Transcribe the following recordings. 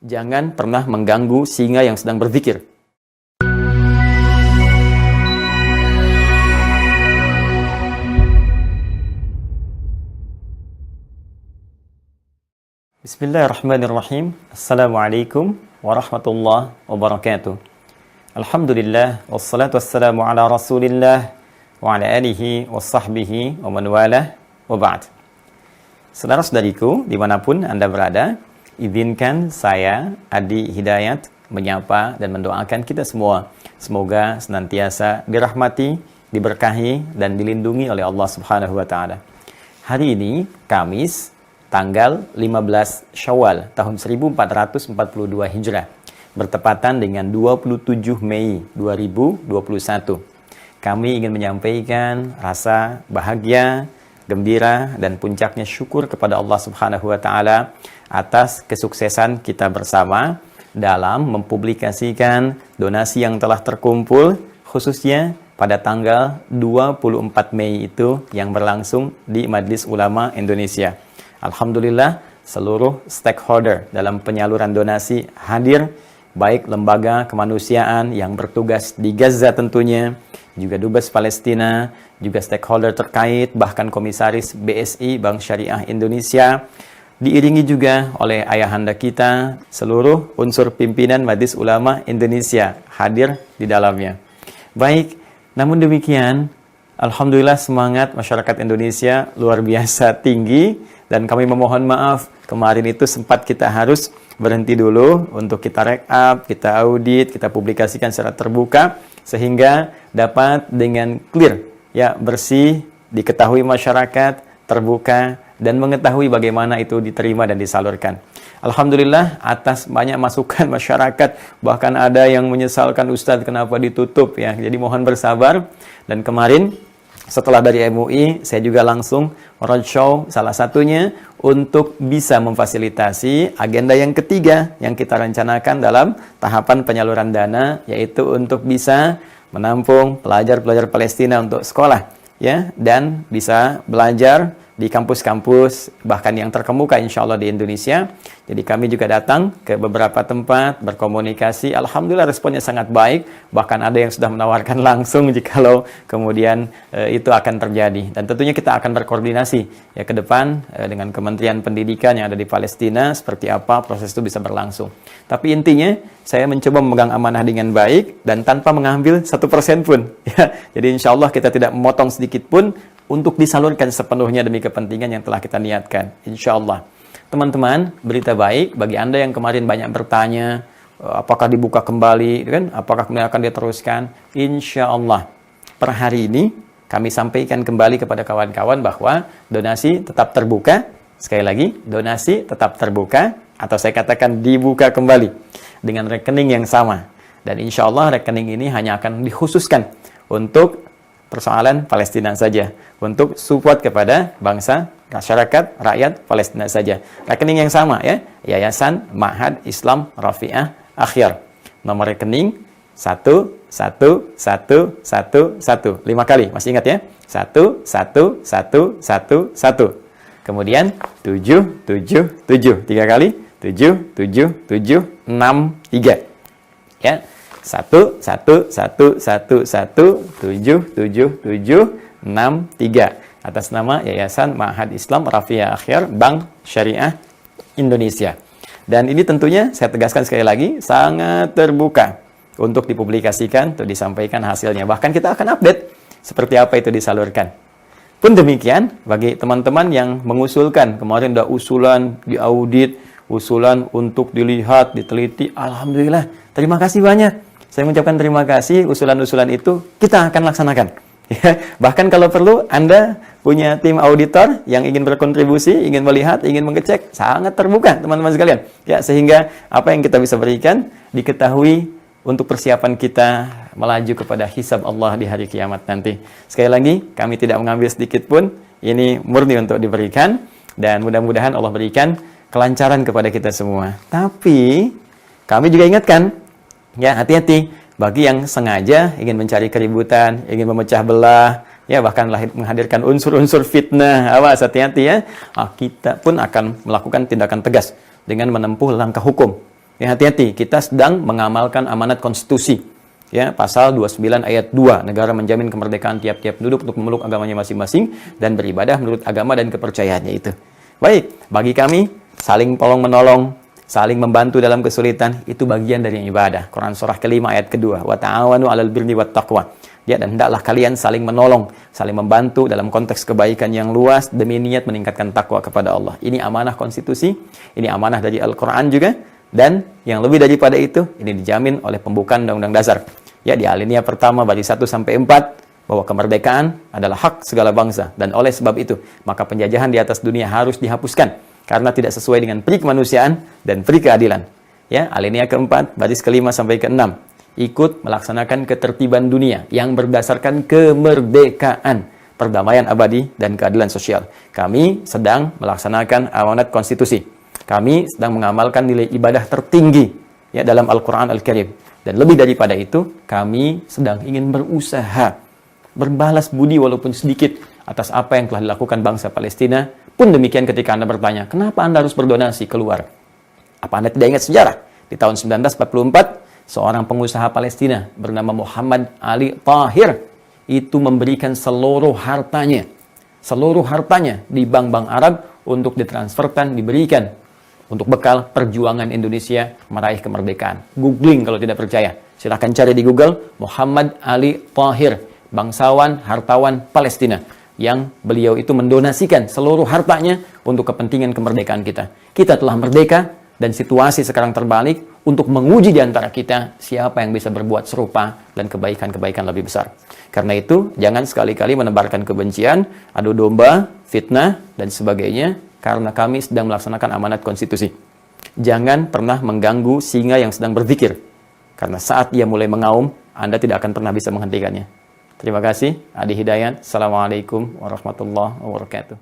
Jangan pernah mengganggu singa yang sedang berzikir. Bismillahirrahmanirrahim. Assalamualaikum warahmatullahi wabarakatuh. Alhamdulillah, wassalatu wassalamu ala rasulillah wa ala alihi wa sahbihi wa man walah wa ba'd. Saudara-saudariku, dimanapun Anda berada, izinkan saya, Adi Hidayat, menyapa dan mendoakan kita semua. Semoga senantiasa dirahmati, diberkahi, dan dilindungi oleh Allah Subhanahu wa Ta'ala. Hari ini, Kamis, tanggal 15 Syawal, tahun 1442 Hijrah, bertepatan dengan 27 Mei 2021. Kami ingin menyampaikan rasa bahagia, gembira, dan puncaknya syukur kepada Allah Subhanahu wa Ta'ala atas kesuksesan kita bersama dalam mempublikasikan donasi yang telah terkumpul, khususnya pada tanggal 24 Mei itu yang berlangsung di Majelis Ulama Indonesia. Alhamdulillah, seluruh stakeholder dalam penyaluran donasi hadir, baik lembaga kemanusiaan yang bertugas di Gaza tentunya, juga Dubes Palestina, juga stakeholder terkait, bahkan komisaris BSI, Bank Syariah Indonesia, diiringi juga oleh ayahanda kita, seluruh unsur pimpinan Majelis Ulama Indonesia hadir di dalamnya. Baik, namun demikian, alhamdulillah semangat masyarakat Indonesia luar biasa tinggi, dan kami memohon maaf, kemarin itu sempat kita harus berhenti dulu untuk kita rekap, kita audit, kita publikasikan secara terbuka, sehingga dapat dengan clear, ya, bersih, diketahui masyarakat, terbuka, dan mengetahui bagaimana itu diterima dan disalurkan. Alhamdulillah, atas banyak masukan masyarakat, bahkan ada yang menyesalkan, Ustadz kenapa ditutup, ya. Jadi mohon bersabar. Dan kemarin setelah dari MUI, saya juga langsung roadshow salah satunya untuk bisa memfasilitasi agenda yang ketiga yang kita rencanakan dalam tahapan penyaluran dana, yaitu untuk bisa menampung pelajar-pelajar Palestina untuk sekolah, ya, dan bisa belajar di kampus-kampus, bahkan yang terkemuka insya Allah di Indonesia. Jadi kami juga datang ke beberapa tempat, berkomunikasi. Alhamdulillah responnya sangat baik, bahkan ada yang sudah menawarkan langsung jikalau kemudian itu akan terjadi. Dan tentunya kita akan berkoordinasi ya ke depan dengan Kementerian Pendidikan yang ada di Palestina, seperti apa proses itu bisa berlangsung. Tapi intinya, saya mencoba memegang amanah dengan baik dan tanpa mengambil 1% pun. Ya. Jadi insya Allah kita tidak memotong sedikit pun untuk disalurkan sepenuhnya demi kepentingan yang telah kita niatkan, insya Allah. Teman-teman, berita baik bagi Anda yang kemarin banyak bertanya, apakah dibuka kembali, kan? Apakah kemudian akan diteruskan? Insya Allah, per hari ini kami sampaikan kembali kepada kawan-kawan bahwa donasi tetap terbuka. Sekali lagi, donasi tetap terbuka, atau saya katakan dibuka kembali dengan rekening yang sama. Dan insya Allah rekening ini hanya akan dikhususkan untuk persoalan Palestina saja, untuk support kepada bangsa, masyarakat, rakyat Palestina saja. Rekening yang sama, ya, Yayasan Ma'had Islam Rafi'ah Akhyar. Nomor rekening 11111, 5 kali, masih ingat ya? 11111. Kemudian 777, 3 kali, 77763. Ya. 111117763 atas nama Yayasan Ma'had Islam Rafi'ah Akhyar Bank Syariah Indonesia. Dan ini tentunya saya tegaskan sekali lagi sangat terbuka untuk dipublikasikan, untuk disampaikan hasilnya. Bahkan kita akan update seperti apa itu disalurkan. Pun demikian bagi teman-teman yang mengusulkan, kemarin ada usulan diaudit, usulan untuk dilihat, diteliti, alhamdulillah, terima kasih banyak. Saya mengucapkan terima kasih, usulan-usulan itu kita akan laksanakan. Ya, bahkan kalau perlu Anda punya tim auditor yang ingin berkontribusi, ingin melihat, ingin mengecek, sangat terbuka teman-teman sekalian. Ya, sehingga apa yang kita bisa berikan diketahui untuk persiapan kita melaju kepada hisab Allah di hari kiamat nanti. Sekali lagi, kami tidak mengambil sedikit pun, ini murni untuk diberikan, dan mudah-mudahan Allah berikan kelancaran kepada kita semua. Tapi kami juga ingatkan, ya, hati-hati bagi yang sengaja ingin mencari keributan, ingin memecah belah, ya, bahkan menghadirkan unsur-unsur fitnah. Awas, hati-hati ya. Kita pun akan melakukan tindakan tegas dengan menempuh langkah hukum. Ya, hati-hati, kita sedang mengamalkan amanat konstitusi. Ya, pasal 29 ayat 2, negara menjamin kemerdekaan tiap-tiap penduduk untuk memeluk agamanya masing-masing dan beribadah menurut agama dan kepercayaannya itu. Baik, bagi kami saling tolong-menolong, saling membantu dalam kesulitan itu bagian dari ibadah. Quran surah kelima ayat kedua, wa ta'awanu 'alal birri wat taqwa. Ya, dan hendaklah kalian saling menolong, saling membantu dalam konteks kebaikan yang luas demi niat meningkatkan takwa kepada Allah. Ini amanah konstitusi, ini amanah dari Al-Quran juga, dan yang lebih daripada itu, ini dijamin oleh pembukaan Undang-Undang Dasar. Ya, di alinea pertama bagi 1 sampai 4 bahwa kemerdekaan adalah hak segala bangsa, dan oleh sebab itu, maka penjajahan di atas dunia harus dihapuskan karena tidak sesuai dengan peri kemanusiaan dan peri keadilan. Ya, alinea keempat, baris kelima sampai keenam, ikut melaksanakan ketertiban dunia yang berdasarkan kemerdekaan, perdamaian abadi, dan keadilan sosial. Kami sedang melaksanakan amanat konstitusi. Kami sedang mengamalkan nilai ibadah tertinggi ya dalam Al-Quran Al-Karim. Dan lebih daripada itu, kami sedang ingin berusaha berbalas budi walaupun sedikit atas apa yang telah dilakukan bangsa Palestina. Pun demikian ketika Anda bertanya, kenapa Anda harus berdonasi keluar? Apa Anda tidak ingat sejarah? Di tahun 1944, seorang pengusaha Palestina bernama Muhammad Ali Tahir itu memberikan seluruh hartanya di bank-bank Arab untuk ditransferkan, diberikan untuk bekal perjuangan Indonesia meraih kemerdekaan. Googling kalau tidak percaya. Silahkan cari di Google Muhammad Ali Tahir, bangsawan, hartawan Palestina, yang beliau itu mendonasikan seluruh hartanya untuk kepentingan kemerdekaan kita. Kita telah merdeka dan situasi sekarang terbalik untuk menguji di antara kita siapa yang bisa berbuat serupa dan kebaikan-kebaikan lebih besar. Karena itu, jangan sekali-kali menebarkan kebencian, adu domba, fitnah, dan sebagainya, karena kami sedang melaksanakan amanat konstitusi. Jangan pernah mengganggu singa yang sedang berzikir, karena saat ia mulai mengaum, Anda tidak akan pernah bisa menghentikannya. Terima kasih. Adi Hidayat. Assalamualaikum warahmatullahi wabarakatuh.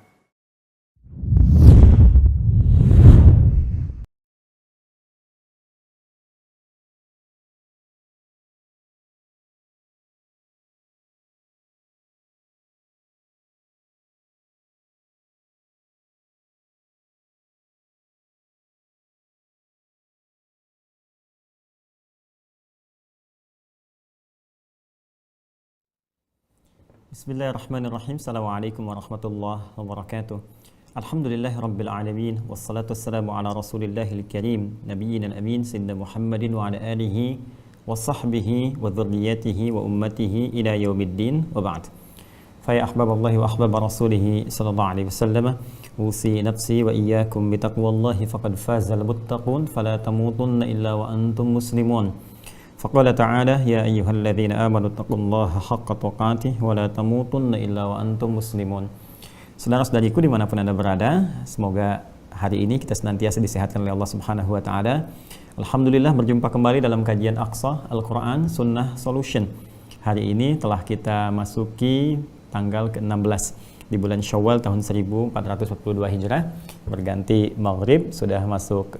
Bismillahirrahmanirrahim. Assalamualaikum warahmatullahi wabarakatuh. Alhamdulillahi rabbil alamin, wassalatu wassalamu ala rasulillahil karim, nabiyyina al-amin, sayyidina Muhammadin wa ala alihi wa sahbihi wa dhurriyyatihi wa ummatihi ila yaumiddin wa ba'd. Fa ya ahbaballahi wa ahbab rasulihi sallallahu alaihi wasallam, usi nafsi wa iyyakum bi taqwallahi faqad fazal muttaqun fala tamutunna illa wa antum muslimun. Faqala ta'ala ya ayyuhalladzina amanu taqullaha haqqa tuqatih wa la tamutunna illa wa antum muslimun. Saudara-saudariku dimanapun Anda berada, semoga hari ini kita senantiasa disehatkan oleh Allah Subhanahu wa taala. Alhamdulillah berjumpa kembali dalam kajian Aqsa Al-Quran Sunnah Solution. Hari ini telah kita masuki tanggal ke-16 di bulan Syawal tahun 1442 Hijrah, berganti Maghrib, sudah masuk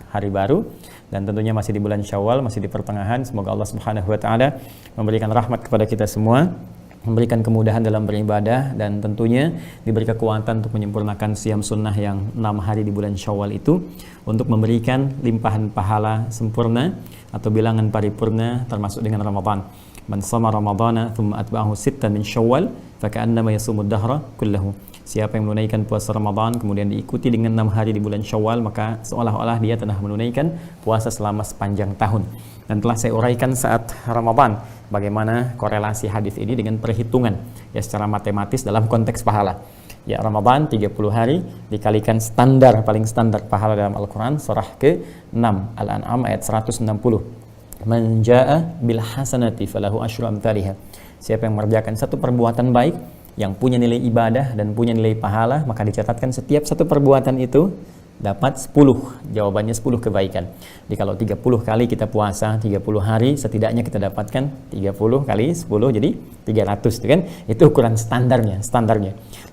hari baru, dan tentunya masih di bulan Syawal, masih di pertengahan. Semoga Allah Subhanahu wa taala memberikan rahmat kepada kita semua, memberikan kemudahan dalam beribadah, dan tentunya diberi kekuatan untuk menyempurnakan siam sunnah yang 6 hari di bulan Syawal itu, untuk memberikan limpahan pahala sempurna atau bilangan paripurna termasuk dengan Ramadan. Man sama Ramadana thumma atba'ahu sittan min Syawal faka'annama yasumud dahra kullahu. Siapa yang menunaikan puasa Ramadan kemudian diikuti dengan 6 hari di bulan Syawal, maka seolah-olah dia telah menunaikan puasa selama sepanjang tahun. Dan telah saya uraikan saat Ramadan bagaimana korelasi hadis ini dengan perhitungan ya secara matematis dalam konteks pahala. Ya, Ramadan 30 hari dikalikan standar, paling standar pahala dalam Al-Quran surah ke-6 Al-An'am ayat 160. Man jaa bil hasanati falahu asyru amthaliha. Siapa yang mengerjakan satu perbuatan baik yang punya nilai ibadah dan punya nilai pahala, maka dicatatkan setiap satu perbuatan itu dapat 10. Jawabannya 10 kebaikan. Jadi kalau 30 kali kita puasa 30 hari, setidaknya kita dapatkan 30 kali 10 jadi 300 itu kan. Itu ukuran standarnya.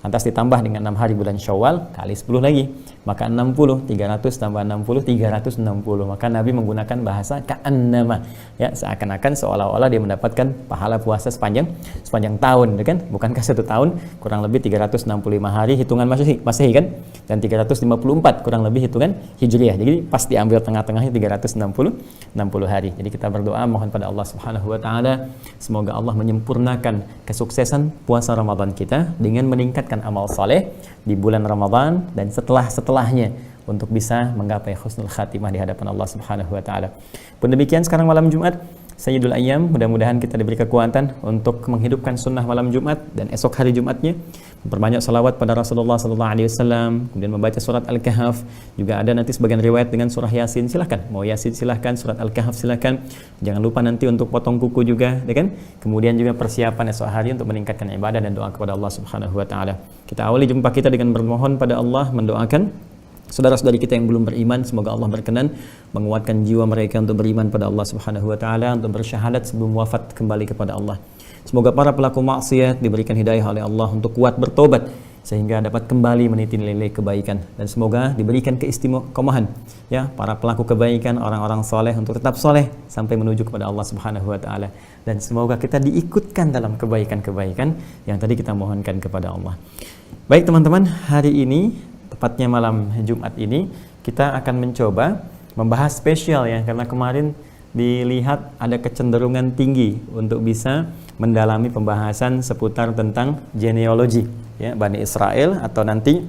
Lantas ditambah dengan 6 hari bulan Syawal kali 10 lagi. Maka 60, 300 tambah 60, 360. Maka Nabi menggunakan bahasa ka'annama. Ya, seakan-akan seolah-olah dia mendapatkan pahala puasa sepanjang tahun, kan? Bukankah 1 tahun kurang lebih 365 hari hitungan Masehi kan? Dan 354 kurang lebih hitungan Hijriah. Jadi pas diambil tengah-tengahnya 360 hari. Jadi kita berdoa mohon pada Allah Subhanahu wa taala semoga Allah menyempurnakan kesuksesan puasa Ramadan kita dengan meningkatkan amal saleh di bulan Ramadan dan setelahnya untuk bisa menggapai husnul khatimah di hadapan Allah Subhanahu wa taala. Pun demikian sekarang malam Jumat Sayyidul Ayyam, mudah-mudahan kita diberi kekuatan untuk menghidupkan sunnah malam Jumat dan esok hari Jumatnya memperbanyak salawat pada Rasulullah sallallahu alaihi wasallam, kemudian membaca surat Al-Kahf. Juga ada nanti sebagian riwayat dengan surah Yasin, silahkan. Mau Yasin silahkan, surat Al-Kahf silahkan. Jangan lupa nanti untuk potong kuku juga, ya kan? Kemudian juga persiapan esok hari untuk meningkatkan ibadah dan doa kepada Allah Subhanahu wa taala. Kita awali jumpa kita dengan bermohon pada Allah, mendoakan saudara-saudari kita yang belum beriman, semoga Allah berkenan menguatkan jiwa mereka untuk beriman pada Allah Subhanahu wa taala, untuk bersyahadat sebelum wafat kembali kepada Allah. Semoga para pelaku maksiat diberikan hidayah oleh Allah untuk kuat bertobat sehingga dapat kembali meniti nilai kebaikan, dan semoga diberikan keistiqomahan ya para pelaku kebaikan, orang-orang soleh untuk tetap soleh sampai menuju kepada Allah Subhanahu wa taala, dan semoga kita diikutkan dalam kebaikan-kebaikan yang tadi kita mohonkan kepada Allah. Baik teman-teman, hari ini tepatnya malam Jumat ini kita akan mencoba membahas spesial ya, karena kemarin dilihat ada kecenderungan tinggi untuk bisa mendalami pembahasan seputar tentang genealogi ya, Bani Israel atau nanti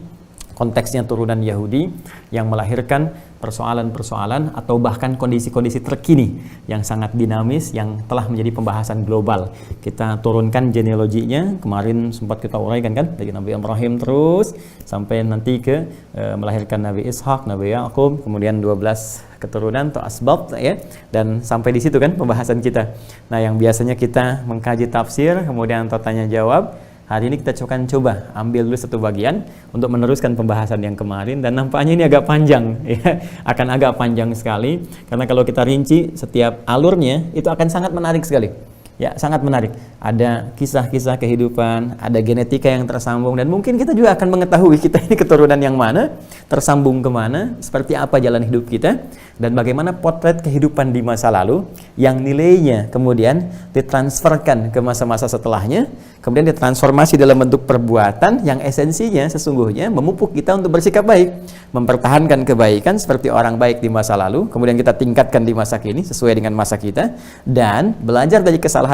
konteksnya turunan Yahudi yang melahirkan persoalan-persoalan atau bahkan kondisi-kondisi terkini yang sangat dinamis yang telah menjadi pembahasan global. Kita turunkan genealoginya, kemarin sempat kita uraikan kan, dari Nabi Ibrahim terus sampai nanti ke melahirkan Nabi Ishak, Nabi Yakub, kemudian 12 keturunan atau asbab ya, dan sampai di situ kan pembahasan kita. Nah, yang biasanya kita mengkaji tafsir kemudian atau tanya jawab, hari ini kita akan coba ambil dulu satu bagian untuk meneruskan pembahasan yang kemarin, dan nampaknya ini agak panjang ya, akan agak panjang sekali karena kalau kita rinci setiap alurnya itu akan sangat menarik sekali. Ya, sangat menarik. Ada kisah-kisah kehidupan, ada genetika yang tersambung, dan mungkin kita juga akan mengetahui kita ini keturunan yang mana, tersambung kemana, seperti apa jalan hidup kita, dan bagaimana potret kehidupan di masa lalu yang nilainya kemudian ditransferkan ke masa-masa setelahnya, kemudian ditransformasi dalam bentuk perbuatan yang esensinya sesungguhnya memupuk kita untuk bersikap baik, mempertahankan kebaikan seperti orang baik di masa lalu, kemudian kita tingkatkan di masa kini sesuai dengan masa kita, dan belajar dari kesalahan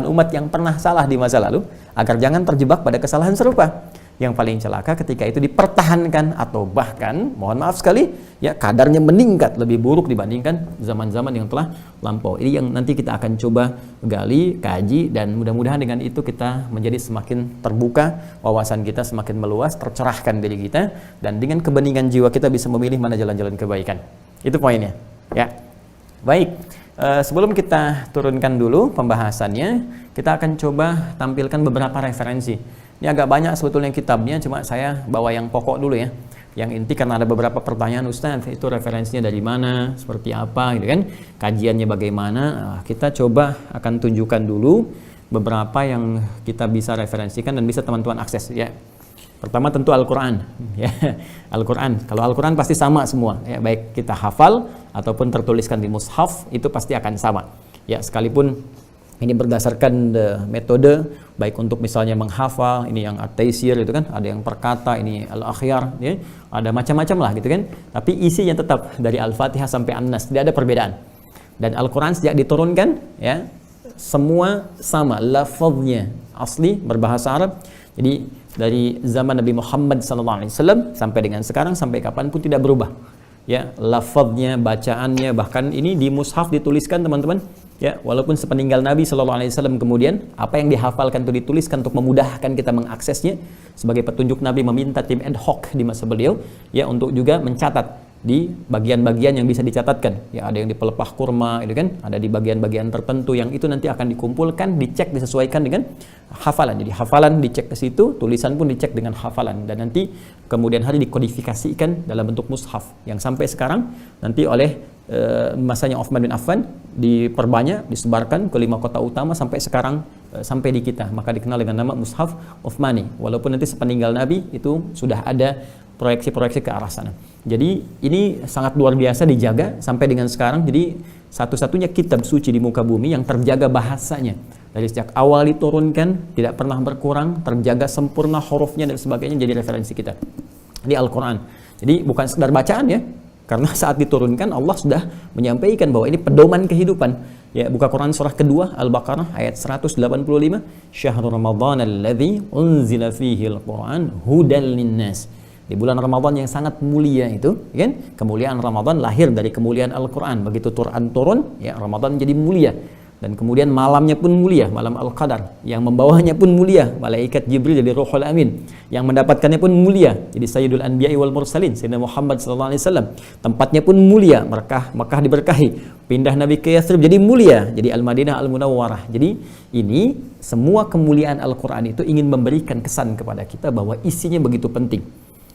umat yang pernah salah di masa lalu agar jangan terjebak pada kesalahan serupa. Yang paling celaka ketika itu dipertahankan atau bahkan mohon maaf sekali ya kadarnya meningkat lebih buruk dibandingkan zaman-zaman yang telah lampau. Ini yang nanti kita akan coba gali, kaji, dan mudah-mudahan dengan itu kita menjadi semakin terbuka, wawasan kita semakin meluas, tercerahkan diri kita, dan dengan kebeningan jiwa kita bisa memilih mana jalan-jalan kebaikan. Itu poinnya ya. Baik, sebelum kita turunkan dulu pembahasannya, kita akan coba tampilkan beberapa referensi. Ini agak banyak sebetulnya kitabnya, cuma saya bawa yang pokok dulu ya. Yang inti karena ada beberapa pertanyaan, Ustaz, itu referensinya dari mana, seperti apa gitu kan, kajiannya bagaimana. Kita coba akan tunjukkan dulu beberapa yang kita bisa referensikan dan bisa teman-teman akses ya. Pertama tentu Al-Quran ya. Al-Quran, kalau Al-Quran pasti sama semua ya, baik kita hafal ataupun tertuliskan di mushaf itu pasti akan sama ya, sekalipun ini berdasarkan metode baik untuk misalnya menghafal, ini yang at-taysir itu kan, ada yang perkata, ini al-akhyar ya, ada macam-macam lah gitu kan, tapi isinya tetap dari Al-Fatihah sampai An-Nas, tidak ada perbedaan. Dan Al-Quran sejak diturunkan ya semua sama, lafaznya asli berbahasa Arab. Jadi dari zaman Nabi Muhammad SAW sampai dengan sekarang, sampai kapanpun tidak berubah ya, lafaznya, bacaannya, bahkan ini di mushaf dituliskan teman-teman ya, walaupun sepeninggal Nabi SAW kemudian apa yang dihafalkan itu dituliskan untuk memudahkan kita mengaksesnya. Sebagai petunjuk Nabi meminta tim ad hoc di masa beliau ya untuk juga mencatat di bagian-bagian yang bisa dicatatkan ya, ada yang di pelepah kurma itu kan, ada di bagian-bagian tertentu yang itu nanti akan dikumpulkan, dicek, disesuaikan dengan hafalan. Jadi hafalan dicek ke situ, tulisan pun dicek dengan hafalan, dan nanti kemudian hari dikodifikasikan dalam bentuk mushaf yang sampai sekarang nanti oleh masanya Uthman bin Affan diperbanyak, disebarkan ke 5 kota utama, sampai sekarang sampai di kita, maka dikenal dengan nama Mushaf Utsmani. Walaupun nanti sepeninggal Nabi itu sudah ada proyeksi-proyeksi ke arah sana. Jadi ini sangat luar biasa dijaga sampai dengan sekarang. Jadi satu-satunya kitab suci di muka bumi yang terjaga bahasanya. Dari sejak awal diturunkan, tidak pernah berkurang, terjaga sempurna hurufnya dan sebagainya, jadi referensi kita di Al-Quran. Jadi bukan sekedar bacaan ya, karena saat diturunkan Allah sudah menyampaikan bahwa ini pedoman kehidupan. Ya, buka Quran surah kedua Al-Baqarah ayat 185, Syahrul Ramadan alladzi unzila fihi al-Quran hudal linnas. Di bulan Ramadan yang sangat mulia itu, kan? Kemuliaan Ramadan lahir dari kemuliaan Al-Quran. Begitu Quran turun, ya Ramadan jadi mulia. Dan kemudian malamnya pun mulia, malam Al-Qadar. Yang membawanya pun mulia, malaikat Jibril jadi Ruhul Amin. Yang mendapatkannya pun mulia, jadi Sayyidul Anbiya'i wal Mursalin, Sayyidina Muhammad SAW. Tempatnya pun mulia, Mekah diberkahi. Pindah Nabi ke Yathrib jadi mulia, jadi Al-Madinah Al-Munawwarah. Jadi ini semua kemuliaan Al-Quran itu ingin memberikan kesan kepada kita bahwa isinya begitu penting.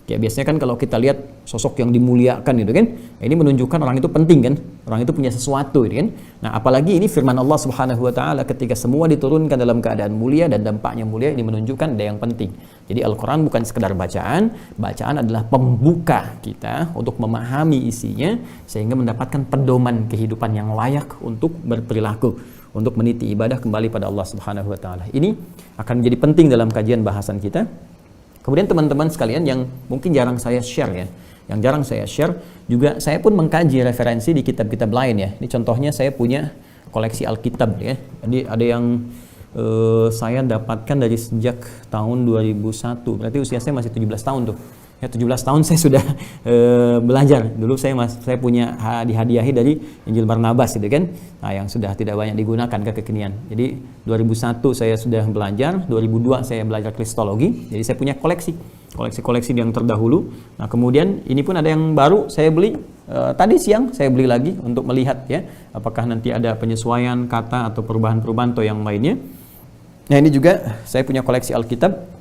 Ya biasanya kan kalau kita lihat sosok yang dimuliakan gitu kan, ini menunjukkan orang itu penting kan, orang itu punya sesuatu gitu kan. Nah apalagi ini firman Allah Subhanahu Wa Taala ketika semua diturunkan dalam keadaan mulia dan dampaknya mulia, ini menunjukkan ada yang penting. Jadi Al-Quran bukan sekedar bacaan, bacaan adalah pembuka kita untuk memahami isinya sehingga mendapatkan pedoman kehidupan yang layak untuk berperilaku, untuk meniti ibadah kembali pada Allah Subhanahu Wa Taala. Ini akan menjadi penting dalam kajian bahasan kita. Kemudian teman-teman sekalian yang mungkin jarang saya share ya, yang jarang saya share juga, saya pun mengkaji referensi di kitab-kitab lain ya. Ini contohnya saya punya koleksi Alkitab ya. Jadi ada yang saya dapatkan dari sejak tahun 2001, berarti usia saya masih 17 tahun tuh. Ya 17 tahun saya sudah belajar. Dulu saya punya dihadiahi dari Injil Barnabas gitu kan. Nah, yang sudah tidak banyak digunakan kekinian. Jadi 2001 saya sudah belajar, 2002 saya belajar kristologi. Jadi saya punya koleksi yang terdahulu. Nah, kemudian ini pun ada yang baru saya beli tadi siang, saya beli lagi untuk melihat ya apakah nanti ada penyesuaian kata atau perubahan-perubahan atau yang lainnya. Nah, ini juga saya punya koleksi Alkitab.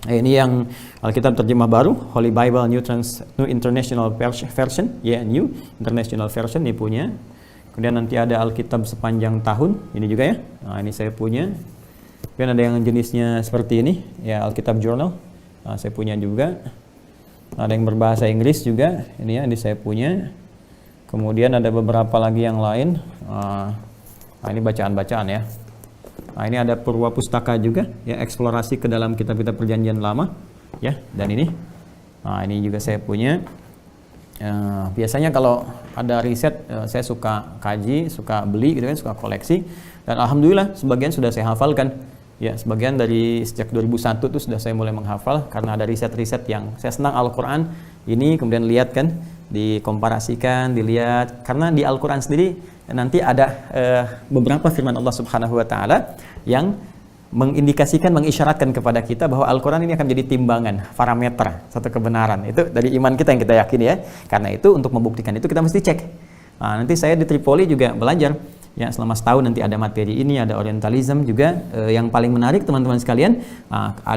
Ini yang Alkitab terjemah baru, Holy Bible New International Version, ya New International Version ini punya. Kemudian nanti ada Alkitab sepanjang tahun, ini juga ya. Nah, ini saya punya. Kemudian ada yang jenisnya seperti ini, ya Alkitab Journal. Nah, saya punya juga. Ada yang berbahasa Inggris juga, ini ya, ini saya punya. Kemudian ada beberapa lagi yang lain. Nah, ini bacaan-bacaan ya. Nah, ini ada Purwa Pustaka juga, ya eksplorasi ke dalam kitab-kitab Perjanjian Lama, ya. Dan ini, nah ini juga saya punya. Biasanya kalau ada riset, saya suka kaji, suka beli, gitu kan, suka koleksi. Dan alhamdulillah sebagian sudah saya hafalkan. Ya, sebagian dari sejak 2001 itu sudah saya mulai menghafal karena ada riset-riset yang saya senang Al-Quran ini, kemudian lihat kan, dikomparasikan, dilihat, karena di Al-Quran sendiri nanti ada beberapa firman Allah Subhanahu Wa Taala yang mengindikasikan, mengisyaratkan kepada kita bahwa Al-Quran ini akan menjadi timbangan, parameter satu kebenaran. Itu dari iman kita yang kita yakini ya. Karena itu untuk membuktikan itu kita mesti cek. Nah, nanti saya di Tripoli juga belajar. Ya, selama setahun nanti ada materi ini, ada Orientalism juga. Yang paling menarik teman-teman sekalian,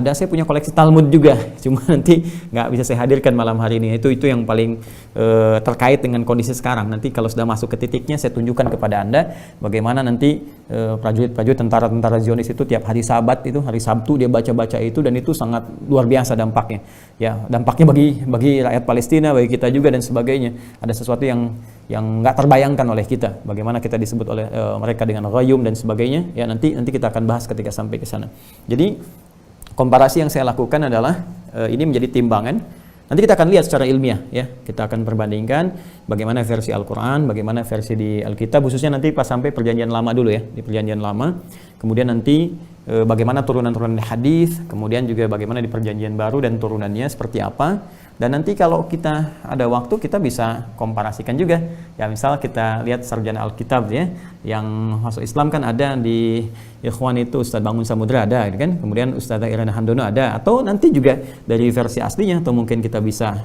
saya punya koleksi Talmud juga. Cuma nanti nggak bisa saya hadirkan malam hari ini. Itu yang paling terkait dengan kondisi sekarang. Nanti kalau sudah masuk ke titiknya, saya tunjukkan kepada Anda bagaimana nanti prajurit-prajurit tentara-tentara Zionis itu tiap hari Sabat itu, hari Sabtu dia baca-baca itu, dan itu sangat luar biasa dampaknya. Ya, dampaknya bagi rakyat Palestina, bagi kita juga dan sebagainya. Ada sesuatu yang nggak terbayangkan oleh kita, bagaimana kita disebut oleh mereka dengan ghayyum dan sebagainya. Ya, nanti kita akan bahas ketika sampai ke sana. Jadi komparasi yang saya lakukan adalah ini menjadi timbangan. Nanti kita akan lihat secara ilmiah ya. Kita akan perbandingkan bagaimana versi Al-Quran, bagaimana versi di Alkitab, khususnya nanti pas sampai Perjanjian Lama dulu ya, di Perjanjian Lama. Kemudian nanti bagaimana turunan-turunan hadis, kemudian juga bagaimana di Perjanjian Baru dan turunannya seperti apa. Dan nanti kalau kita ada waktu, kita bisa komparasikan juga. Ya, misal kita lihat sarjana Alkitab ya, yang masuk Islam kan ada di Ikhwan itu Ustadz Bangun Samudra ada, kan? Kemudian Ustadzah Irana Handono ada, atau nanti juga dari versi aslinya, atau mungkin kita bisa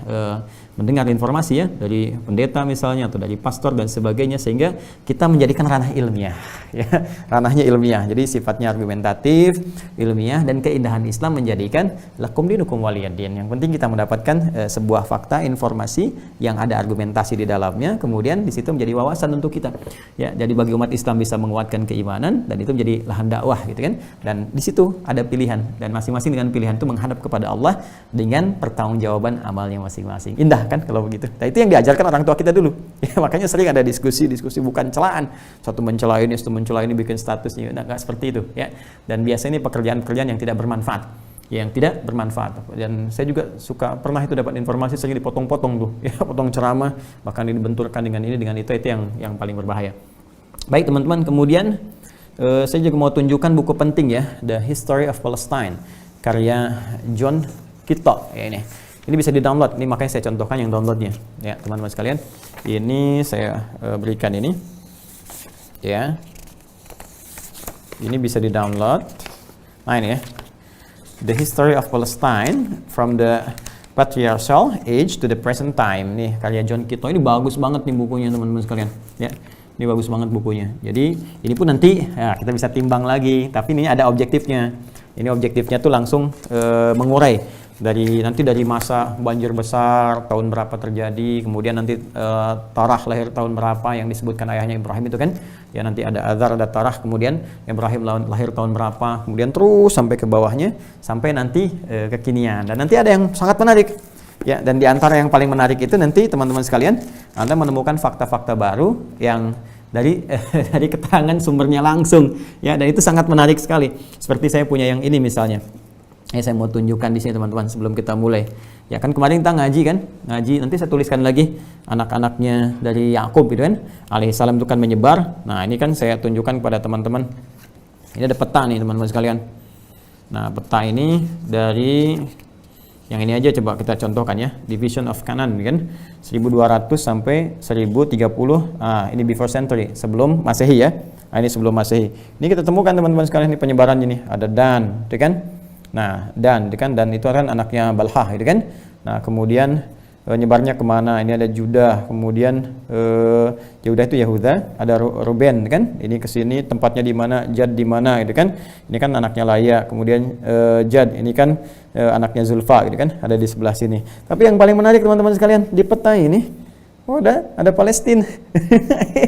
mendengar informasi ya dari pendeta misalnya, atau dari pastor dan sebagainya, sehingga kita menjadikan ranah ilmiah, ya, ranahnya ilmiah. Jadi sifatnya argumentatif, ilmiah, dan keindahan Islam menjadikan lakum dinukum waliyadin. Yang penting kita mendapatkan sebuah fakta, informasi yang ada argumentasi di dalamnya, kemudian di situ menjadi wawasan untuk kita. Ya, jadi bagi umat Islam bisa menguatkan keimanan, dan itu menjadi lahan dakwah gitu kan. Dan di situ ada pilihan, dan masing-masing dengan pilihan itu menghadap kepada Allah dengan pertanggungjawaban amalnya masing-masing. Indah kan kalau begitu. Nah, itu yang diajarkan orang tua kita dulu. Ya, makanya sering ada diskusi bukan celaan. Satu mencela ini, satu mencela ini, bikin statusnya. Nah, nggak seperti itu ya. Dan biasanya ini pekerjaan-pekerjaan yang tidak bermanfaat. Dan saya juga pernah itu dapat informasi sering dipotong-potong tuh ya, potong ceramah, bahkan dibenturkan dengan ini dengan itu yang paling berbahaya. Baik teman-teman, kemudian saya juga mau tunjukkan buku penting ya, The History of Palestine karya John Kitto ya. Ini bisa di-download, ini makanya saya contohkan yang downloadnya ya teman-teman sekalian. Ini saya berikan ini ya, ini bisa di-download. Nah ini ya, The History of Palestine from the Patriarchal Age to the Present Time. Nih karya John Kitto, ini bagus banget nih bukunya teman-teman sekalian ya. Ini bagus banget bukunya. Jadi ini pun nanti ya, kita bisa timbang lagi, tapi ini ada objektifnya. Ini objektifnya tuh langsung mengurai dari masa banjir besar tahun berapa terjadi, kemudian nanti Tarah lahir tahun berapa yang disebutkan ayahnya Ibrahim itu kan. Ya nanti ada Azar, ada Tarah, kemudian Ibrahim lahir tahun berapa, kemudian terus sampai ke bawahnya sampai nanti kekinian. Dan nanti ada yang sangat menarik. Ya, dan di antara yang paling menarik itu nanti teman-teman sekalian, Anda menemukan fakta-fakta baru yang dari keterangan sumbernya langsung. Ya, dan itu sangat menarik sekali. Seperti saya punya yang ini misalnya. Saya mau tunjukkan di sini teman-teman sebelum kita mulai. Ya kan kemarin kita ngaji kan? Ngaji, nanti saya tuliskan lagi anak-anaknya dari Yakub gitu kan. Alaihissalam itu kan menyebar. Nah, ini kan saya tunjukkan kepada teman-teman. Ini ada peta nih teman-teman sekalian. Nah, peta ini dari yang ini aja coba kita contohkan ya. Division of Canaan kan. 1200 sampai 1030. Ini before century, sebelum Masehi ya. Ini sebelum Masehi. Ini kita temukan teman-teman sekalian, ini penyebaran ini. Ada Dan, gitu kan? Nah, Dan itu kan anaknya Balhah, gitu kan? Nah, kemudian nyebarnya kemana? Ini ada Judah, kemudian Judah itu Yahuda, ada Ruben, kan? Ini ke sini tempatnya di mana? Jad di mana, gitu kan? Ini kan anaknya Laya, kemudian Jad, ini kan anaknya Zulfa, gitu kan? Ada di sebelah sini. Tapi yang paling menarik teman-teman sekalian, di peta ini ada Palestina.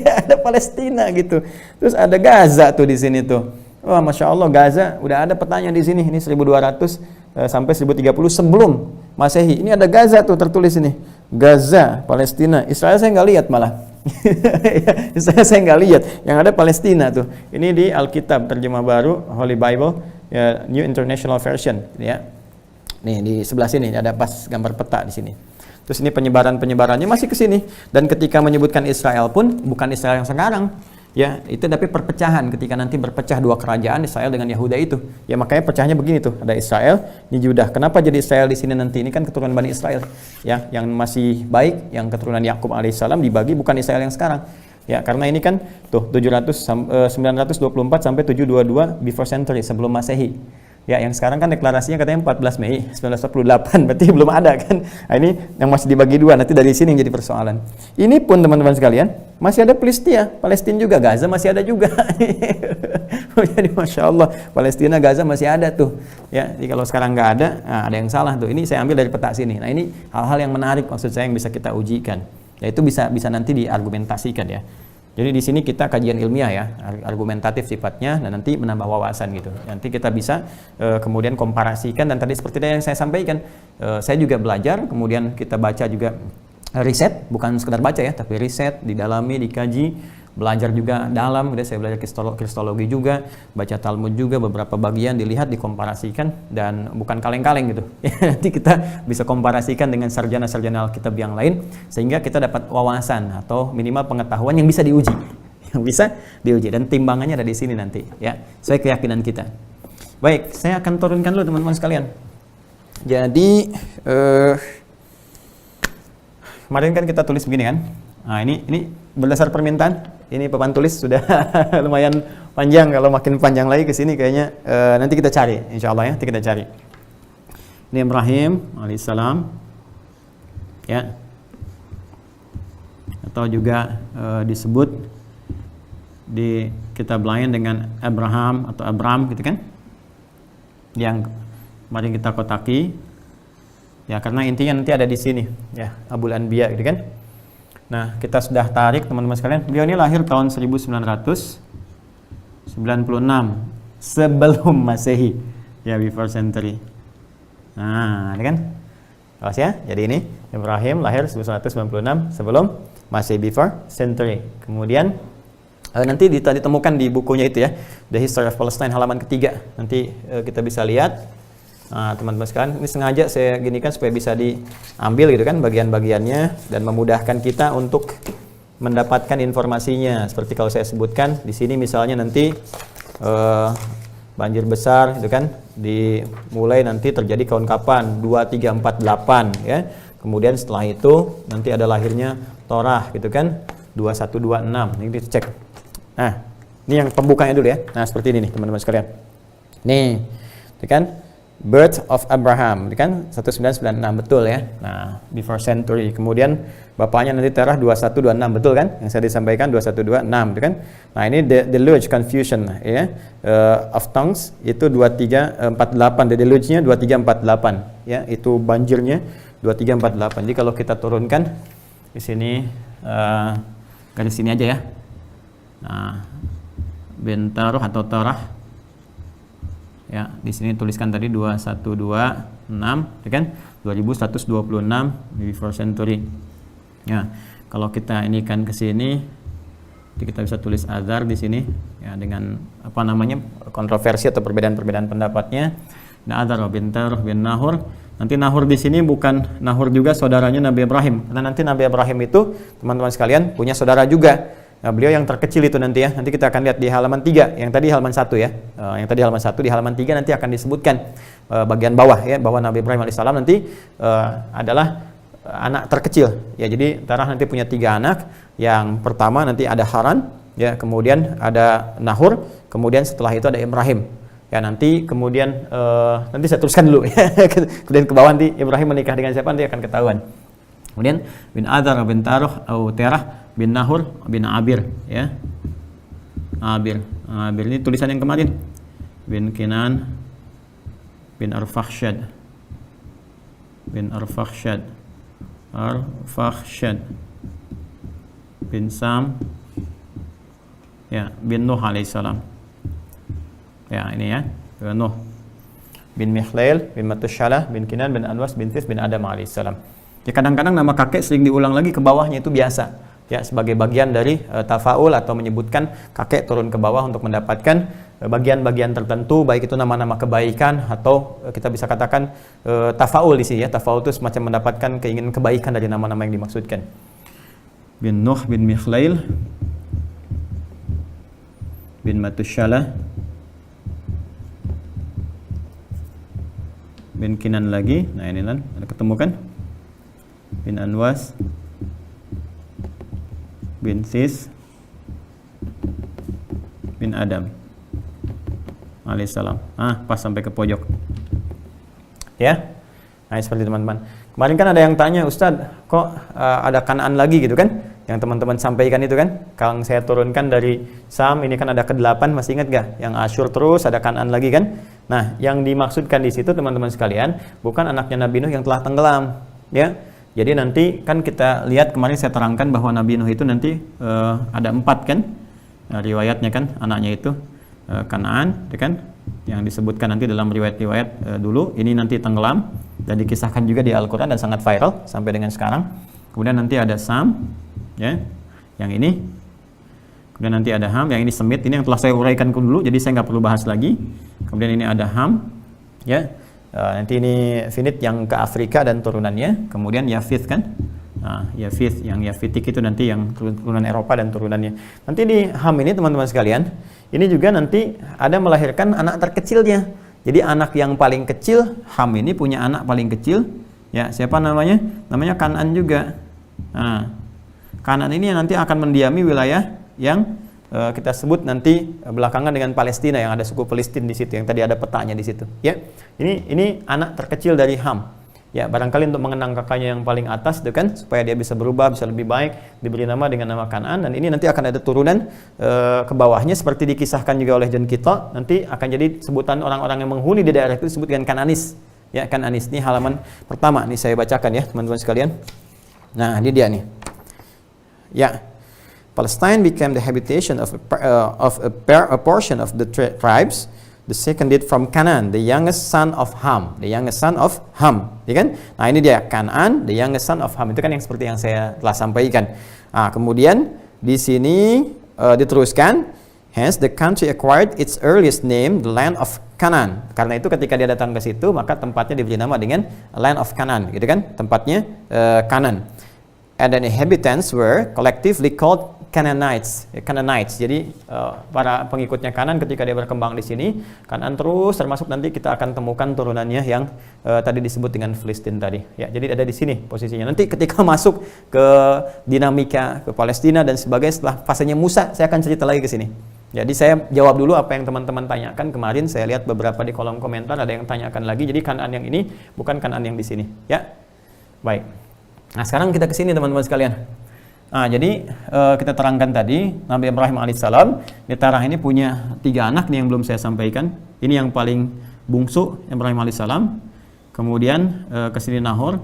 Ada Palestina gitu. Terus ada Gaza tuh di sini tuh. Wah, Masya Allah, Gaza udah ada petanya di sini. Ini 1200 sampai 1030 sebelum Masehi. Ini ada Gaza tuh tertulis ini. Gaza, Palestina. Israel saya nggak lihat malah. Israel saya nggak lihat. Yang ada Palestina tuh. Ini di Alkitab terjemah baru, Holy Bible, ya, New International Version. Ya. Nih di sebelah sini ada pas gambar peta di sini. Terus ini penyebarannya masih ke sini. Dan ketika menyebutkan Israel pun bukan Israel yang sekarang. Ya, itu tapi perpecahan ketika nanti berpecah dua kerajaan Israel dengan Yahuda itu. Ya makanya pecahnya begini tuh, ada Israel, ini Judah. Kenapa jadi Israel di sini nanti? Ini kan keturunan Bani Israel. Ya, yang masih baik, yang keturunan Yakub alaihissalam dibagi bukan Israel yang sekarang. Ya, karena ini kan tuh 924 sampai 722 before century sebelum Masehi. Ya, yang sekarang kan deklarasinya katanya 14 Mei 1948, berarti belum ada kan. Nah, ini yang masih dibagi dua, nanti dari sini yang jadi persoalan. Ini pun teman-teman sekalian, masih ada Palestina juga, Gaza masih ada juga. Jadi Masya Allah, Palestina, Gaza masih ada tuh. Ya, jadi kalau sekarang nggak ada, ada yang salah tuh. Ini saya ambil dari peta sini. Nah, ini hal-hal yang menarik maksud saya yang bisa kita ujikan. Ya, itu bisa nanti diargumentasikan ya. Jadi di sini kita kajian ilmiah ya, argumentatif sifatnya, dan nanti menambah wawasan gitu. Nanti kita bisa kemudian komparasikan, dan tadi seperti yang saya sampaikan, saya juga belajar, kemudian kita baca juga riset, bukan sekedar baca ya, tapi riset, didalami, dikaji, belajar juga dalam. Udah saya belajar kristologi juga, baca Talmud juga, beberapa bagian dilihat, dikomparasikan, dan bukan kaleng-kaleng gitu. Nanti kita bisa komparasikan dengan sarjana-sarjana Alkitab yang lain, sehingga kita dapat wawasan atau minimal pengetahuan yang bisa diuji. Yang bisa diuji, dan timbangannya ada di sini nanti ya, sesuai keyakinan kita. Baik, saya akan turunkan dulu teman-teman sekalian. Jadi kemarin kan kita tulis begini kan. Nah, ini berdasar permintaan. Ini papan tulis sudah lumayan panjang. Kalau makin panjang lagi ke sini kayaknya nanti kita cari, insya Allah ya. Nanti kita cari. Ini Ibrahim alaihissalam, ya. Atau juga disebut di kitab lain dengan Abraham atau Abram gitu kan. Yang mari kita kotaki. Ya, karena intinya nanti ada di sini, ya, Abul Anbiya gitu kan. Nah, kita sudah tarik teman-teman sekalian. Beliau ini lahir tahun 1996 sebelum Masehi. Ya, before century. Nah, ini kan? Awas ya. Jadi ini Ibrahim lahir 1996 sebelum Masehi, before century. Kemudian nanti ditemukan di bukunya itu ya, The History of Palestine halaman ketiga. Nanti kita bisa lihat. Nah, teman-teman sekalian, ini sengaja saya ginikan supaya bisa diambil gitu kan bagian-bagiannya dan memudahkan kita untuk mendapatkan informasinya. Seperti kalau saya sebutkan di sini misalnya nanti banjir besar itu kan dimulai nanti terjadi tahun kapan? 2348 ya. Kemudian setelah itu nanti ada lahirnya Torah gitu kan 2126. Ini dicek. Nah, ini yang pembukanya dulu ya. Nah, seperti ini nih teman-teman sekalian. Nih, itu kan birth of Abraham, itu kan 1996 betul ya. Nah, before century. Kemudian bapaknya nanti Terah 2126 betul kan? Yang saya disampaikan 2126 itu kan. Nah, ini the deluge confusion ya. Of tongues itu 2348. The deluge-nya 2348 ya. Itu banjirnya 2348. Jadi kalau kita turunkan di sini garis sini aja ya. Nah, Bintaruh atau Torah. Ya, di sini tuliskan tadi 2126, ya kan? 2126 before century. Ya, kalau kita ini kan ke sini, kita bisa tulis Azar di sini ya dengan apa namanya? Kontroversi atau perbedaan-perbedaan pendapatnya. Nah, Azar bin Taruh bin Nahur. Nanti Nahur di sini bukan Nahur juga saudaranya Nabi Ibrahim. Karena nanti Nabi Ibrahim itu teman-teman sekalian punya saudara juga. Nah, beliau yang terkecil itu nanti ya. Nanti kita akan lihat di halaman 3, yang tadi halaman 1 ya. Yang tadi halaman 1, di halaman 3 nanti akan disebutkan bagian bawah ya, bahwa Nabi Ibrahim alaihissalam nanti adalah anak terkecil. Ya, jadi Terah nanti punya 3 anak. Yang pertama nanti ada Haran, ya, kemudian ada Nahur, kemudian setelah itu ada Ibrahim. Ya, nanti kemudian nanti saya teruskan dulu ya. Kemudian ke bawah nanti Ibrahim menikah dengan siapa nanti akan ketahuan. Kemudian bin Adar bin Taruh atau Terah bin Nahur bin Abir ya. Abir ini tulisan yang kemarin. Bin Kinan bin Arfakhshad bin Sam ya, bin Nuh alaihissalam. Ya, ini ya, Nuh bin Mikhlail bin Matushalah bin Kinan bin Anwas bin Tis bin Adam alaihissalam. Ya, kadang-kadang nama kakek sering diulang lagi ke bawahnya, itu biasa ya, sebagai bagian dari tafaul atau menyebutkan kakek turun ke bawah untuk mendapatkan bagian-bagian tertentu, baik itu nama-nama kebaikan atau kita bisa katakan tafaul di sini ya. Tafaul itu semacam mendapatkan keinginan kebaikan dari nama-nama yang dimaksudkan. Bin Nuh bin Mikhlail bin Matushalah bin Kinan lagi. Nah, ini kan ada ketemu kan? Bin Anwas bin Sis bin Adam alaihissalam. Pas sampai ke pojok ya. Nah, seperti teman-teman kemarin kan ada yang tanya, Ustadz kok ada Kanaan lagi gitu kan, yang teman-teman sampaikan itu kan, kalau saya turunkan dari Sam ini kan ada ke-8, masih ingat gak? Yang Asyur terus ada Kanaan lagi kan. Nah, yang dimaksudkan di situ teman-teman sekalian bukan anaknya Nabi Nuh yang telah tenggelam ya. Jadi nanti kan kita lihat kemarin saya terangkan bahwa Nabi Nuh itu nanti ada 4 kan riwayatnya kan, anaknya itu Kanaan ya kan, yang disebutkan nanti dalam riwayat-riwayat dulu. Ini nanti tenggelam dan dikisahkan juga di Al-Quran dan sangat viral sampai dengan sekarang. Kemudian nanti ada Sam ya, yang ini. Kemudian nanti ada Ham, yang ini Semit, ini yang telah saya uraikan dulu, jadi saya nggak perlu bahas lagi. Kemudian ini ada Ham ya. Nanti ini Finit yang ke Afrika dan turunannya. Kemudian Yafith kan, Yafith, yang Yafitik itu nanti yang turunan Eropa dan turunannya. Nanti di Ham ini teman-teman sekalian, ini juga nanti ada melahirkan anak terkecilnya. Jadi anak yang paling kecil, Ham ini punya anak paling kecil ya, siapa namanya? Namanya Kanaan juga. Nah, Kanaan ini nanti akan mendiami wilayah yang kita sebut nanti belakangan dengan Palestina, yang ada suku Palestina di situ, yang tadi ada petanya di situ ya. Ini anak terkecil dari Ham ya, barangkali untuk mengenang kakaknya yang paling atas itu kan, supaya dia bisa berubah, bisa lebih baik, diberi nama dengan nama Kanaan. Dan ini nanti akan ada turunan ke bawahnya seperti dikisahkan juga oleh John Kittle, nanti akan jadi sebutan orang-orang yang menghuni di daerah itu disebut dengan Kananis ya. Kananis ini halaman pertama nih saya bacakan ya teman-teman sekalian. Nah, ini dia nih. Ya. Palestine became the habitation of a portion of the tribes. The second did from Canaan, the youngest son of Ham. The youngest son of Ham, ya kan? Nah, ini dia Kanaan, the youngest son of Ham. Itu kan yang seperti yang saya telah sampaikan. Nah, kemudian di sini diteruskan, hence the country acquired its earliest name, the land of Canaan. Karena itu ketika dia datang ke situ, maka tempatnya diberi nama dengan land of Canaan, gitu kan? Tempatnya Canaan. And the inhabitants were collectively called Canaanites. Jadi para pengikutnya Kanan ketika dia berkembang di sini, Kanan terus termasuk nanti kita akan temukan turunannya yang tadi disebut dengan Filistin tadi. Ya, jadi ada di sini posisinya. Nanti ketika masuk ke dinamika ke Palestina dan sebagainya setelah fasenya Musa, saya akan cerita lagi ke sini. Jadi saya jawab dulu apa yang teman-teman tanyakan kemarin. Saya lihat beberapa di kolom komentar ada yang tanyakan lagi. Jadi Kanan yang ini bukan Kanan yang di sini. Ya, baik. Nah, sekarang kita ke sini teman-teman sekalian. Nah, jadi kita terangkan tadi Nabi Ibrahim alaihissalam di Terah ini punya 3 anak nih yang belum saya sampaikan. Ini yang paling bungsu Ibrahim alaihissalam. Kemudian ke sini Nahor.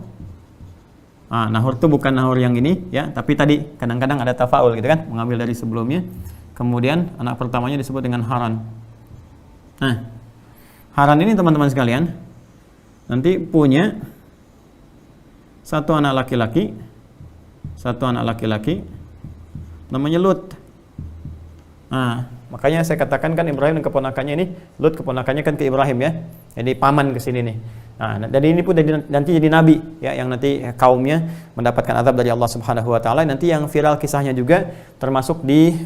Nah, Nahor itu bukan Nahor yang ini ya, tapi tadi kadang-kadang ada tafaul gitu kan, mengambil dari sebelumnya. Kemudian anak pertamanya disebut dengan Haran. Nah, Haran ini teman-teman sekalian nanti punya satu anak laki-laki namanya Lut. Nah, makanya saya katakan kan Ibrahim dan keponakannya ini, Lut keponakannya kan ke Ibrahim ya. Jadi paman ke sini nih. Nah, dari ini pun nanti jadi nabi ya, yang nanti kaumnya mendapatkan azab dari Allah Subhanahu wa taala. Nanti yang viral kisahnya juga termasuk di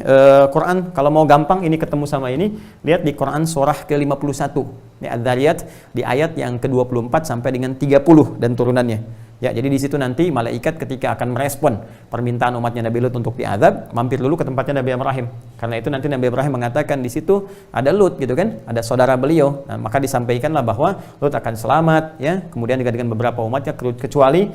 Quran. Kalau mau gampang ini ketemu sama ini, lihat di Quran surah ke-51. Ya, Adz-Dzariyat di ayat yang ke-24 sampai dengan 30 dan turunannya. Ya, jadi di situ nanti malaikat ketika akan merespon permintaan umatnya Nabi Lut untuk diazab, mampir dulu ke tempatnya Nabi Ibrahim. Karena itu nanti Nabi Ibrahim mengatakan di situ ada Lut gitu kan, ada saudara beliau. Nah, maka disampaikanlah bahwa Lut akan selamat ya, kemudian juga dengan beberapa umatnya kecuali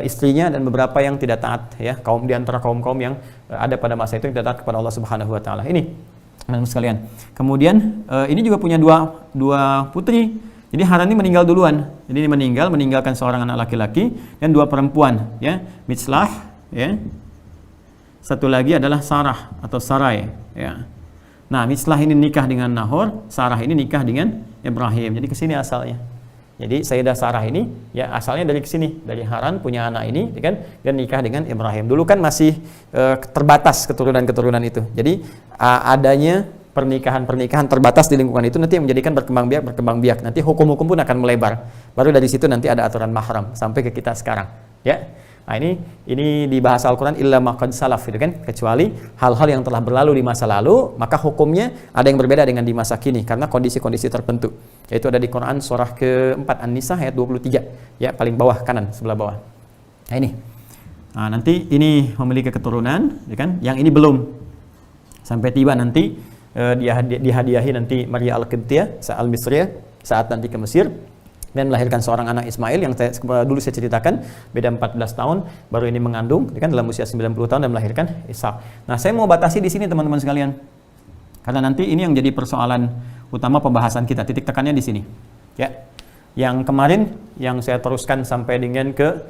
istrinya dan beberapa yang tidak taat ya, kaum di antara kaum-kaum yang ada pada masa itu yang tidak taat kepada Allah Subhanahu wa taala. Ini teman-teman sekalian. Kemudian ini juga punya dua putri. Jadi Haran ini meninggal duluan. Jadi ini meninggalkan seorang anak laki-laki dan 2 perempuan, ya. Mitslah, ya. Satu lagi adalah Sarah atau Sarai, ya. Nah, Mitslah ini nikah dengan Nahor, Sarah ini nikah dengan Ibrahim. Jadi ke sini asalnya. Jadi Sayyidah Sarah ini ya asalnya dari sini, dari Haran punya anak ini, kan, dan nikah dengan Ibrahim. Dulu kan masih terbatas keturunan-keturunan itu. Jadi adanya pernikahan terbatas di lingkungan itu nanti yang menjadikan berkembang biak. Nanti hukum-hukum pun akan melebar. Baru dari situ nanti ada aturan mahram sampai ke kita sekarang, ya. Nah, ini di bahasa Al-Qur'an illa ma qad salaf gitu kan, kecuali hal-hal yang telah berlalu di masa lalu, maka hukumnya ada yang berbeda dengan di masa kini karena kondisi-kondisi tertentu. Yaitu ada di Quran surah ke-4 An-Nisa ayat 23, ya, paling bawah kanan sebelah bawah. Nah, ini. Nah, nanti ini memiliki keturunan, ya kan? Yang ini belum. Sampai tiba nanti dihadiahi nanti Maria Al-Qibtiyah Al-Misriyah saat nanti ke Mesir dan melahirkan seorang anak Ismail yang dulu saya ceritakan, beda 14 tahun baru ini mengandung, kan, dalam usia 90 tahun dan melahirkan Ishak. Nah, saya mau batasi di sini teman-teman sekalian. Karena nanti ini yang jadi persoalan utama pembahasan kita, titik tekannya di sini. Ya. Yang kemarin yang saya teruskan sampai dengan ke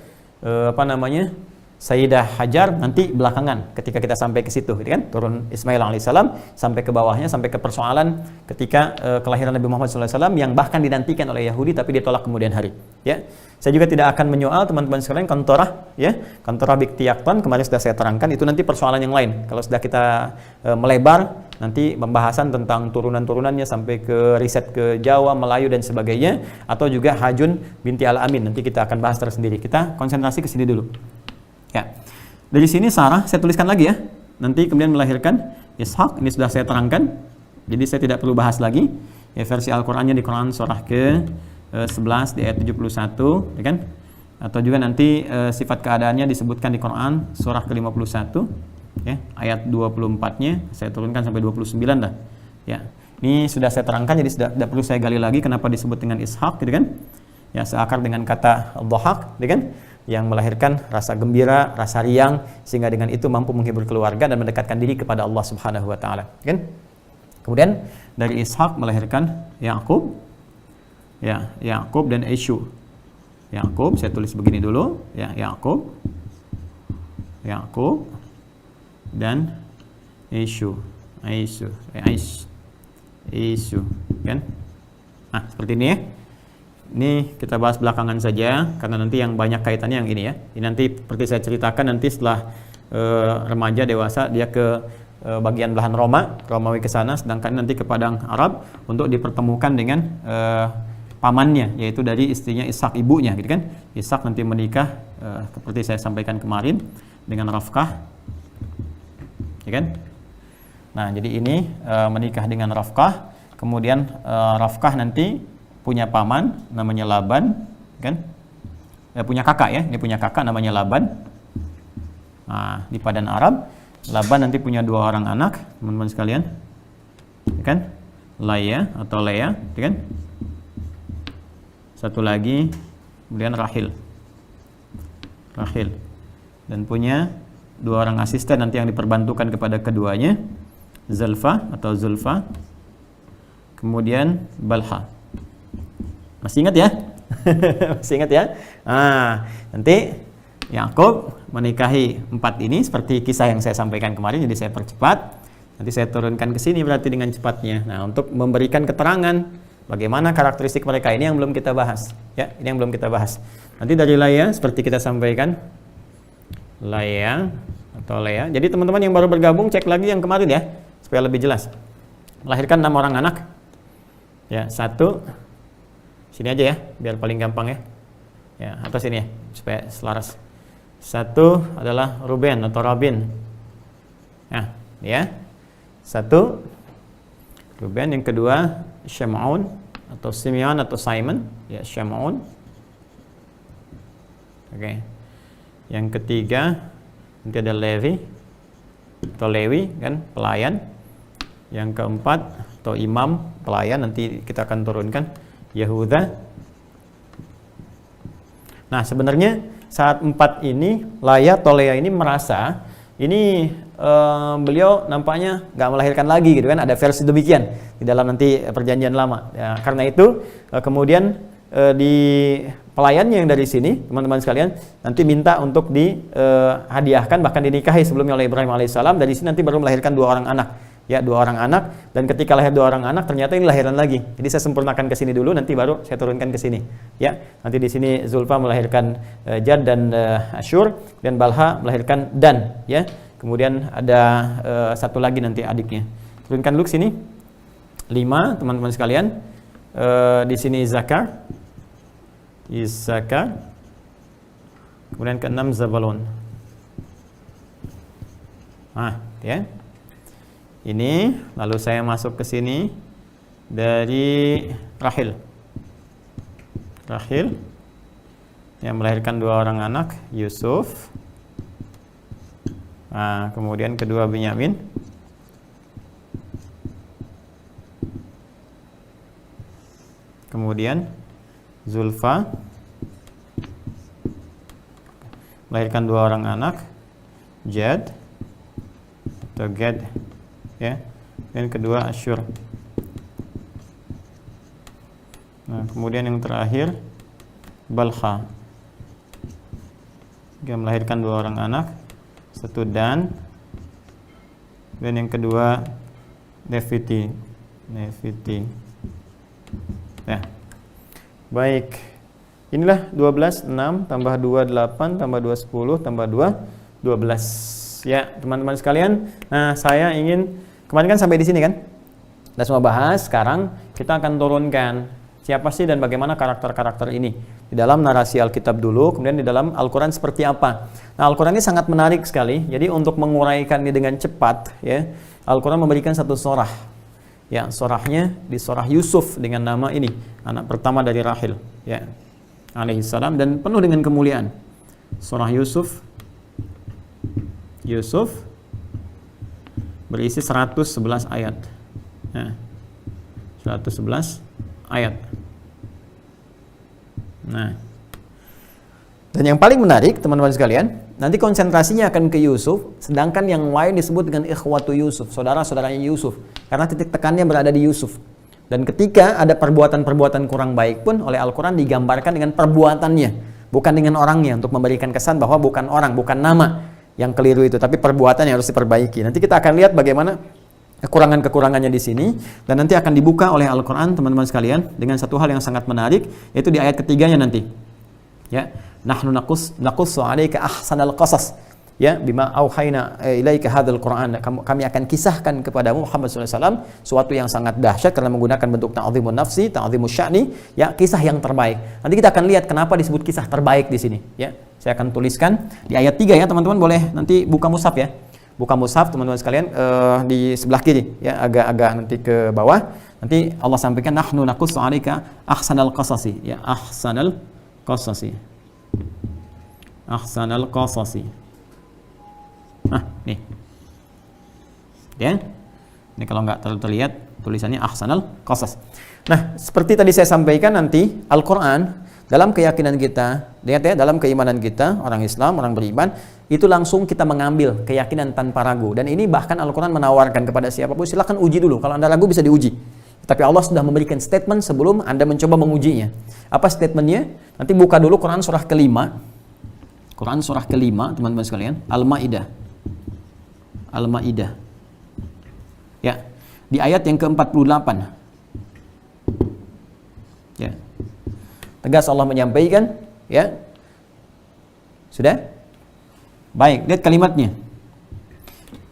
Sayyidah Hajar nanti belakangan ketika kita sampai ke situ, gitu kan, turun Ismail alaihissalam sampai ke bawahnya, sampai ke persoalan ketika kelahiran Nabi Muhammad SAW yang bahkan dinantikan oleh Yahudi tapi ditolak kemudian hari. Ya, saya juga tidak akan menyoal teman-teman sekalian kontorah, ya, kontorah Biktiakton kemarin sudah saya terangkan, itu nanti persoalan yang lain. Kalau sudah kita melebar nanti pembahasan tentang turunan-turunannya sampai ke riset ke Jawa, Melayu dan sebagainya, atau juga Hajun binti Al-Amin nanti kita akan bahas tersendiri. Kita konsentrasi ke sini dulu. Ya. Dari sini Sarah saya tuliskan lagi ya. Nanti kemudian melahirkan Ishak, ini sudah saya terangkan. Jadi saya tidak perlu bahas lagi. Ya, versi Al-Qur'annya di Quran surah ke-11 di ayat 71, ya kan? Atau juga nanti sifat keadaannya disebutkan di Quran surah ke-51, ya, ayat 24-nya saya turunkan sampai 29 dah. Ya. Ini sudah saya terangkan, jadi tidak perlu saya gali lagi kenapa disebut dengan Ishak, gitu kan? Ya, seakar dengan kata dhahak, gitu kan? Yang melahirkan rasa gembira, rasa riang, sehingga dengan itu mampu menghibur keluarga dan mendekatkan diri kepada Allah Subhanahu wa taala, kan? Kemudian dari Ishak melahirkan Yakub. Ya, Yakub dan Esau. Yakub saya tulis begini dulu, ya, Yakub. dan Aisyu, kan? Nah, seperti ini ya. Ini kita bahas belakangan saja karena nanti yang banyak kaitannya yang ini ya. Ini nanti seperti saya ceritakan nanti setelah remaja dewasa dia ke bagian belahan Romawi ke sana, sedangkan nanti ke padang Arab untuk dipertemukan dengan pamannya, yaitu dari istrinya Ishak, ibunya gitu kan. Ishak nanti menikah seperti saya sampaikan kemarin dengan Rafkah, ya kan? Nah, jadi ini menikah dengan Rafkah, kemudian Rafkah nanti punya paman namanya Laban, kan? Punya kakak ya, ini punya kakak namanya Laban. Nah, di padang Arab Laban nanti punya 2 orang anak, teman-teman sekalian, ya kan? Laya atau Lea, ya kan? Satu lagi, kemudian Rahil, dan punya 2 orang asisten nanti yang diperbantukan kepada keduanya, Zulfa, kemudian Balha. Masih ingat ya? Masih ingat ya? Nah, nanti Yakub menikahi 4 ini seperti kisah yang saya sampaikan kemarin, jadi saya percepat. Nanti saya turunkan ke sini berarti dengan cepatnya. Nah, untuk memberikan keterangan bagaimana karakteristik mereka ini yang belum kita bahas. Ya, ini yang belum kita bahas. Nanti dari Laya seperti kita sampaikan, Laya atau Lea. Jadi teman-teman yang baru bergabung cek lagi yang kemarin ya, supaya lebih jelas. Melahirkan 6 orang anak. Ya, 1 sini aja ya, biar paling gampang ya. Ya, atau sini ya, supaya selaras. 1 adalah Ruben atau Robin. Nah, ya. 1 Ruben, yang kedua Shimon atau Simeon atau Simon, ya Shimon. Oke. Yang ketiga nanti ada Levi atau Lewi kan, pelayan. Yang keempat atau imam, pelayan, nanti kita akan turunkan Yehuda. Nah, sebenarnya saat 4 ini Laya atau Lea ini merasa ini beliau nampaknya nggak melahirkan lagi gitu kan, ada versi demikian di dalam nanti perjanjian lama ya, karena itu kemudian di pelayannya yang dari sini teman-teman sekalian nanti minta untuk dihadiahkan bahkan dinikahi sebelumnya oleh Ibrahim alaihissalam. Dari sini nanti baru melahirkan 2 orang anak ya, 2 orang anak, dan ketika lahir 2 orang anak ternyata ini lahiran lagi. Jadi saya sempurnakan ke sini dulu, nanti baru saya turunkan ke sini ya. Nanti di sini Zulfa melahirkan Jad dan Asyur, dan Balha melahirkan Dan ya. Kemudian ada 1 lagi nanti adiknya. Turunkan dulu ke sini. 5 teman-teman sekalian. Di sini Zakar. Isakar. Kemudian ke-6 Zabalon. Nah, ya. Ini lalu saya masuk ke sini dari Rahil yang melahirkan 2 orang anak, Yusuf. Nah, kemudian kedua Binyamin. Kemudian Zulfa melahirkan 2 orang anak, Jad atau Gad ya, dan kedua Asyur. Nah, kemudian yang terakhir Balha, dia melahirkan 2 orang anak, 1 Dan yang kedua Neviti. Ya. Baik. Inilah 12, 6 tambah 2 8 tambah 2 10 tambah 2 12. Ya, teman-teman sekalian. Nah, saya ingin kemarin kan sampai di sini kan? Kita semua bahas. Sekarang kita akan turunkan siapa sih dan bagaimana karakter-karakter ini di dalam narasi Alkitab dulu, kemudian di dalam Al-Quran seperti apa. Nah, Al-Quran ini sangat menarik sekali. Jadi untuk menguraikan ini dengan cepat, ya, Al-Quran memberikan 1 surah. Ya, surahnya di surah Yusuf dengan nama ini, anak pertama dari Rahil, ya, alaihissalam, dan penuh dengan kemuliaan. Surah Yusuf berisi 111 ayat. Nah, 111 ayat. Nah, dan yang paling menarik teman-teman sekalian, nanti konsentrasinya akan ke Yusuf, sedangkan yang lain disebut dengan ikhwatu Yusuf, saudara-saudaranya Yusuf, karena titik tekannya berada di Yusuf. Dan ketika ada perbuatan-perbuatan kurang baik pun oleh Al-Quran digambarkan dengan perbuatannya, bukan dengan orangnya, untuk memberikan kesan bahwa bukan orang, bukan nama. yang keliru itu, tapi perbuatan yang harus diperbaiki. Nanti kita akan lihat bagaimana kekurangan-kekurangannya di sini, dan nanti akan dibuka oleh Al-Qur'an teman-teman sekalian dengan satu hal yang sangat menarik, yaitu di ayat ketiganya nanti. Ya, nahnu naqussu 'alaika ahsanal qasas. Ya, bima auhayna ilaika hadzal Qur'an. Kami akan kisahkan kepadamu Muhammad sallallahu alaihi wasallam suatu yang sangat dahsyat karena menggunakan bentuk ta'zimun nafsi, ta'zimus sya'ni, ya, kisah yang terbaik. Nanti kita akan lihat kenapa disebut kisah terbaik di sini, ya. Saya akan tuliskan di ayat 3 ya, teman-teman boleh nanti buka mushaf ya. Buka mushaf teman-teman sekalian di sebelah kiri ya, agak-agak nanti ke bawah. Nanti Allah sampaikan nahnu naqussu 'alaika ahsanal qasasi, ya, ahsanal qasasi. Ahsanal qasasi. Nah, nih. Ya. Ini kalau nggak terlihat tulisannya ahsanal qasas. Nah, seperti tadi saya sampaikan, nanti Al-Qur'an dalam keyakinan kita, lihat ya, dalam keimanan kita, orang Islam, orang beriman, itu langsung kita mengambil keyakinan tanpa ragu. Dan ini bahkan Al-Qur'an menawarkan kepada siapapun, silakan uji dulu. Kalau Anda ragu bisa diuji. Tapi Allah sudah memberikan statement sebelum Anda mencoba mengujinya. Apa statementnya? Nanti buka dulu Quran surah kelima. Quran surah kelima, teman-teman sekalian, Al-Maidah. Al-Maidah. Ya, di ayat yang ke-48. Ya. Tegas Allah menyampaikan, ya. Sudah? Baik, lihat kalimatnya.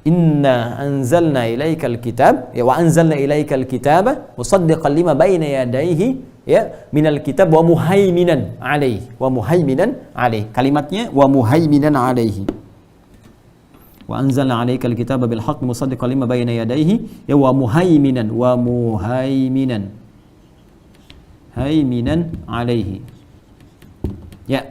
Inna anzalna ilaikal kitab, ya, wa anzalna ilaikal kitaba musaddiqan lima baina yadayhi, ya, minal kitab wa muhaiminan alaihi. Wa muhaiminan alaihi. Kalimatnya wa muhaiminan alaihi. Wa anzalna alaikal kitaba bil haqq musaddiqan lima baina yadayhi, ya, wa muhaiminan haiminan alaihi. Ya.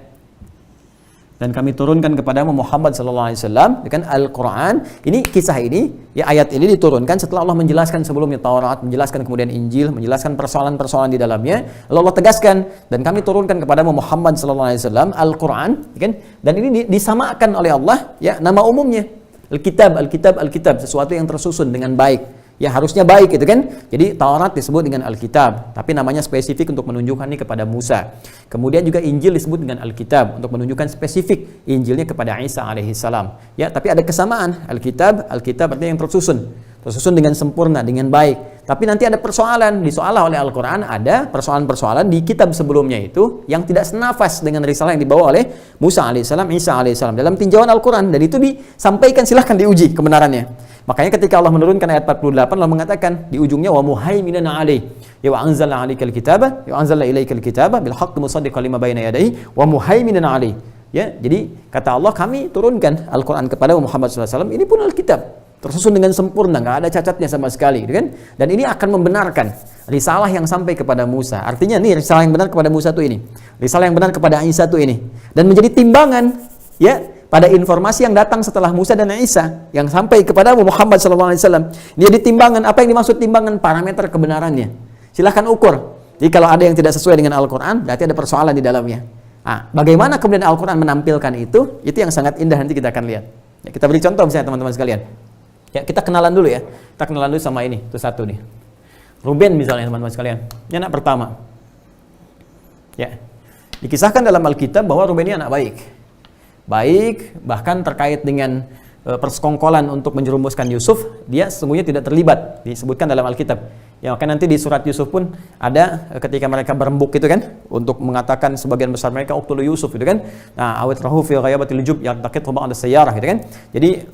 Dan kami turunkan kepadamu Muhammad sallallahu alaihi wasallam dengan Al-Qur'an. Ini kisah ini, ya, ayat ini diturunkan setelah Allah menjelaskan sebelumnya Taurat, menjelaskan kemudian Injil, menjelaskan persoalan-persoalan di dalamnya. Lalu Allah tegaskan, dan kami turunkan kepadamu Muhammad sallallahu alaihi wasallam Al-Qur'an, kan? Dan ini disamakan oleh Allah, ya, nama umumnya. Alkitab, sesuatu yang tersusun dengan baik. Ya, harusnya baik itu kan. Jadi Taurat disebut dengan Alkitab, tapi namanya spesifik untuk menunjukkan ini kepada Musa. Kemudian juga Injil disebut dengan Alkitab untuk menunjukkan spesifik Injilnya kepada Isa alaihissalam. Ya, tapi ada kesamaan. Alkitab artinya yang tersusun dengan sempurna, dengan baik. Tapi nanti ada persoalan, disoalah oleh Al-Quran, ada persoalan-persoalan di kitab sebelumnya itu yang tidak senafas dengan risalah yang dibawa oleh Musa alaihissalam, Isa alaihissalam dalam tinjauan Al-Quran, dan itu disampaikan, silahkan diuji kebenarannya. Makanya ketika Allah menurunkan ayat 48, Allah mengatakan di ujungnya wa muhaiminan alaih, ya, wa anzalna alaikal kitaba, ya, anzalna ilaikal kitaba bil haqqi musaddiqan lima baina yadayhi wa muhaiminan alaih. Ya, jadi kata Allah, kami turunkan Al-Quran kepada Muhammad SAW, ini pun Alkitab, tersusun dengan sempurna, nggak ada cacatnya sama sekali, kan? Dan ini akan membenarkan risalah yang sampai kepada Musa. Artinya nih, risalah yang benar kepada Musa itu ini, risalah yang benar kepada Isa itu ini, dan menjadi timbangan, ya, pada informasi yang datang setelah Musa dan Isa yang sampai kepada Muhammad SAW. Dia ditimbangan. Apa yang dimaksud timbangan? Parameter kebenarannya. Silahkan ukur. Jadi kalau ada yang tidak sesuai dengan Al-Quran, berarti ada persoalan di dalamnya. Nah, bagaimana kemudian Al-Quran menampilkan itu yang sangat indah, nanti kita akan lihat. Ya, kita beri contoh misalnya teman-teman sekalian. Ya, kita kenalan dulu ya. Kita kenalan dulu sama ini. Itu satu nih. Ruben misalnya teman-teman sekalian. Ini anak pertama. Ya. Dikisahkan dalam Alkitab bahwa Ruben ini anak baik, bahkan terkait dengan persekongkolan untuk menjerumuskan Yusuf, dia sesungguhnya tidak terlibat, disebutkan dalam Alkitab. Ya, maka nanti di surat Yusuf pun ada ketika mereka berembuk itu kan, untuk mengatakan sebagian besar mereka uqtulu Yusuf itu kan. Nah, awit rahu fi ghayabatil jub yaqtaqit ba'da sayyarah gitu kan. Jadi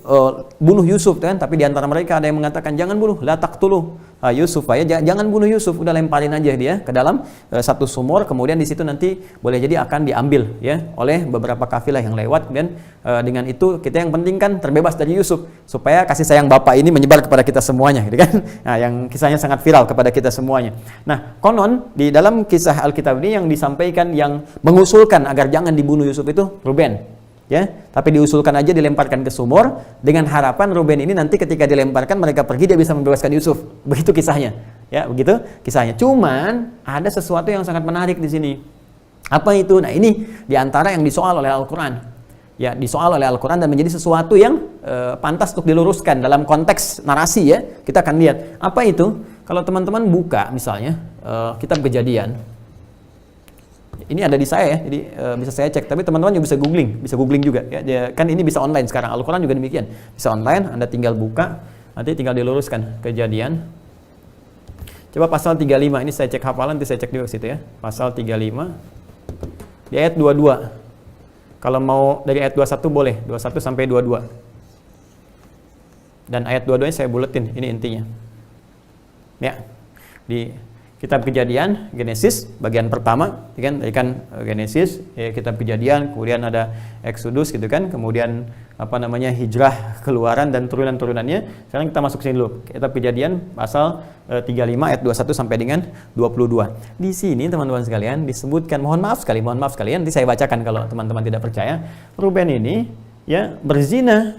bunuh Yusuf kan, tapi di antara mereka ada yang mengatakan jangan bunuh, la taqtulu Yusuf, ya, jangan bunuh Yusuf, udah lemparin aja dia ke dalam satu sumur, kemudian di situ nanti boleh jadi akan diambil ya oleh beberapa kafilah yang lewat, dan dengan itu kita yang penting kan terbebas dari Yusuf, supaya kasih sayang bapak ini menyebar kepada kita semuanya gitu kan. Nah, yang kisahnya sangat viral kepada kita semuanya. Nah, konon di dalam kisah Alkitab ini yang disampaikan, yang mengusulkan agar jangan dibunuh Yusuf itu Ruben, ya, tapi diusulkan aja dilemparkan ke sumur dengan harapan Ruben ini nanti ketika dilemparkan mereka pergi, dia bisa membebaskan Yusuf. Begitu kisahnya, ya, begitu kisahnya. Cuman ada sesuatu yang sangat menarik di sini. Apa itu? Nah, ini diantara yang disoal oleh Al-Quran. Ya, disoal oleh Al-Quran dan menjadi sesuatu yang pantas untuk diluruskan dalam konteks narasi ya. Kita akan lihat apa itu. Kalau teman-teman buka misalnya kitab Kejadian, ini ada di saya ya, jadi bisa saya cek. Tapi teman-teman juga bisa googling juga ya. Kan ini bisa online sekarang. Al-Quran juga demikian, bisa online. Anda tinggal buka, nanti tinggal diluruskan Kejadian. Coba pasal 35 ini saya cek hafalan, nanti saya cek juga ke situ ya. Pasal 35 di ayat 22. Kalau mau dari ayat 21 boleh, 21 sampai 22. Dan ayat 22 saya buletin, ini intinya. Ya, di kitab Kejadian, Genesis, bagian pertama, kan Genesis, ya, kitab Kejadian, kemudian ada Exodus gitu kan, kemudian Hijrah, Keluaran dan turunan-turunannya. Sekarang kita masuk sini dulu. Kitab Kejadian pasal 35 ayat 21 sampai dengan 22. Di sini teman-teman sekalian disebutkan, mohon maaf sekalian, nanti saya bacakan kalau teman-teman tidak percaya. Ruben ini ya berzina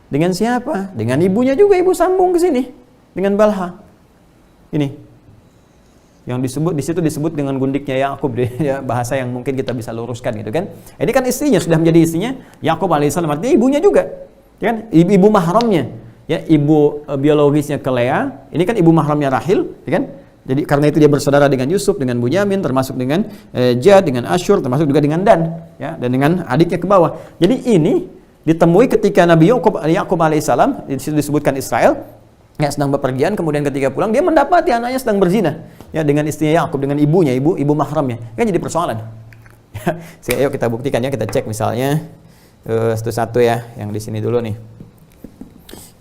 dengan siapa? Dengan ibunya juga, ibu sambung ke sini dengan Balha. Ini yang disebut di situ disebut dengan gundiknya Yakub, ya, bahasa yang mungkin kita bisa luruskan gitu kan. Ini kan istrinya, sudah menjadi istrinya Yakub alaihissalam, artinya ibunya juga, ya kan? Ibu mahramnya, ya, ibu biologisnya ke Lea, ini kan ibu mahramnya Rahil, ya kan? Jadi karena itu dia bersaudara dengan Yusuf, dengan Bunyamin, termasuk dengan Jad, dengan Asyur, termasuk juga dengan Dan, ya, dan dengan adiknya ke bawah. Jadi ini ditemui ketika Nabi Yakub alaihissalam, di situ disebutkan Israel, ya, sedang bepergian, kemudian ketika pulang dia mendapati anaknya sedang berzina, ya, dengan istrinya Yakub, dengan ibunya, ibu mahramnya. Kan jadi persoalan. Ayo kita buktikan ya, kita cek misalnya satu-satu ya, yang di sini dulu nih.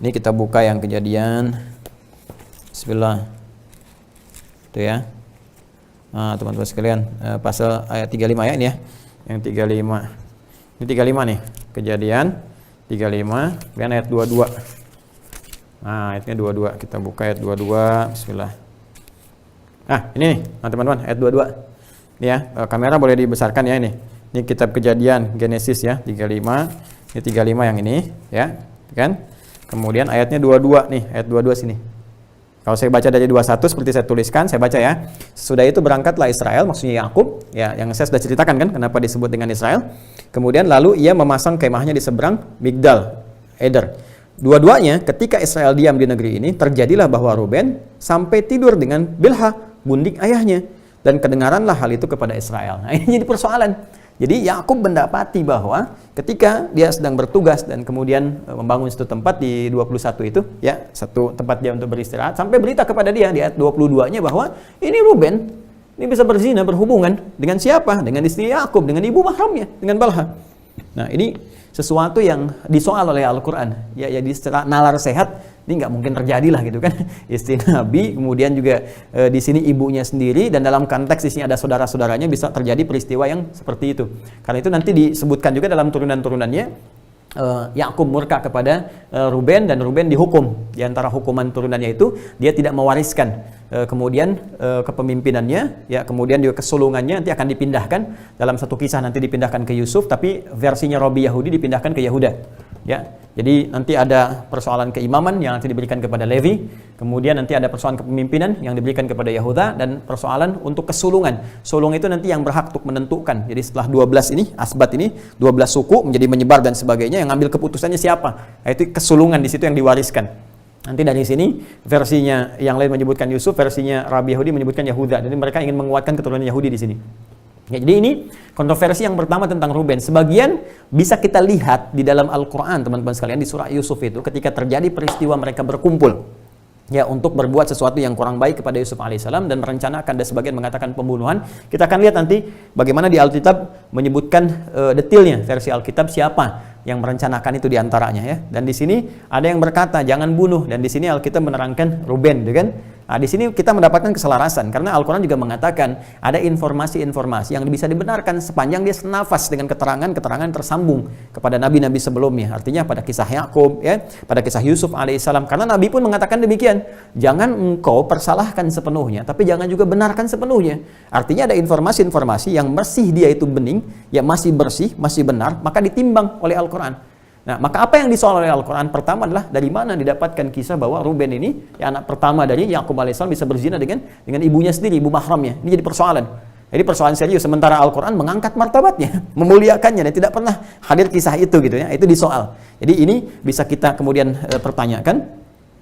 Ini kita buka yang Kejadian. Bismillah. Itu ya. Nah, teman-teman sekalian, pasal ayat 35 ya ini ya. Yang 35. Ini 35 nih. Kejadian 35, kemudian ayat 22. Nah, ayatnya 22. Kita buka ayat 22. Bismillah. Nah, ini nih, teman-teman, ayat 22. Ini ya, kamera boleh dibesarkan ya ini. Ini kitab Kejadian Genesis ya, 35. Ini 35 yang ini, ya. Kan? Kemudian ayatnya 22 nih, ayat 22 sini. Kalau saya baca dari 21 seperti saya tuliskan, saya baca ya. Sesudah itu berangkatlah Israel, maksudnya Yakub, ya, yang saya sudah ceritakan kan kenapa disebut dengan Israel. Kemudian lalu ia memasang kemahnya di seberang Migdal Eder. Dua-duanya ketika Israel diam di negeri ini, terjadilah bahwa Ruben sampai tidur dengan Bilha, gundik ayahnya, dan kedengaranlah hal itu kepada Israel. Nah, ini jadi persoalan. Jadi Yakub mendapati bahwa ketika dia sedang bertugas dan kemudian membangun satu tempat di 21 itu, ya, satu tempat dia untuk beristirahat, sampai berita kepada dia di ayat 22-nya bahwa ini Ruben, ini bisa berzina, berhubungan dengan siapa? Dengan istri Yakub, dengan ibu mahramnya, dengan Balha. Nah, ini sesuatu yang disoal oleh Al-Quran, ya, di secara nalar sehat ini nggak mungkin terjadi lah gitu kan. Istri Nabi, kemudian juga di sini ibunya sendiri, dan dalam konteks di sini ada saudara-saudaranya, bisa terjadi peristiwa yang seperti itu. Karena itu nanti disebutkan juga dalam turunan-turunannya, Yakub murka kepada Ruben, dan Ruben dihukum. Di antara hukuman turunannya itu dia tidak mewariskan kemudian kepemimpinannya, ya, kemudian juga kesulungannya nanti akan dipindahkan dalam satu kisah, nanti dipindahkan ke Yusuf, tapi versinya Robi Yahudi dipindahkan ke Yahuda, ya. Jadi nanti ada persoalan keimaman yang nanti diberikan kepada Levi, kemudian nanti ada persoalan kepemimpinan yang diberikan kepada Yahuda, dan persoalan untuk kesulungan. Sulung itu nanti yang berhak untuk menentukan. Jadi setelah 12 ini, asbat ini, 12 suku menjadi menyebar dan sebagainya, yang ngambil keputusannya siapa? Nah, itu kesulungan di situ yang diwariskan. Nanti dari sini versinya yang lain menyebutkan Yusuf, versinya Rabi Yahudi menyebutkan Yahuda. Jadi mereka ingin menguatkan keturunan Yahudi di sini. Ya, jadi ini kontroversi yang pertama tentang Ruben. Sebagian bisa kita lihat di dalam Al-Quran, teman-teman sekalian, di surah Yusuf itu ketika terjadi peristiwa mereka berkumpul, ya, untuk berbuat sesuatu yang kurang baik kepada Yusuf alaihissalam dan merencanakan, dan sebagian mengatakan pembunuhan. Kita akan lihat nanti bagaimana di Alkitab menyebutkan detailnya, versi Alkitab siapa yang merencanakan itu diantaranya, ya. Dan di sini ada yang berkata jangan bunuh, dan di sini Alkitab menerangkan Ruben, kan? Nah, di sini kita mendapatkan keselarasan karena Al-Quran juga mengatakan ada informasi-informasi yang bisa dibenarkan sepanjang dia senafas dengan keterangan-keterangan tersambung kepada nabi-nabi sebelumnya. Artinya pada kisah Yakub, ya, pada kisah Yusuf alaihissalam. Karena Nabi pun mengatakan demikian. Jangan engkau persalahkan sepenuhnya, tapi jangan juga benarkan sepenuhnya. Artinya ada informasi-informasi yang masih dia itu bening, ya, masih bersih, masih benar, maka ditimbang oleh Al-Quran. Nah, maka apa yang disoal oleh Al-Quran pertama adalah dari mana didapatkan kisah bahwa Ruben ini, ya, anak pertama dari Yakub alaihissalam, bisa berzina dengan ibunya sendiri, ibu mahramnya. Ini jadi persoalan. Jadi persoalan serius. Sementara Al-Quran mengangkat martabatnya, memuliakannya, dan tidak pernah hadir kisah itu gitu, ya. Itu disoal. Jadi ini bisa kita kemudian pertanyakan.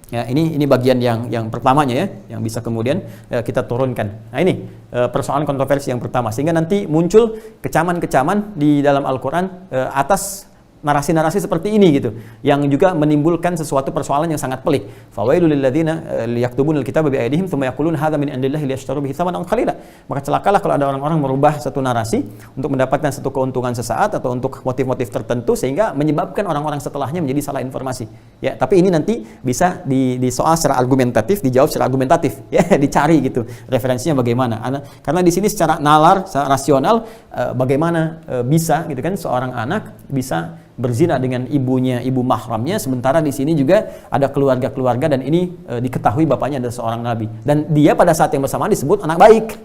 Ya, ini bagian yang pertamanya ya, yang bisa kemudian kita turunkan. Nah, ini persoalan kontroversi yang pertama, sehingga nanti muncul kecaman-kecaman di dalam Al-Qur'an atas narasi-narasi seperti ini gitu, yang juga menimbulkan sesuatu persoalan yang sangat pelik. Fawailul lilladzina yaktubunal kitaba bi aydihim tsumma yaquluna hadza min indillahi liyashtaru bihi tsamanan qalila. Maka celakalah kalau ada orang-orang merubah satu narasi untuk mendapatkan satu keuntungan sesaat atau untuk motif-motif tertentu, sehingga menyebabkan orang-orang setelahnya menjadi salah informasi. Ya, tapi ini nanti bisa di soal secara argumentatif, dijawab secara argumentatif, ya, dicari gitu referensinya bagaimana. Karena di sini secara nalar, secara rasional, bagaimana bisa gitu kan seorang anak bisa berzina dengan ibunya, ibu mahramnya, sementara di sini juga ada keluarga-keluarga dan ini diketahui bapaknya adalah seorang nabi, dan dia pada saat yang bersamaan disebut anak baik.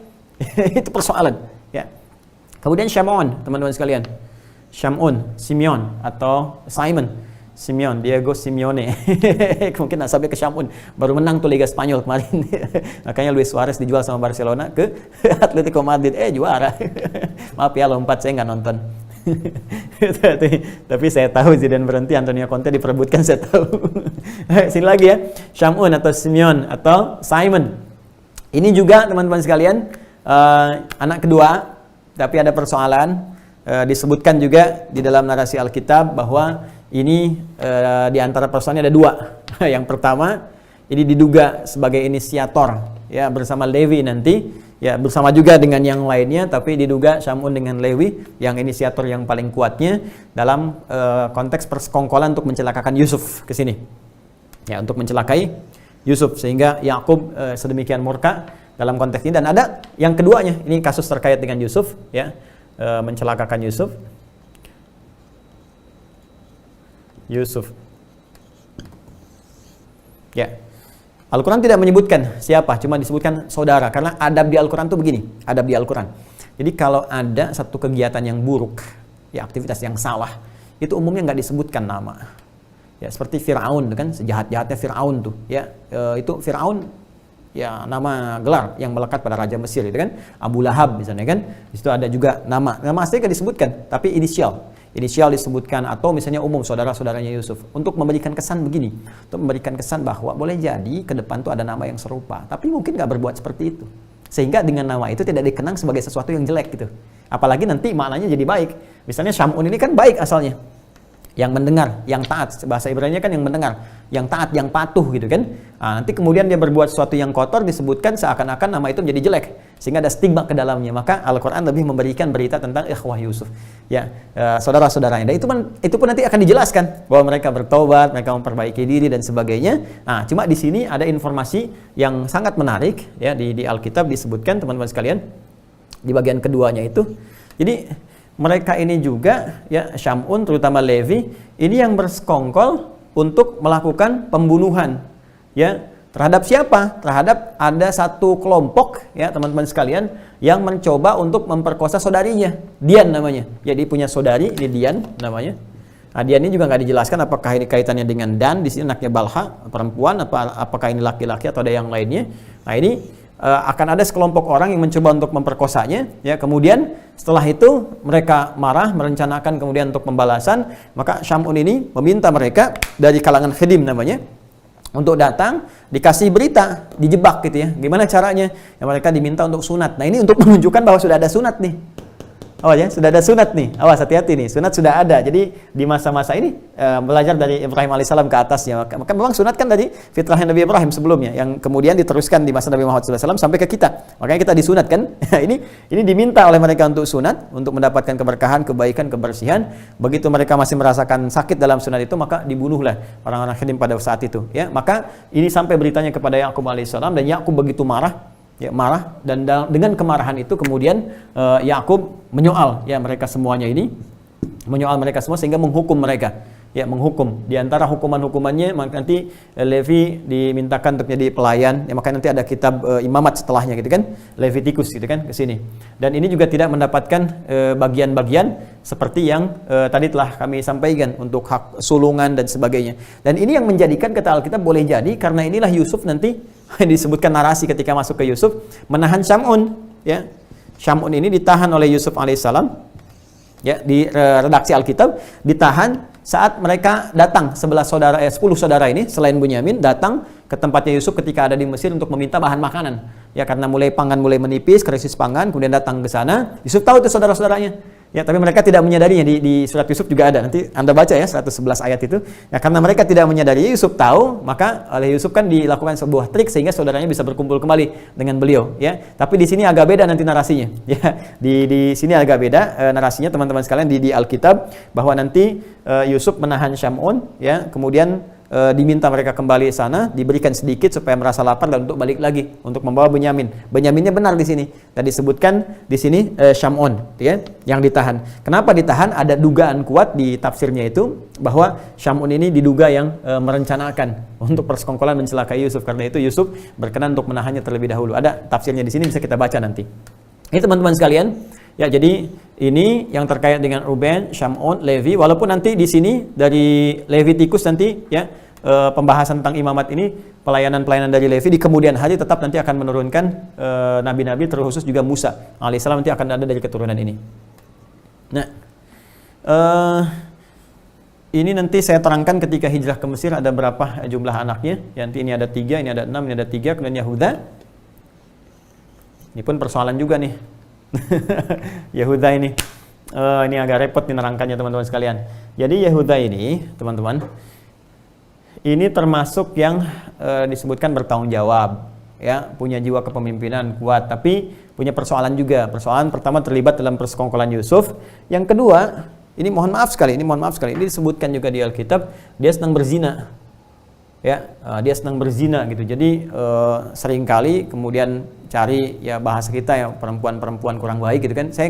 Itu persoalan, ya. Kemudian Syamun, teman-teman sekalian, Syamun, Simeon atau Simon, Simeon, Diego Simeone, mungkin nasabnya ke Syamun, baru menang tuh Liga Spanyol kemarin. Makanya Luis Suarez dijual sama Barcelona ke Atletico Madrid, juara. Maaf ya lompat, saya nggak nonton. Tapi saya tahu Zidane berhenti, Antonio Conte diperebutkan, saya tahu. Sini lagi ya, Syamun atau Simeon atau Simon. Ini juga teman-teman sekalian anak kedua, tapi ada persoalan. Disebutkan juga di dalam narasi Alkitab bahwa ini di antara persoalannya ada dua. Yang pertama, ini diduga sebagai inisiator ya bersama Lewi nanti, ya bersama juga dengan yang lainnya, tapi diduga Syamun dengan Lewi yang inisiator yang paling kuatnya dalam konteks persekongkolan untuk mencelakakan Yusuf ke sini. Ya, untuk mencelakai Yusuf, sehingga Yakub sedemikian murka dalam konteks ini. Dan ada yang keduanya, ini kasus terkait dengan Yusuf, ya, mencelakakan Yusuf. Ya, Al-Quran tidak menyebutkan siapa, cuma disebutkan saudara, karena adab di Al-Quran itu begini, adab di Al-Quran. Jadi kalau ada satu kegiatan yang buruk, ya aktivitas yang salah, itu umumnya nggak disebutkan nama. Ya, seperti Fir'aun, kan, sejahat-jahatnya Fir'aun tuh, ya, itu Fir'aun, ya nama gelar yang melekat pada Raja Mesir itu kan, Abu Lahab misalnya kan, di situ ada juga nama aslinya nggak disebutkan, tapi inisial disebutkan, atau misalnya umum saudara-saudaranya Yusuf, untuk memberikan kesan begini, untuk memberikan kesan bahwa boleh jadi ke depan tuh ada nama yang serupa, tapi mungkin nggak berbuat seperti itu, sehingga dengan nama itu tidak dikenang sebagai sesuatu yang jelek gitu, apalagi nanti maknanya jadi baik. Misalnya Syamun ini kan baik asalnya, yang mendengar, yang taat, bahasa Ibrani kan yang mendengar, yang taat, yang patuh gitu kan. Nah, nanti kemudian dia berbuat sesuatu yang kotor, disebutkan seakan-akan nama itu menjadi jelek, sehingga ada stigma ke dalamnya. Maka Al-Quran lebih memberikan berita tentang ikhwah Yusuf, ya, saudara-saudaranya. Dan itu pun nanti akan dijelaskan bahwa mereka bertobat, mereka memperbaiki diri dan sebagainya. Nah, cuma di sini ada informasi yang sangat menarik, ya, di Alkitab disebutkan teman-teman sekalian di bagian keduanya itu. Jadi mereka ini juga, ya, Syamun terutama Levi, ini yang bersekongkol untuk melakukan pembunuhan, ya, terhadap siapa? Terhadap ada satu kelompok, ya teman-teman sekalian, yang mencoba untuk memperkosa saudarinya, Dian namanya. Jadi punya saudari, ini Dian namanya. Nah, Dian ini juga nggak dijelaskan apakah ini kaitannya dengan Dan, di sini anaknya Balha, perempuan, apakah ini laki-laki atau ada yang lainnya. Nah, ini akan ada sekelompok orang yang mencoba untuk memperkosanya, ya. Kemudian setelah itu mereka marah, merencanakan kemudian untuk pembalasan. Maka Syamun ini meminta mereka dari kalangan Khidim namanya untuk datang, dikasih berita, dijebak gitu ya. Gimana caranya? Ya, mereka diminta untuk sunat. Nah, ini untuk menunjukkan bahwa sudah ada sunat nih. Oh ya, sudah ada sunat nih. Awas, hati-hati nih, sunat sudah ada. Jadi di masa-masa ini belajar dari Ibrahim alaihissalam ke atasnya. Maka memang sunat kan dari fitrahnya Nabi Ibrahim sebelumnya, yang kemudian diteruskan di masa Nabi Muhammad SAW sampai ke kita. Makanya kita disunat kan. ini diminta oleh mereka untuk sunat, untuk mendapatkan keberkahan, kebaikan, kebersihan. Begitu mereka masih merasakan sakit dalam sunat itu, maka dibunuhlah orang-orang Khidim pada saat itu. Ya, maka ini sampai beritanya kepada Yakub alaihissalam, dan Yakub begitu marah. Ya, marah, dan dengan kemarahan itu kemudian Yakub menyoal, ya, mereka semuanya ini, menyoal mereka semua sehingga menghukum mereka, ya, menghukum. Di antara hukuman-hukumannya, maka nanti Levi dimintakan untuk jadi pelayan, ya, maka nanti ada kitab imamat setelahnya gitu kan, Levitikus gitu kan ke sini. Dan ini juga tidak mendapatkan bagian-bagian seperti yang tadi telah kami sampaikan untuk hak sulungan dan sebagainya. Dan ini yang menjadikan kata Alkitab boleh jadi karena inilah Yusuf nanti disebutkan narasi ketika masuk ke Yusuf menahan Syamun, ya. Syamun ini ditahan oleh Yusuf alaihissalam, ya, di redaksi Alkitab ditahan saat mereka datang 10 saudara ini selain Bunyamin datang ke tempatnya Yusuf ketika ada di Mesir untuk meminta bahan makanan. Ya karena pangan mulai menipis, krisis pangan, kemudian datang ke sana. Yusuf tahu itu saudara-saudaranya. Ya, tapi mereka tidak menyadarinya. Di surat Yusuf juga ada. Nanti Anda baca ya 111 ayat itu. Ya karena mereka tidak menyadari, Yusuf tahu, maka oleh Yusuf kan dilakukan sebuah trik sehingga saudaranya bisa berkumpul kembali dengan beliau, ya. Tapi di sini agak beda nanti narasinya. Ya, di sini agak beda narasinya teman-teman sekalian di Alkitab bahwa nanti Yusuf menahan Syamun, ya, kemudian diminta mereka kembali sana, diberikan sedikit supaya merasa lapar dan untuk balik lagi untuk membawa Bunyamin. Bunyaminnya benar di sini. Tadi disebutkan di sini Syamun, ya, yang ditahan. Kenapa ditahan? Ada dugaan kuat di tafsirnya itu bahwa Syamun ini diduga yang merencanakan untuk persekongkolan mencelakai Yusuf. Karena itu Yusuf berkenan untuk menahannya terlebih dahulu. Ada tafsirnya di sini, bisa kita baca nanti. Ini teman-teman sekalian. Ya, jadi ini yang terkait dengan Ruben, Syamun, Levi. Walaupun nanti di sini dari Levitikus nanti, ya, pembahasan tentang imamat ini, pelayanan-pelayanan dari Levi di kemudian hari tetap nanti akan menurunkan nabi-nabi, terkhusus juga Musa alaihissalam nanti akan ada dari keturunan ini. Nah, ini nanti saya terangkan ketika hijrah ke Mesir ada berapa jumlah anaknya. Ya, nanti ini ada 3, ini ada 6, ini ada 3, kemudian Yahuda. Ini pun persoalan juga nih. Yahuda ini agak repot menerangkannya teman-teman sekalian. Jadi Yahuda ini teman-teman, ini termasuk yang disebutkan bertanggung jawab, ya, punya jiwa kepemimpinan kuat, tapi punya persoalan juga. Persoalan pertama terlibat dalam persekongkolan Yusuf. Yang kedua, ini mohon maaf sekali, ini disebutkan juga di Alkitab, dia sedang berzina. Ya, dia sedang berzina gitu. Jadi seringkali kemudian cari, ya bahasa kita ya, perempuan-perempuan kurang baik gitu kan. Saya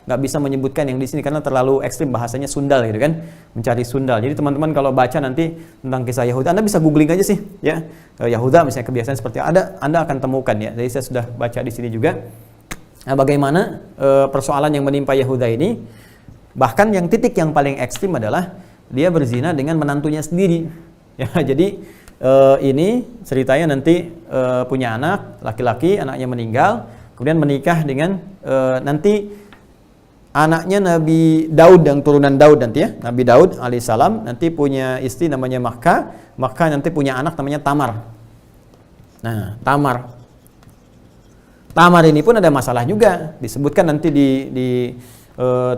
nggak bisa menyebutkan yang di sini karena terlalu ekstrim bahasanya, sundal gitu kan, mencari sundal. Jadi teman-teman kalau baca nanti tentang kisah Yahuda, Anda bisa googling aja sih, ya, Yahuda misalnya kebiasaan seperti ada, Anda akan temukan ya. Jadi saya sudah baca di sini juga. Nah, bagaimana persoalan yang menimpa Yahuda ini, bahkan yang titik yang paling ekstrim adalah dia berzina dengan menantunya sendiri. Ya, jadi ini ceritanya nanti punya anak laki-laki, anaknya meninggal, kemudian menikah dengan nanti anaknya Nabi Daud, yang turunan Daud nanti, ya, Nabi Daud alaihissalam nanti punya istri namanya Makkah nanti punya anak namanya Tamar. Nah, Tamar ini pun ada masalah juga, disebutkan nanti di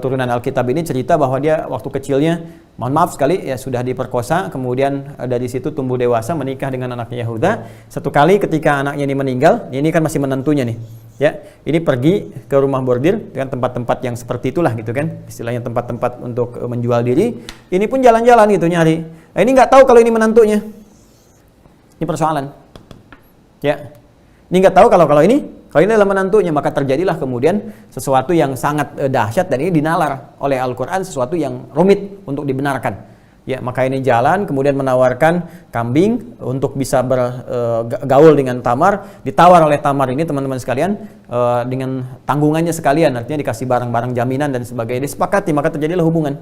turunan Alkitab ini cerita bahwa dia waktu kecilnya, mohon maaf sekali, ya, sudah diperkosa, kemudian dari situ tumbuh dewasa, menikah dengan anaknya Yahuda. Satu kali ketika anaknya ini meninggal, ini kan masih menantunya nih, ya, ini pergi ke rumah bordir dengan tempat-tempat yang seperti itulah gitu kan, istilahnya tempat-tempat untuk menjual diri. Ini pun jalan-jalan gitu nyari. Nah, ini nggak tahu kalau ini menantunya. Ini persoalan, ya. Ini nggak tahu kalau ini adalah menantunya, maka terjadilah kemudian sesuatu yang sangat dahsyat, dan ini dinalar oleh Al-Quran, sesuatu yang rumit untuk dibenarkan. Ya, maka ini jalan, kemudian menawarkan kambing untuk bisa bergaul dengan Tamar, ditawar oleh Tamar ini teman-teman sekalian dengan tanggungannya sekalian, artinya dikasih barang-barang jaminan dan sebagainya, disepakati, maka terjadilah hubungan.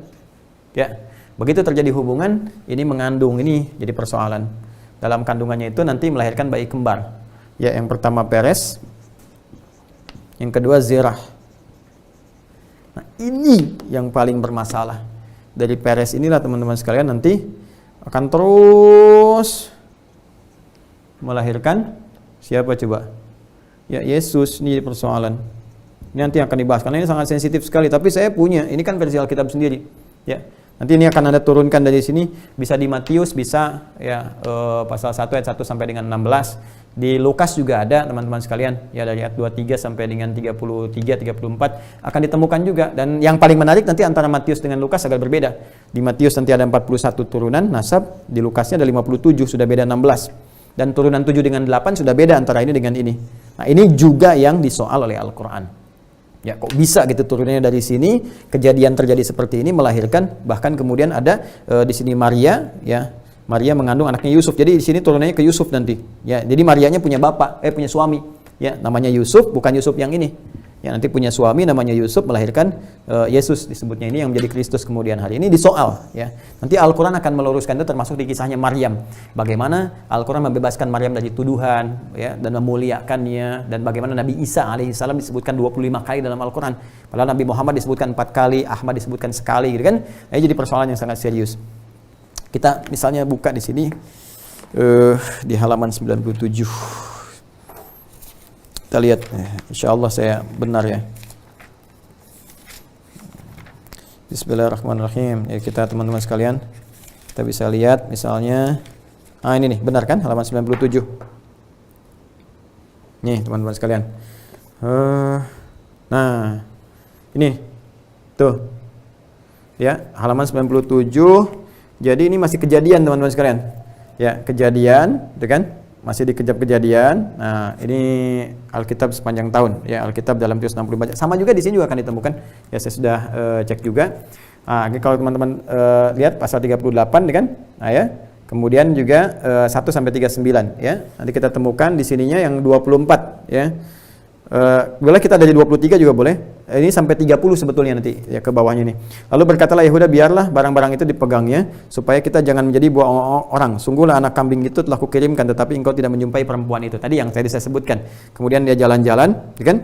Ya, begitu terjadi hubungan, ini mengandung, ini jadi persoalan. Dalam kandungannya itu nanti melahirkan bayi kembar. Ya, yang pertama Peres, yang kedua Zerah. Nah, ini yang paling bermasalah. Dari Peres inilah teman-teman sekalian nanti akan terus melahirkan siapa coba? Ya, Yesus. Ini persoalan. Ini nanti akan dibahas karena ini sangat sensitif sekali, tapi saya punya, ini kan versi Alkitab sendiri. Ya. Nanti ini akan Anda turunkan dari sini, bisa di Matius, bisa ya pasal 1 ayat 1 sampai dengan 16. Di Lukas juga ada teman-teman sekalian, ya dari ayat 23 sampai dengan 33, 34 akan ditemukan juga. Dan yang paling menarik nanti antara Matius dengan Lukas agak berbeda. Di Matius nanti ada 41 turunan nasab, di Lukasnya ada 57, sudah beda 16. Dan turunan 7 dengan 8 sudah beda antara ini dengan ini. Nah, ini juga yang disoal oleh Al-Quran. Ya, kok bisa gitu turunannya dari sini, kejadian terjadi seperti ini, melahirkan, bahkan kemudian ada di sini Maria, ya. Maria mengandung anaknya Yusuf. Jadi di sini turunannya ke Yusuf nanti. Ya, jadi Marianya punya punya suami, ya, namanya Yusuf, bukan Yusuf yang ini. Ya, nanti punya suami namanya Yusuf, melahirkan Yesus disebutnya, ini yang menjadi Kristus kemudian hari. Ini disoal, ya. Nanti Al-Qur'an akan meluruskan itu, termasuk di kisahnya Maryam. Bagaimana Al-Qur'an membebaskan Maryam dari tuduhan, ya, dan memuliakannya, dan bagaimana Nabi Isa alaihissalam disebutkan 25 kali dalam Al-Qur'an. Padahal Nabi Muhammad disebutkan 4 kali, Ahmad disebutkan sekali gitu kan. Ini jadi persoalan yang sangat serius. Kita misalnya buka di sini di halaman 97. Kita lihat, insya Allah saya benar ya. Bismillahirrahmanirrahim. Ya, kita teman-teman sekalian, kita bisa lihat misalnya, ini nih, benar kan halaman 97. Nih teman-teman sekalian. Nah, ini tuh. Ya, halaman 97. Jadi ini masih kejadian teman-teman sekalian. Ya, kejadian, gitu kan? Masih di kejadian. Nah, ini Alkitab sepanjang tahun, ya, Alkitab dalam 365. Sama juga di sini juga akan ditemukan. Ya, saya sudah cek juga. Nah, ini kalau teman-teman lihat pasal 38, kan? Nah, ya. Kemudian juga 1 sampai 39, ya. Nanti kita temukan di sininya yang 24, ya. Boleh kita dari 23 juga boleh. Ini sampai 30 sebetulnya nanti ya ke bawahnya nih. Lalu berkatalah Yehuda, biarlah barang-barang itu dipegangnya supaya kita jangan menjadi buah orang. Sungguhlah anak kambing itu telah kukirimkan, tetapi engkau tidak menjumpai perempuan itu. Tadi yang tadi saya sebutkan. Kemudian dia jalan-jalan, ya kan?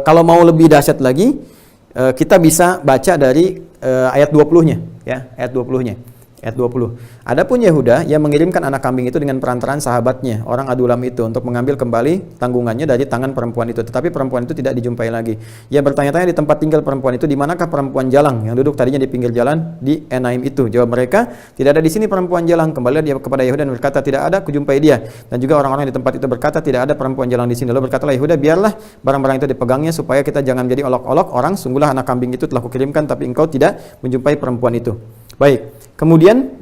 Kalau mau lebih dahsyat lagi, kita bisa baca dari ayat 20-nya, ya, ayat 20-nya. Ayat 20. Adapun Yehuda yang mengirimkan anak kambing itu dengan perantaraan sahabatnya, orang Adulam itu, untuk mengambil kembali tanggungannya dari tangan perempuan itu. Tetapi perempuan itu tidak dijumpai lagi. Ia bertanya-tanya di tempat tinggal perempuan itu, di manakah perempuan jalang yang duduk tadinya di pinggir jalan di Enaim itu? Jawab mereka, tidak ada di sini perempuan jalang. Kembali dia kepada Yehuda dan berkata, tidak ada, kujumpai dia. Dan juga orang-orang di tempat itu berkata, tidak ada perempuan jalang di sini. Lalu berkatalah Yehuda, biarlah barang-barang itu dipegangnya supaya kita jangan menjadi olok-olok orang. Sungguhlah anak kambing itu telah kukirimkan, tapi engkau tidak menjumpai perempuan itu. Baik. Kemudian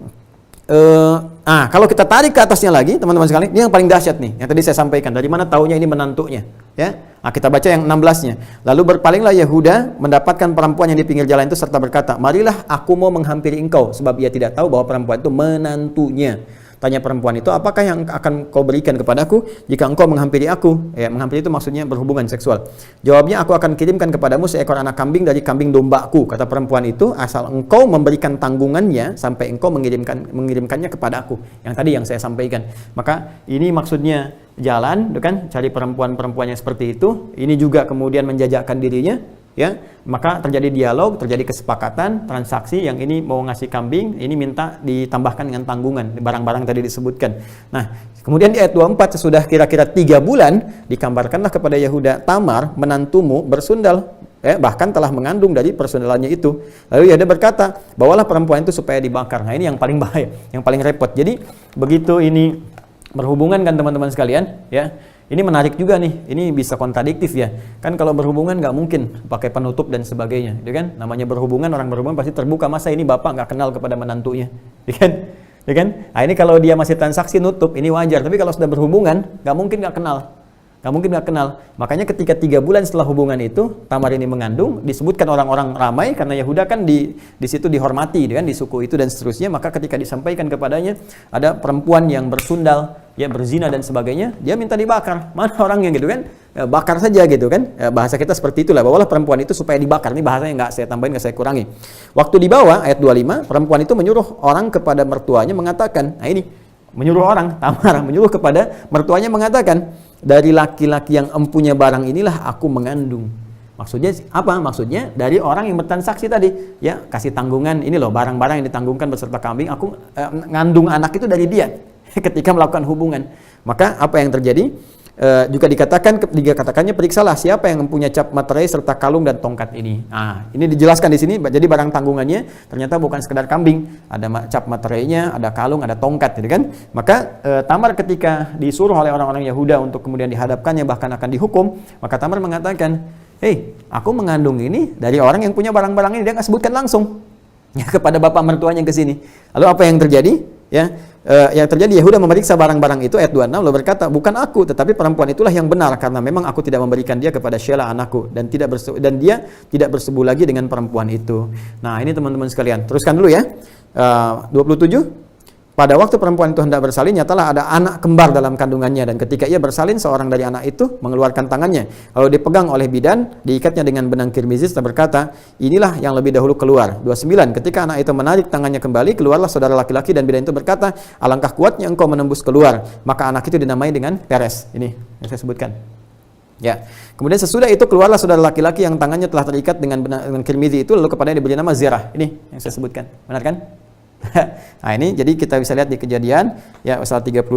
kalau kita tarik ke atasnya lagi, teman-teman sekalian, ini yang paling dahsyat nih, yang tadi saya sampaikan. Dari mana taunya ini menantunya? Ya, kita baca yang 16-nya. Lalu berpalinglah Yehuda mendapatkan perempuan yang di pinggir jalan itu serta berkata, marilah aku mau menghampiri engkau, sebab ia tidak tahu bahwa perempuan itu menantunya. Tanya perempuan itu, apakah yang akan kau berikan kepadaku jika engkau menghampiri aku? Ya, menghampiri itu maksudnya berhubungan seksual. Jawabnya, aku akan kirimkan kepadamu seekor anak kambing dari kambing dombaku. Kata perempuan itu, asal engkau memberikan tanggungannya sampai engkau mengirimkannya kepadaku. Yang tadi yang saya sampaikan. Maka ini maksudnya jalan, kan, cari perempuan-perempuan yang seperti itu. Ini juga kemudian menjajakkan dirinya. Ya, maka terjadi dialog, terjadi kesepakatan, transaksi. Yang ini mau ngasih kambing, ini minta ditambahkan dengan tanggungan, barang-barang tadi disebutkan. Nah, kemudian di ayat 24 sesudah kira-kira 3 bulan dikambarkanlah kepada Yehuda, Tamar menantumu bersundal, bahkan telah mengandung dari persundalannya itu. Lalu Yehuda berkata, bawalah perempuan itu supaya dibakar. Nah, ini yang paling bahaya, yang paling repot. Jadi begitu ini berhubungan kan teman-teman sekalian, ya. Ini menarik juga nih, ini bisa kontradiktif ya. Kan kalau berhubungan nggak mungkin pakai penutup dan sebagainya, ya kan? Namanya berhubungan, orang berhubungan pasti terbuka. Masa ini bapak nggak kenal kepada menantunya, ya kan? Ya kan? Nah, ini kalau dia masih transaksi nutup, ini wajar. Tapi kalau sudah berhubungan, nggak mungkin nggak kenal. Nggak mungkin nggak kenal. Makanya ketika 3 bulan setelah hubungan itu, Tamar ini mengandung, disebutkan orang-orang ramai karena Yehuda kan di situ dihormati, kan, di suku itu dan seterusnya. Maka ketika disampaikan kepadanya ada perempuan yang bersundal, ya berzina dan sebagainya, dia minta dibakar. Mana orangnya gitu kan? Bakar saja gitu kan? Bahasa kita seperti itulah. Bawalah perempuan itu supaya dibakar. Ini bahasanya nggak saya tambahin, nggak saya kurangi. Waktu dibawa ayat 25, perempuan itu menyuruh orang kepada mertuanya mengatakan, nah ini menyuruh orang, Tamar menyuruh kepada mertuanya mengatakan, dari laki-laki yang empunya barang inilah aku mengandung. Maksudnya apa? Maksudnya dari orang yang bertransaksi tadi, ya kasih tanggungan, ini loh barang-barang yang ditanggungkan beserta kambing, aku ngandung anak itu dari dia ketika melakukan hubungan. Maka apa yang terjadi? Juga dikatakannya periksalah siapa yang mempunyai cap materai serta kalung dan tongkat ini. Nah, ini dijelaskan di sini. Jadi barang tanggungannya ternyata bukan sekedar kambing, ada cap materainya, ada kalung, ada tongkat, gitu kan? Maka Tamar ketika disuruh oleh orang-orang Yahuda untuk kemudian dihadapkannya bahkan akan dihukum, maka Tamar mengatakan, "Hei, aku mengandung ini dari orang yang punya barang-barang ini." Dia nggak sebutkan langsung ya kepada bapak mertuanya ke sini. Lalu apa yang terjadi? Ya, yang terjadi Yehuda memeriksa barang-barang itu ayat 26 lalu berkata, bukan aku tetapi perempuan itulah yang benar karena memang aku tidak memberikan dia kepada Shelah anakku dan dia tidak bersebu lagi dengan perempuan itu. Nah, ini teman-teman sekalian, teruskan dulu ya. 27. Pada waktu perempuan itu hendak bersalin, nyatalah ada anak kembar dalam kandungannya, dan ketika ia bersalin, seorang dari anak itu mengeluarkan tangannya, lalu dipegang oleh bidan, diikatnya dengan benang kirmizis dan berkata, inilah yang lebih dahulu keluar. 29. Ketika anak itu menarik tangannya kembali, keluarlah saudara laki-laki, dan bidan itu berkata, alangkah kuatnya engkau menembus keluar. Maka anak itu dinamai dengan Peres. Ini yang saya sebutkan. Ya. Kemudian sesudah itu keluarlah saudara laki-laki yang tangannya telah terikat dengan benang kirmizi itu, lalu kepadanya diberi nama Zerah. Ini yang saya sebutkan. Benar kan? Nah ini jadi kita bisa lihat di Kejadian ya pasal 38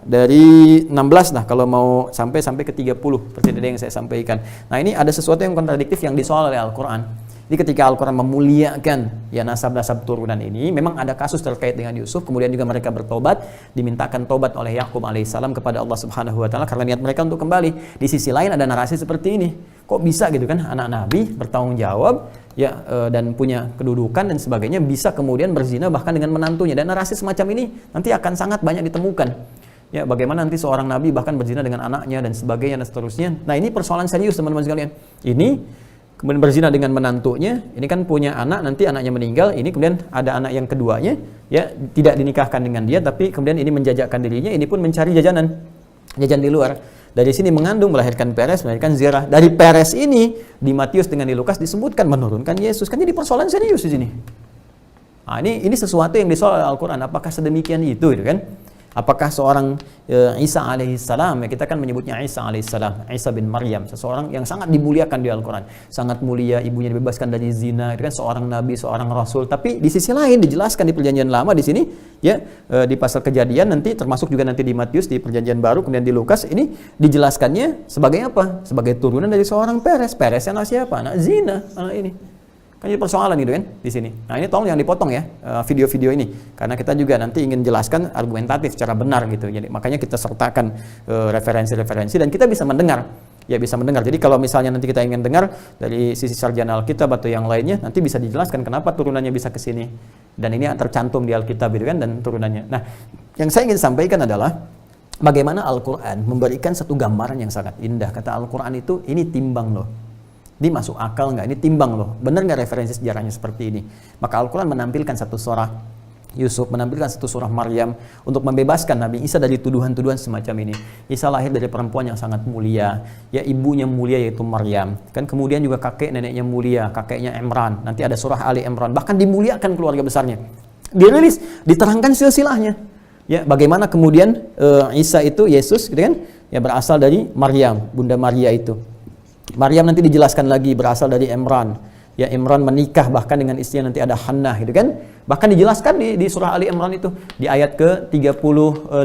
dari 16 lah kalau mau sampai ke 30 seperti tadi yang saya sampaikan. Nah ini ada sesuatu yang kontradiktif yang disoal oleh Al-Quran. Jadi ketika Al-Quran memuliakan ya nasab-nasab turunan ini, memang ada kasus terkait dengan Yusuf, kemudian juga mereka bertobat, dimintakan tobat oleh Yakub alaihissalam kepada Allah Subhanahu wa taala karena niat mereka untuk kembali. Di sisi lain ada narasi seperti ini. Kok bisa gitu kan anak nabi bertanggung jawab ya dan punya kedudukan dan sebagainya bisa kemudian berzina bahkan dengan menantunya, dan narasi semacam ini nanti akan sangat banyak ditemukan. Ya, bagaimana nanti seorang nabi bahkan berzina dengan anaknya dan sebagainya dan seterusnya. Nah, ini persoalan serius teman-teman sekalian. Ini kemudian berzina dengan menantunya, ini kan punya anak, nanti anaknya meninggal, ini kemudian ada anak yang keduanya, ya tidak dinikahkan dengan dia, tapi kemudian ini menjajakkan dirinya, ini pun mencari jajan di luar. Dari sini mengandung, melahirkan Peres, melahirkan Zerah. Dari Peres ini, di Matius dengan di Lukas disebutkan menurunkan Yesus. Kan jadi persoalan serius di sini. Nah, ini sesuatu yang disoal Al-Quran. Apakah sedemikian itu gitu kan? Apakah seorang Isa alaihissalam, ya kita kan menyebutnya Isa alaihissalam, Isa bin Maryam, seseorang yang sangat dimuliakan di Al-Quran, sangat mulia, ibunya dibebaskan dari zina, itu kan seorang nabi, seorang rasul. Tapi di sisi lain dijelaskan di Perjanjian Lama di sini, ya di pasal Kejadian nanti, termasuk juga nanti di Matius di Perjanjian Baru, kemudian di Lukas ini dijelaskannya sebagai apa? Sebagai turunan dari seorang Peres. Peres anak siapa? Anak zina, anak ini. Kan jadi persoalan gitu kan di sini. Nah ini tolong jangan dipotong ya video-video ini, karena kita juga nanti ingin jelaskan argumentatif secara benar gitu. Jadi makanya kita sertakan referensi-referensi dan kita bisa mendengar. Ya bisa mendengar. Jadi kalau misalnya nanti kita ingin dengar dari sisi sarjana Alkitab atau yang lainnya, nanti bisa dijelaskan kenapa turunannya bisa ke sini. Dan ini tercantum di Alkitab gitu kan dan turunannya. Nah, yang saya ingin sampaikan adalah bagaimana Al-Quran memberikan satu gambaran yang sangat indah. Kata Al-Quran itu, ini timbang loh. Ini masuk akal nggak? Ini timbang loh. Benar nggak referensi sejarahnya seperti ini? Maka Al-Quran menampilkan satu surah Yusuf, menampilkan satu surah Maryam untuk membebaskan Nabi Isa dari tuduhan-tuduhan semacam ini. Isa lahir dari perempuan yang sangat mulia, ya ibunya mulia yaitu Maryam. Kan kemudian juga kakek neneknya mulia, kakeknya Imran. Nanti ada surah Ali Imran. Bahkan dimuliakan keluarga besarnya. Dirilis, diterangkan silsilahnya. Ya, bagaimana kemudian Isa itu Yesus, gitu kan? Ya berasal dari Maryam, Bunda Maria itu. Maryam nanti dijelaskan lagi berasal dari Imran. Ya Imran menikah bahkan dengan istrinya nanti ada Hannah gitu kan. Bahkan dijelaskan di surah Ali Imran itu di ayat ke-35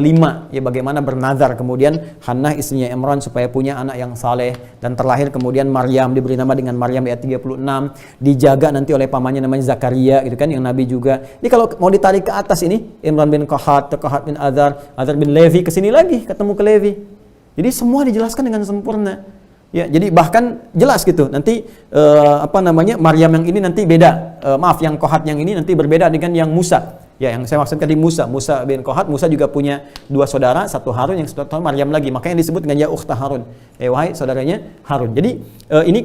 ya bagaimana bernazar kemudian Hannah istrinya Imran supaya punya anak yang saleh dan terlahir kemudian Maryam diberi nama dengan Maryam ayat 36 dijaga nanti oleh pamannya namanya Zakaria gitu kan yang nabi juga. Ini kalau mau ditarik ke atas ini Imran bin Qahat bin Azar bin Levi ke sini lagi ketemu ke Levi. Jadi semua dijelaskan dengan sempurna. Ya, jadi bahkan jelas gitu. Nanti Maryam yang ini nanti beda. Yang Qahat yang ini nanti berbeda dengan yang Musa. Ya, yang saya maksud tadi Musa bin Qahat. Musa juga punya dua saudara, satu Harun, yang satu Maryam lagi. Makanya disebut dengan ya ukhta Harun. Wahai saudaranya Harun. Jadi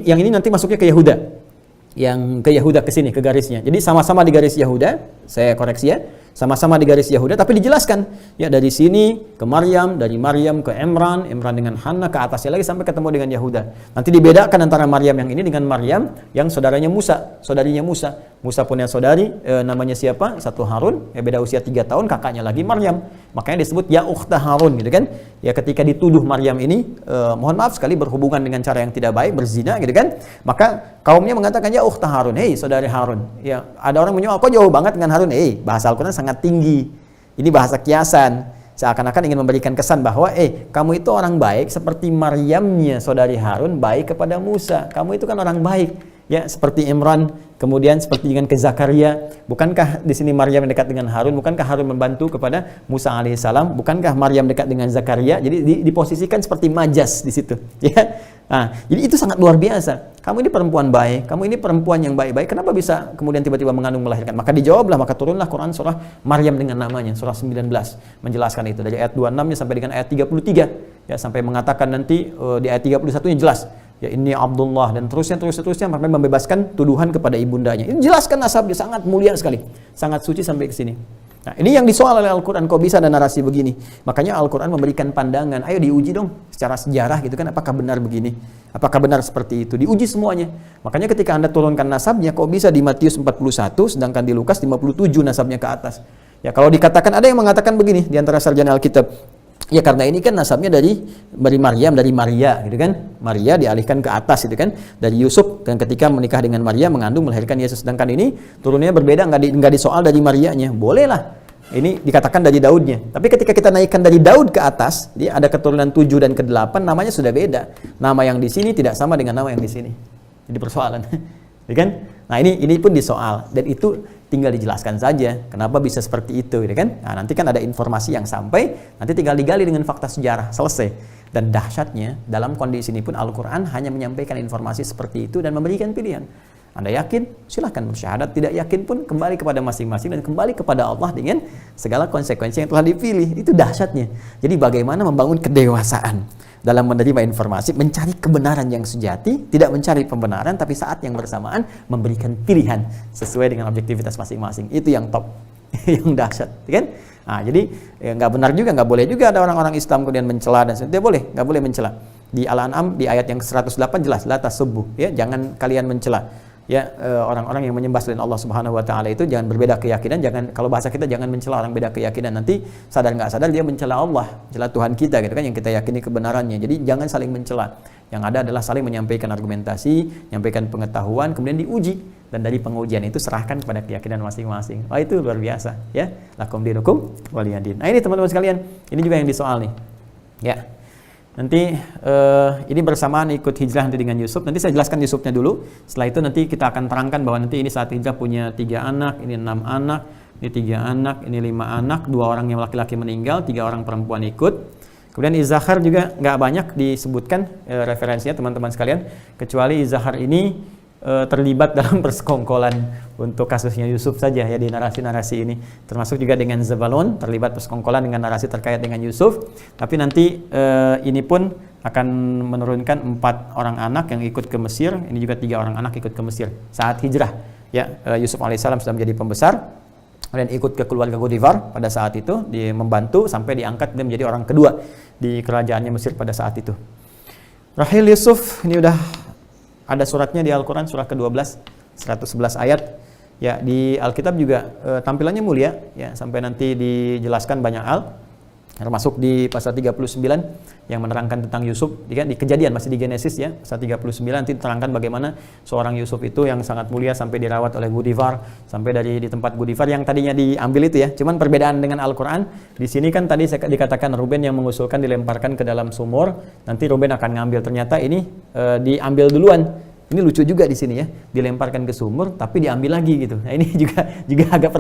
yang ini nanti masuknya ke Yahuda. Yang ke Yahuda ke sini ke garisnya. Jadi sama-sama di garis Yahuda. Saya koreksi ya. Sama-sama di garis Yahuda, tapi dijelaskan ya dari sini ke Maryam, dari Maryam ke Imran dengan Hannah, ke atasnya lagi sampai ketemu dengan Yahuda. Nanti dibedakan antara Maryam yang ini dengan Maryam yang saudarinya Musa. Musa punya saudari namanya siapa? Satu Harun, ya beda usia 3 tahun, kakaknya lagi Maryam. Makanya disebut ya ukhta Harun gitu kan. Ya ketika dituduh Maryam ini mohon maaf sekali berhubungan dengan cara yang tidak baik, berzina gitu kan. Maka kaumnya mengatakan ya ukhta Harun, hei saudari Harun. Ya ada orang menyoal kok jauh banget dengan Harun. Bahasa Al-Quran sangat tinggi. Ini bahasa kiasan. Seakan-akan ingin memberikan kesan bahwa kamu itu orang baik seperti Maryamnya saudari Harun baik kepada Musa. Kamu itu kan orang baik. Ya, seperti Imran, kemudian seperti dengan ke Zakaria. Bukankah di sini Maryam dekat dengan Harun? Bukankah Harun membantu kepada Musa alaihissalam? Bukankah Maryam dekat dengan Zakaria? Jadi diposisikan seperti majas di situ. Ya. Nah, jadi itu sangat luar biasa. Kamu ini perempuan baik, kamu ini perempuan yang baik-baik. Kenapa bisa kemudian tiba-tiba mengandung melahirkan? Maka dijawablah, maka turunlah Quran surah Maryam dengan namanya, surah 19 menjelaskan itu dari ayat 26 sampai dengan ayat 33. Ya, sampai mengatakan nanti di ayat 31-nya jelas. Ya ini Abdullah dan terusnya sampai membebaskan tuduhan kepada ibundanya. Ini jelaskan nasabnya sangat mulia sekali, sangat suci sampai ke sini. Nah, ini yang disoal oleh Al-Quran, kok bisa ada narasi begini? Makanya Al-Quran memberikan pandangan, ayo diuji dong secara sejarah gitu kan, apakah benar begini? Apakah benar seperti itu? Diuji semuanya. Makanya ketika Anda turunkan nasabnya, kok bisa di Matius 41 sedangkan di Lukas 57 nasabnya ke atas? Ya kalau dikatakan, ada yang mengatakan begini di antara sarjana Alkitab, Ya karena ini kan nasabnya dari Maryam, dari Maria gitu kan. Maria dialihkan ke atas gitu kan. Dari Yusuf, dan ketika menikah dengan Maria mengandung melahirkan Yesus. Sedangkan ini turunnya berbeda, nggak disoal dari Marianya. Boleh lah. Ini dikatakan dari Daudnya. Tapi ketika kita naikkan dari Daud ke atas, dia ada keturunan 7 dan ke-8, namanya sudah beda. Nama yang di sini tidak sama dengan nama yang di sini. Jadi persoalan. Ya kan? Nah, ini pun disoal, dan itu tinggal dijelaskan saja kenapa bisa seperti itu, ya kan? Nah, nanti kan ada informasi yang sampai, nanti tinggal digali dengan fakta sejarah, selesai. Dan dahsyatnya dalam kondisi ini pun Al-Quran hanya menyampaikan informasi seperti itu dan memberikan pilihan. Anda yakin? Silahkan bersyahadat. Tidak yakin pun kembali kepada masing-masing dan kembali kepada Allah dengan segala konsekuensi yang telah dipilih. Itu dahsyatnya. Jadi bagaimana membangun kedewasaan dalam menerima informasi, mencari kebenaran yang sejati, tidak mencari pembenaran, tapi saat yang bersamaan memberikan pilihan sesuai dengan objektivitas masing-masing. Itu yang top, yang dahsyat, kan? Nah, jadi nggak benar juga, nggak boleh juga ada orang-orang Islam kemudian mencela dan sebagainya. Boleh, nggak boleh mencela. Di Al-An'am di ayat yang 108 jelas, la tasubbu, ya, jangan kalian mencela. Ya, orang-orang yang menyembah selain Allah Subhanahu wa taala itu jangan berbeda keyakinan, jangan, kalau bahasa kita jangan mencela orang beda keyakinan, nanti sadar nggak sadar dia mencela Allah, mencela Tuhan kita gitu kan, yang kita yakini kebenarannya. Jadi jangan saling mencela. Yang ada adalah saling menyampaikan argumentasi, menyampaikan pengetahuan, kemudian diuji, dan dari pengujian itu serahkan kepada keyakinan masing-masing. Wah, itu luar biasa, ya. Lakum dinukum waliyadin. Nah, ini teman-teman sekalian, ini juga yang disoal nih. Ya. Nanti ini bersamaan ikut hijrah nanti dengan Yusuf. Nanti saya jelaskan Yusufnya dulu. Setelah itu nanti kita akan terangkan bahwa nanti ini saat hijrah punya 3 anak, ini 6 anak, ini 3 anak, ini 5 anak, 2 orang yang laki-laki meninggal, 3 orang perempuan ikut. Kemudian Izzahar juga nggak banyak disebutkan referensinya teman-teman sekalian, kecuali Izzahar ini terlibat dalam persekongkolan untuk kasusnya Yusuf saja ya, di narasi-narasi ini, termasuk juga dengan Zabalon terlibat persekongkolan dengan narasi terkait dengan Yusuf. Tapi nanti ini pun akan menurunkan 4 orang anak yang ikut ke Mesir, ini juga 3 orang anak ikut ke Mesir saat hijrah ya. Yusuf alaihissalam sudah menjadi pembesar, kemudian ikut ke keluarga Potifar pada saat itu, dia membantu sampai diangkat dia menjadi orang kedua di kerajaannya Mesir pada saat itu. Rahil Yusuf ini udah ada suratnya di Al-Quran, surah ke-12, 111 ayat. Ya, di Alkitab juga tampilannya mulia, ya, sampai nanti dijelaskan banyak hal, termasuk di pasal 39 yang menerangkan tentang Yusuf, di Kejadian, masih di Genesis ya, pasal 39 nanti diterangkan bagaimana seorang Yusuf itu yang sangat mulia sampai dirawat oleh Potifar, sampai di tempat Potifar yang tadinya diambil itu ya. Cuman perbedaan dengan Al-Quran, di sini kan tadi saya dikatakan Ruben yang mengusulkan dilemparkan ke dalam sumur, nanti Ruben akan ngambil, ternyata ini diambil duluan. Ini lucu juga di sini ya, dilemparkan ke sumur tapi diambil lagi gitu. Nah, ini juga agak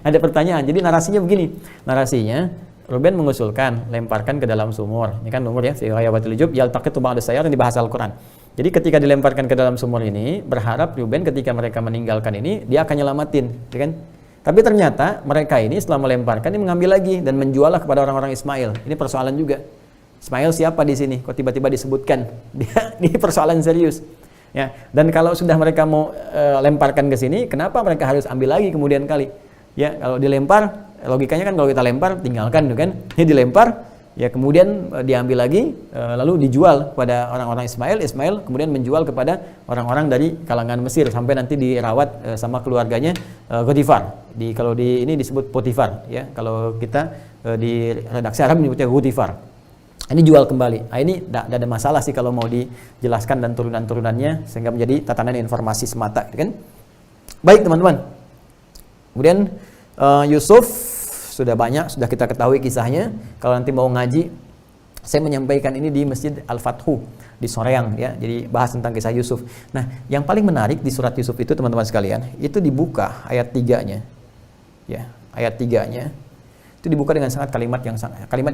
ada pertanyaan. Jadi narasinya begini. Narasinya Ruben mengusulkan lemparkan ke dalam sumur. Ini kan sumur ya, fi ghayabatil jub yaltaqitu ba'da sayar, ini bahasa Al-Qur'an. Jadi ketika dilemparkan ke dalam sumur ini, berharap Ruben ketika mereka meninggalkan ini dia akan nyelamatin, ya kan? Tapi ternyata mereka ini setelah melemparkan ini mengambil lagi dan menjuallah kepada orang-orang Ismail. Ini persoalan juga. Ismail siapa di sini? Kok tiba-tiba disebutkan? Ini persoalan serius. Ya, dan kalau sudah mereka mau lemparkan ke sini, kenapa mereka harus ambil lagi kemudian kali? Ya, kalau dilempar, logikanya kan kalau kita lempar tinggalkan, kan? Ini dilempar, ya kemudian diambil lagi, lalu dijual pada orang-orang Ismail kemudian menjual kepada orang-orang dari kalangan Mesir sampai nanti dirawat sama keluarganya Potifar. Kalau ini disebut Potifar, ya. Kalau kita di redaksi Arab menyebutnya Potifar. Ini jual kembali. Nah, ini tidak ada masalah sih kalau mau dijelaskan dan turunan-turunannya sehingga menjadi tatanan informasi semata, kan? Baik teman-teman. Kemudian Yusuf sudah banyak, sudah kita ketahui kisahnya. Kalau nanti mau ngaji, saya menyampaikan ini di Masjid Al-Fathu di Soreang ya. Jadi bahas tentang kisah Yusuf. Nah, yang paling menarik di surat Yusuf itu teman-teman sekalian, itu dibuka ayat 3-nya. Ya, ayat 3-nya. Itu dibuka dengan kalimat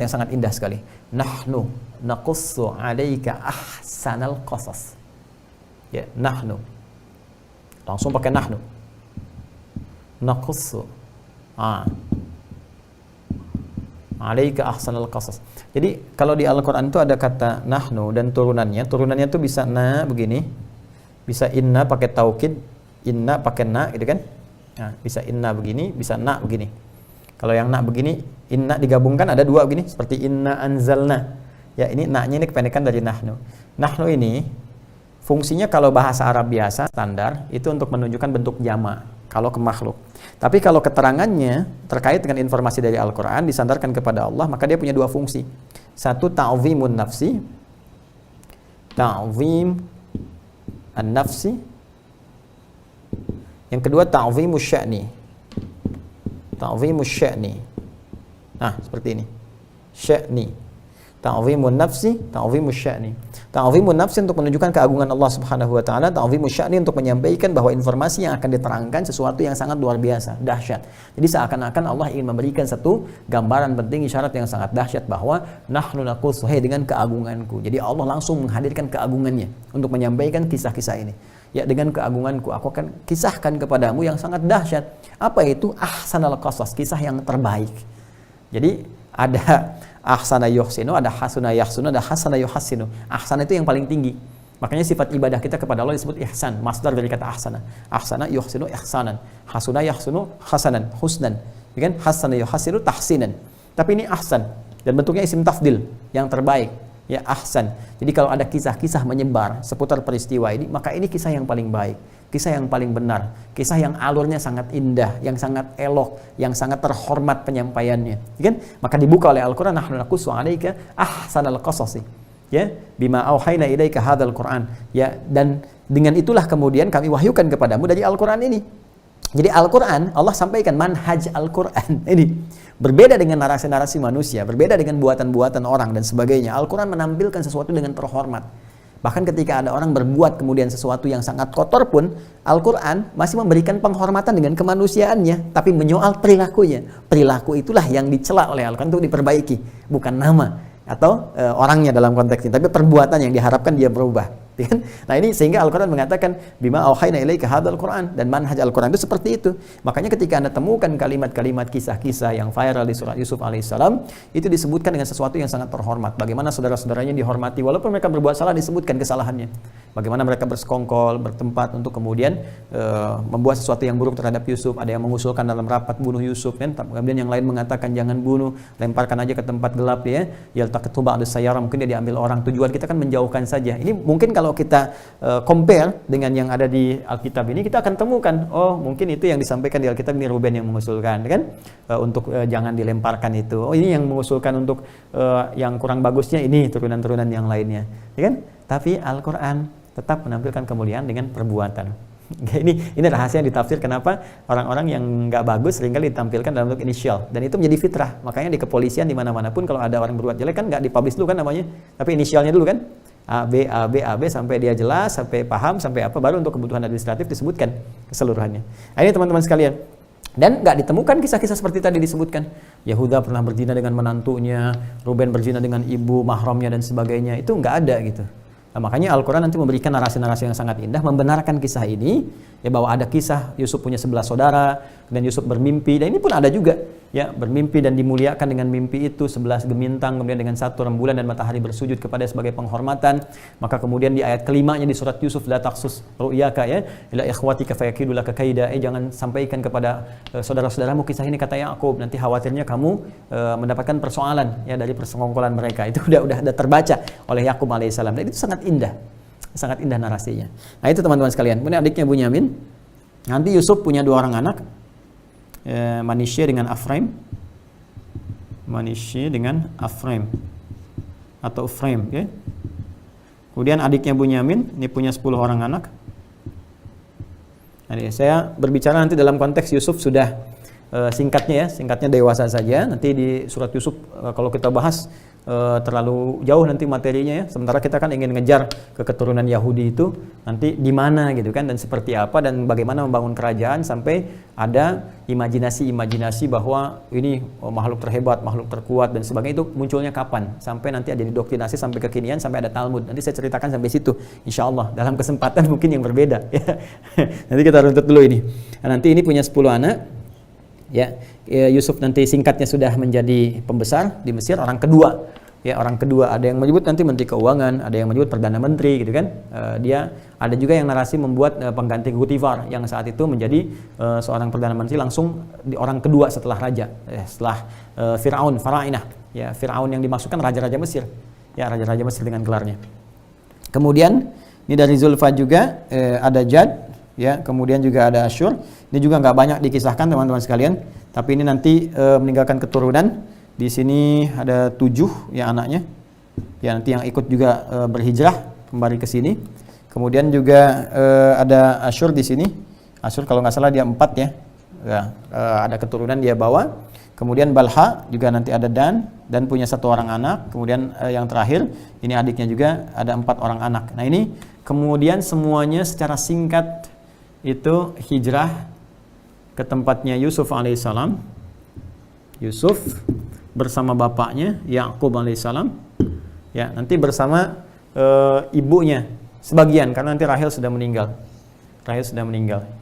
yang sangat indah sekali. Nahnu naqussu 'alaika ahsanal qasas. Ya, nahnu. Langsung pakai nahnu. Naqussu 'alaika ahsanal qasas. Jadi kalau di Al-Qur'an itu ada kata nahnu dan turunannya itu bisa na begini. Bisa inna pakai taukid, inna pakai na gitu kan? Nah, bisa inna begini, bisa na begini. Kalau yang na begini, inna digabungkan ada 2 begini, seperti inna anzalna. Ya, ini na-nya ini kependekan dari nahnu. Nahnu ini fungsinya kalau bahasa Arab biasa standar itu untuk menunjukkan bentuk jama'. kalau ke makhluk. Tapi kalau keterangannya terkait dengan informasi dari Al-Quran disandarkan kepada Allah, maka dia punya dua fungsi. Satu, ta'zimun nafsi, ta'zim an-nafsi. Yang kedua, ta'zimus sya'ni, ta'zimus sya'ni. Nah, seperti ini, sya'ni, ta'zimun nafsi, ta'zimus sya'ni. Ta'zimun nafsi untuk menunjukkan keagungan Allah Subhanahu wa taala, ta'zimus sya'ni untuk menyampaikan bahwa informasi yang akan diterangkan sesuatu yang sangat luar biasa, dahsyat. Jadi seakan-akan Allah ingin memberikan satu gambaran penting, isyarat yang sangat dahsyat bahwa nahnu naqussu dengan keagunganku. Jadi Allah langsung menghadirkan keagungannya untuk menyampaikan kisah-kisah ini. Ya, dengan keagunganku aku akan kisahkan kepadamu yang sangat dahsyat. Apa itu? Ahsanal qasas, kisah yang terbaik. Jadi ada ahsana yuhsinu, ada hasuna yahsunu, ada hasana yuhassinu. Ahsana itu yang paling tinggi. Makanya sifat ibadah kita kepada Allah disebut ihsan, masdar dari kata ahsana. Ahsana yuhsinu ihsanan, hasuna yahsunu hasanan, husnan. Ya kan? Hasana yuhassinu tahsinan. Tapi ini ahsan dan bentuknya isim tafdil, yang terbaik. Ya, ahsan. Jadi kalau ada kisah-kisah menyebar seputar peristiwa ini, maka ini kisah yang paling baik, kisah yang paling benar, kisah yang alurnya sangat indah, yang sangat elok, yang sangat terhormat penyampaiannya. Ya kan? Maka dibuka oleh Al-Quran, nahnu naqussu 'alaika ahsanal qasasi. Ya, bima auhayna ilaika hadzal Qur'an. Ya, dan dengan itulah kemudian kami wahyukan kepadamu dari Al-Quran ini. Jadi Al-Quran, Allah sampaikan manhaj Al-Quran ini. Berbeda dengan narasi-narasi manusia, berbeda dengan buatan-buatan orang dan sebagainya. Al-Quran menampilkan sesuatu dengan terhormat. Bahkan ketika ada orang berbuat kemudian sesuatu yang sangat kotor pun, Al-Quran masih memberikan penghormatan dengan kemanusiaannya, tapi menyoal perilakunya. Perilaku itulah yang dicela oleh Al-Quran untuk diperbaiki, bukan nama atau orangnya dalam konteks ini, tapi perbuatan yang diharapkan dia berubah. Nah ini sehingga Al-Quran mengatakan bima auhayna ilaika hadzal Qur'an, dan manhaj Al-Quran itu seperti itu. Makanya ketika Anda temukan kalimat-kalimat kisah-kisah yang viral di surat Yusuf alaihissalam, itu disebutkan dengan sesuatu yang sangat terhormat. Bagaimana saudara-saudaranya dihormati walaupun mereka berbuat salah, disebutkan kesalahannya. Bagaimana mereka bersekongkol, bertempat untuk kemudian membuat sesuatu yang buruk terhadap Yusuf. Ada yang mengusulkan dalam rapat bunuh Yusuf, kan? Kemudian yang lain mengatakan jangan bunuh, lemparkan aja ke tempat gelap ya. Yaltaqitu ba'du sayyara, mungkin dia diambil orang. Tujuan kita kan menjauhkan saja. Ini mungkin kalau kita compare dengan yang ada di Alkitab ini, kita akan temukan, oh mungkin itu yang disampaikan di Alkitab ini Ruben yang mengusulkan, kan? Untuk jangan dilemparkan itu. Oh ini yang mengusulkan untuk yang kurang bagusnya ini turunan-turunan yang lainnya, ya kan? Tapi Al-Quran tetap menampilkan kemuliaan dengan perbuatan. Ini rahasia yang ditafsir kenapa orang-orang yang nggak bagus seringkali ditampilkan dalam bentuk inisial, dan itu menjadi fitrah. Makanya di kepolisian di mana-mana pun kalau ada orang berbuat jelek kan nggak dipublish dulu kan namanya, tapi inisialnya dulu kan. A, B, A, B, A, B sampai dia jelas, sampai paham, sampai apa, baru untuk kebutuhan administratif disebutkan keseluruhannya. Nah, ini teman-teman sekalian. Dan nggak ditemukan kisah-kisah seperti tadi disebutkan. Yahuda pernah berzina dengan menantunya, Ruben berzina dengan ibu mahramnya dan sebagainya. Itu nggak ada gitu. Nah, makanya Al-Quran nanti memberikan narasi-narasi yang sangat indah, membenarkan kisah ini, ya bahwa ada kisah Yusuf punya 11 saudara, dan Yusuf bermimpi, dan ini pun ada juga, ya bermimpi dan dimuliakan dengan mimpi itu 11 gemintang, kemudian dengan 1 rembulan dan matahari bersujud kepada sebagai penghormatan. Maka kemudian di ayat kelimanya di surat Yusuf, la taqsus ru'yaka ya ila ikhwatika fayakidu laka kaida, jangan sampaikan kepada saudara-saudaramu kisah ini, kata Yakub, nanti khawatirnya kamu mendapatkan persoalan ya dari persekongkolan mereka. Itu udah terbaca oleh Yakub alaihissalam, dan itu sangat indah narasinya. Nah itu teman-teman sekalian. Kemudian adiknya Bunyamin, nanti Yusuf punya 2 orang anak, Manishya dengan Afraim, Manishya dengan Afraim atau Efraim, ya. Kemudian adiknya Bunyamin ini punya 10 orang anak. Nah, saya berbicara nanti dalam konteks Yusuf sudah singkatnya dewasa saja. Nanti di surat Yusuf kalau kita bahas terlalu jauh nanti materinya ya. Sementara kita kan ingin ngejar ke keturunan Yahudi itu nanti di mana gitu kan, dan seperti apa dan bagaimana membangun kerajaan sampai ada imajinasi bahwa ini makhluk terhebat, makhluk terkuat dan sebagainya. Itu munculnya kapan? Sampai nanti ada didoktrinasi sampai kekinian, sampai ada Talmud. Nanti saya ceritakan sampai situ insyaallah dalam kesempatan mungkin yang berbeda ya. Nanti kita runtut dulu ini. Nah, nanti ini punya 10 anak. Ya, Yusuf nanti singkatnya sudah menjadi pembesar di Mesir, orang kedua. Ya, orang kedua, ada yang menyebut nanti menteri keuangan, ada yang menyebut perdana menteri gitu kan. Dia ada juga yang narasi membuat pengganti Gutifar yang saat itu menjadi seorang perdana menteri langsung di orang kedua setelah raja, setelah Firaun, Farainah. Ya, Firaun yang dimasukkan raja-raja Mesir. Ya, raja-raja Mesir dengan gelarnya. Kemudian ini dari Zulfa juga ada Jad, ya, kemudian juga ada Asyur. Ini juga nggak banyak dikisahkan teman-teman sekalian, tapi ini nanti meninggalkan keturunan. Di sini ada 7 ya anaknya, ya nanti yang ikut juga berhijrah kembali ke sini. Kemudian juga ada Asyur di sini. Asyur kalau nggak salah dia 4 ya, ada keturunan dia bawa. Kemudian Balha juga nanti ada Dan punya 1 orang anak. Kemudian yang terakhir ini adiknya juga ada 4 orang anak. Nah ini kemudian semuanya secara singkat itu hijrah ke tempatnya Yusuf alaihissalam. Yusuf bersama bapaknya Yakub alaihissalam. Ya nanti bersama ibunya sebagian karena nanti Rahel sudah meninggal.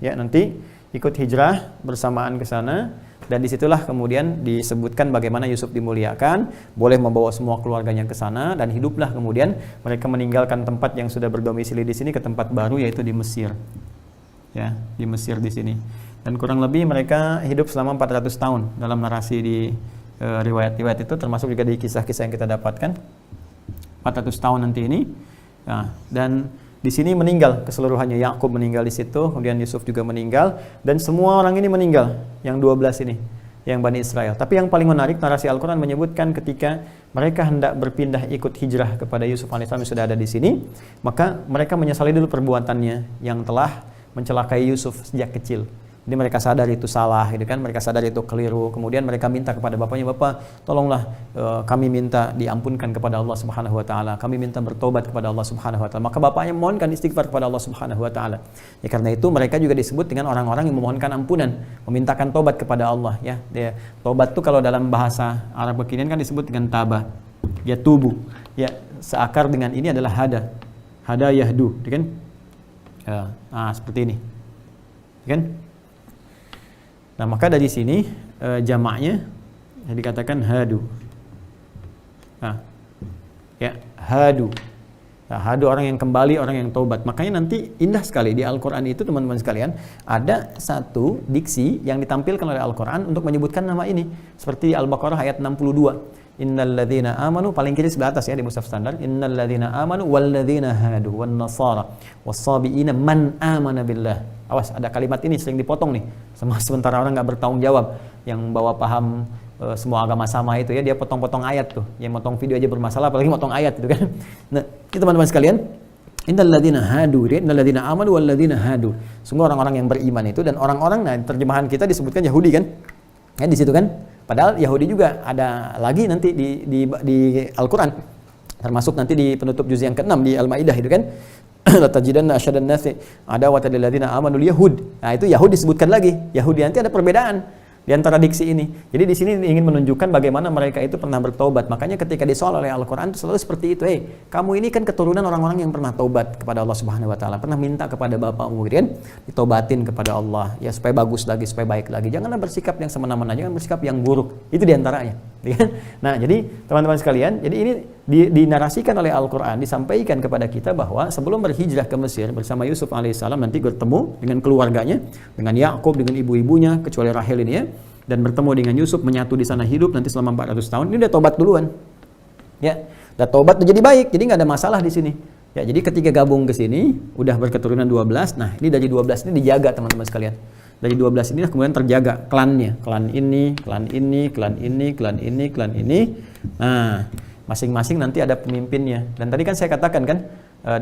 Ya nanti ikut hijrah bersamaan ke sana. Dan disitulah kemudian disebutkan bagaimana Yusuf dimuliakan, boleh membawa semua keluarganya ke sana, dan hiduplah kemudian mereka meninggalkan tempat yang sudah berdomisili di sini ke tempat baru yaitu di Mesir. Ya, di Mesir di sini. Dan kurang lebih mereka hidup selama 400 tahun dalam narasi di riwayat-riwayat itu, termasuk juga di kisah-kisah yang kita dapatkan. 400 tahun nanti ini. Nah, dan di sini meninggal keseluruhannya. Yakub meninggal di situ, kemudian Yusuf juga meninggal, dan semua orang ini meninggal, yang 12 ini, yang Bani Israel. Tapi yang paling menarik, narasi Al-Quran menyebutkan ketika mereka hendak berpindah ikut hijrah kepada Yusuf alaihissalam yang sudah ada di sini, maka mereka menyesali dulu perbuatannya yang telah mencelakai Yusuf sejak kecil. Jadi mereka sadar itu salah, gitu kan? Mereka sadar itu keliru. Kemudian mereka minta kepada bapaknya, "Bapak, tolonglah kami minta diampunkan kepada Allah Subhanahu wa taala. Kami minta bertobat kepada Allah Subhanahu wa taala." Maka bapaknya mohonkan istighfar kepada Allah Subhanahu wa taala. Ya karena itu mereka juga disebut dengan orang-orang yang memohonkan ampunan, memintakan tobat kepada Allah, ya. Tobat itu kalau dalam bahasa Arab kekinian kan disebut dengan taba. Ya tubu. Ya seakar dengan ini adalah hada. Hada yahdu, gitu kan? Seperti ini. Kan? Nah, maka dari sini jamaknya dikatakan hadu. Nah, ya hadu. Nah, hadu orang yang kembali, orang yang taubat. Makanya nanti indah sekali di Al-Quran itu teman-teman sekalian, ada satu diksi yang ditampilkan oleh Al-Quran untuk menyebutkan nama ini. Seperti Al-Baqarah ayat 62. Innal ladzina amanu, paling kiri sebelah atas ya di mushaf standar. Innal ladzina amanu wal ladzina hadu wan nasara was-sabiina man amana billah. Awas, ada kalimat ini sering dipotong nih. Sementara orang nggak bertanggung jawab, yang bawa paham semua agama sama itu ya, dia potong-potong ayat tuh. Yang potong video aja bermasalah, apalagi potong ayat itu kan. Nah, ini teman-teman sekalian, innal ladzina hadu, innal ladzina amanu wal ladzina hadu. Semua orang-orang yang beriman itu, dan orang-orang, nah terjemahan kita disebutkan Yahudi kan? Ya di situ kan? Padahal Yahudi juga ada lagi nanti di Al-Quran. Termasuk nanti di penutup juz yang ke-6 di Al-Maidah itu kan. La tajidanna asyadan nasi adawatan lil ladzina amanul yahud. Nah, itu Yahudi disebutkan lagi. Yahudi nanti ada perbedaan di antara diksi ini. Jadi di sini ingin menunjukkan bagaimana mereka itu pernah bertobat. Makanya ketika disoal oleh Al-Quran itu selalu seperti itu. Kamu ini kan keturunan orang-orang yang pernah taubat kepada Allah Subhanahu wa taala, pernah minta kepada bapakmu kan, ditobatin kepada Allah ya supaya bagus lagi, supaya baik lagi. Janganlah bersikap yang semena-mena, jangan bersikap yang buruk. Itu di antaranya. Nah, jadi teman-teman sekalian, jadi ini dinarasikan oleh Al-Quran, disampaikan kepada kita bahwa sebelum berhijrah ke Mesir bersama Yusuf alaihissalam, nanti bertemu dengan keluarganya, dengan Yakub, dengan ibu-ibunya, kecuali Rahel ini ya, dan bertemu dengan Yusuf, menyatu di sana hidup nanti selama 400 tahun. Ini udah tobat duluan, ya, udah tobat, udah jadi baik, jadi nggak ada masalah di sini. Ya, jadi ketika gabung ke sini, udah berketurunan 12. Nah, ini dari 12 ini dijaga teman-teman sekalian. Dari 12 ini kemudian terjaga klannya, klan ini, klan ini, klan ini, klan ini, klan ini. Nah, masing-masing nanti ada pemimpinnya. Dan tadi kan saya katakan kan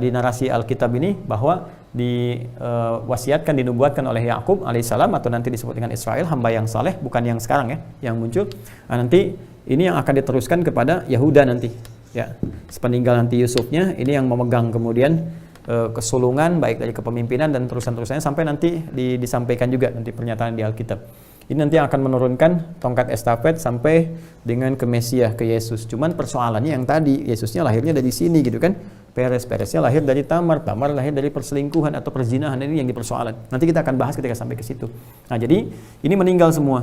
di narasi Alkitab ini bahwa diwasiatkan, dinubuatkan oleh Yakub alaihissalam, atau nanti disebut dengan Israel, hamba yang saleh, bukan yang sekarang ya, yang muncul. Nah, nanti ini yang akan diteruskan kepada Yahuda nanti. Ya, sepeninggal nanti Yusufnya, ini yang memegang kemudian kesulungan baik dari kepemimpinan dan terusan-terusannya sampai nanti disampaikan juga nanti pernyataan di Alkitab. Ini nanti akan menurunkan tongkat estafet sampai dengan ke Mesia, ke Yesus. Cuman persoalannya yang tadi, Yesusnya lahirnya dari sini gitu kan. Peresnya lahir dari Tamar lahir dari perselingkuhan atau perzinahan, ini yang dipersoalan. Nanti kita akan bahas ketika sampai ke situ. Nah, jadi ini meninggal semua.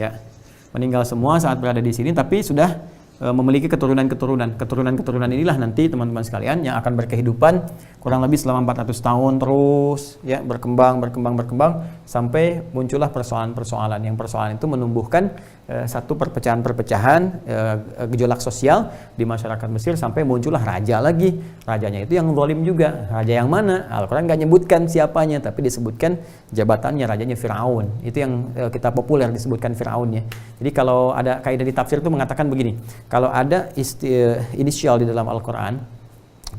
Ya. Meninggal semua saat berada di sini, tapi sudah memiliki keturunan-keturunan. Keturunan-keturunan inilah nanti teman-teman sekalian yang akan berkehidupan kurang lebih selama 400 tahun terus ya, berkembang sampai muncullah persoalan-persoalan. Yang persoalan itu menumbuhkan satu perpecahan-perpecahan, gejolak sosial di masyarakat Mesir sampai muncullah raja lagi. Rajanya itu yang zalim juga. Raja yang mana? Al-Qur'an nggak nyebutkan siapanya, tapi disebutkan jabatannya, rajanya Firaun. Itu yang kita populer disebutkan Firaunnya. Jadi kalau ada kaidah di tafsir itu mengatakan begini, kalau ada inisial di dalam Al-Quran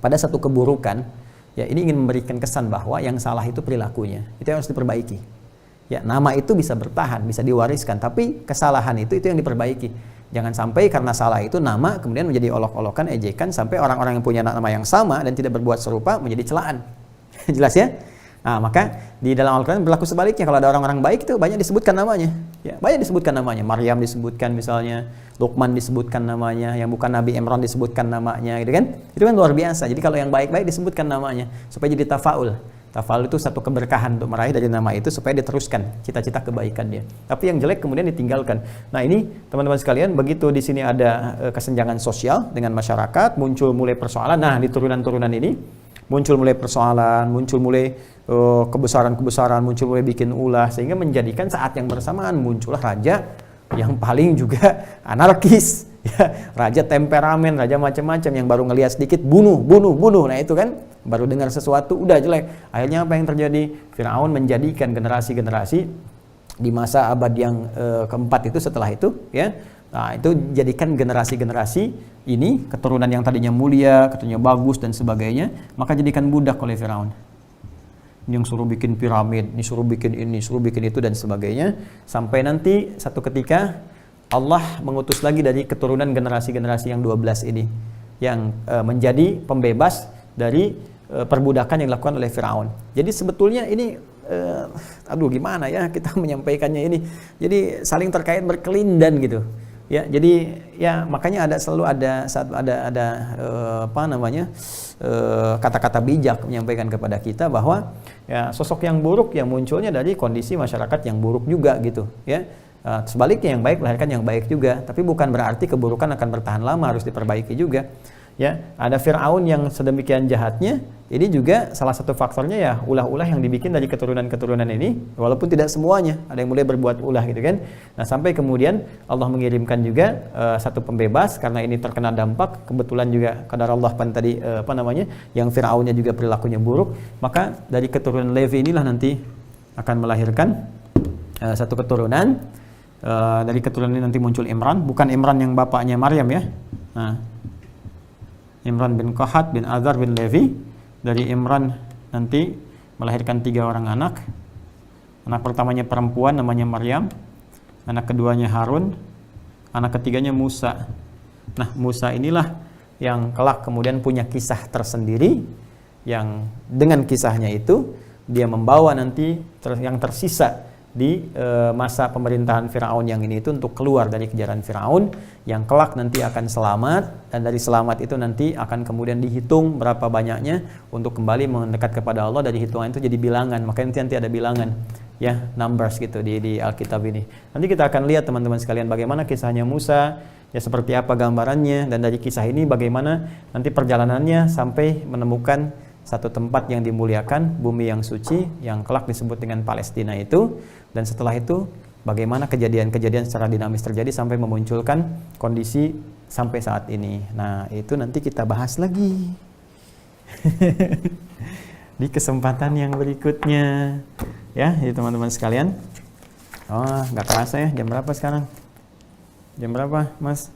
pada satu keburukan, ya ini ingin memberikan kesan bahwa yang salah itu perilakunya, itu yang harus diperbaiki. Ya, nama itu bisa bertahan, bisa diwariskan, tapi kesalahan itu yang diperbaiki. Jangan sampai karena salah itu nama kemudian menjadi olok-olokan, ejekan, sampai orang-orang yang punya nama yang sama dan tidak berbuat serupa menjadi celaan. Jelas ya? Nah, maka di dalam Al-Quran berlaku sebaliknya. Kalau ada orang-orang baik itu banyak disebutkan namanya. Ya, banyak disebutkan namanya. Maryam disebutkan misalnya, Luqman disebutkan namanya, yang bukan Nabi Imran disebutkan namanya, gitu kan? Itu kan luar biasa. Jadi kalau yang baik-baik disebutkan namanya supaya jadi tafaul. Tafaul itu satu keberkahan untuk meraih dari nama itu supaya diteruskan cita-cita kebaikan dia. Tapi yang jelek kemudian ditinggalkan. Nah, ini teman-teman sekalian, begitu di sini ada kesenjangan sosial dengan masyarakat, muncul mulai persoalan. Nah, di turunan-turunan ini muncul mulai persoalan, muncul mulai kebesaran-kebesaran, muncul mulai bikin ulah, sehingga menjadikan saat yang bersamaan muncullah raja yang paling juga anarkis, ya, raja temperamen, raja macam-macam yang baru ngelihat sedikit bunuh. Nah itu kan baru dengar sesuatu udah jelek. Akhirnya apa yang terjadi? Firaun menjadikan generasi-generasi di masa abad yang keempat itu, setelah itu ya. Nah, itu jadikan generasi-generasi ini, keturunan yang tadinya mulia, keturunan bagus dan sebagainya, maka jadikan budak oleh Firaun. Yang suruh bikin piramid, suruh bikin ini, suruh bikin itu dan sebagainya, sampai nanti satu ketika Allah mengutus lagi dari keturunan generasi-generasi yang 12 ini yang menjadi pembebas dari perbudakan yang dilakukan oleh Firaun. Jadi sebetulnya ini gimana ya kita menyampaikannya ini. Jadi saling terkait berkelindan gitu. Ya, jadi ya makanya selalu ada kata-kata bijak menyampaikan kepada kita bahwa ya sosok yang buruk yang munculnya dari kondisi masyarakat yang buruk juga gitu ya. Sebaliknya yang baik melahirkan yang baik juga, tapi bukan berarti keburukan akan bertahan lama, harus diperbaiki juga. Ya, ada Firaun yang sedemikian jahatnya, ini juga salah satu faktornya ya ulah-ulah yang dibikin dari keturunan-keturunan ini, walaupun tidak semuanya, ada yang mulai berbuat ulah gitu kan. Nah, sampai kemudian Allah mengirimkan juga satu pembebas karena ini terkena dampak, kebetulan juga qadar Allah tadi yang Firaunnya juga perilakunya buruk, maka dari keturunan Levi inilah nanti akan melahirkan satu keturunan. Dari keturunan ini nanti muncul Imran, bukan Imran yang bapaknya Maryam ya. Nah, Imran bin Qahat bin Azar bin Levi. Dari Imran nanti melahirkan 3 orang anak. Anak pertamanya perempuan namanya Maryam, anak keduanya Harun, anak ketiganya Musa. Nah, Musa inilah yang kelak kemudian punya kisah tersendiri, yang dengan kisahnya itu dia membawa nanti yang tersisa di masa pemerintahan Firaun yang ini itu untuk keluar dari kejaran Firaun, yang kelak nanti akan selamat, dan dari selamat itu nanti akan kemudian dihitung berapa banyaknya untuk kembali mendekat kepada Allah. Dari hitungan itu jadi bilangan, makanya nanti ada bilangan ya, numbers gitu di Alkitab ini. Nanti kita akan lihat teman-teman sekalian bagaimana kisahnya Musa, ya seperti apa gambarannya, dan dari kisah ini bagaimana nanti perjalanannya sampai menemukan satu tempat yang dimuliakan, bumi yang suci, yang kelak disebut dengan Palestina itu. Dan setelah itu bagaimana kejadian-kejadian secara dinamis terjadi sampai memunculkan kondisi sampai saat ini. Nah, itu nanti kita bahas lagi di kesempatan yang berikutnya ya, jadi teman-teman sekalian. Oh, nggak terasa ya, jam berapa sekarang? Jam berapa, Mas?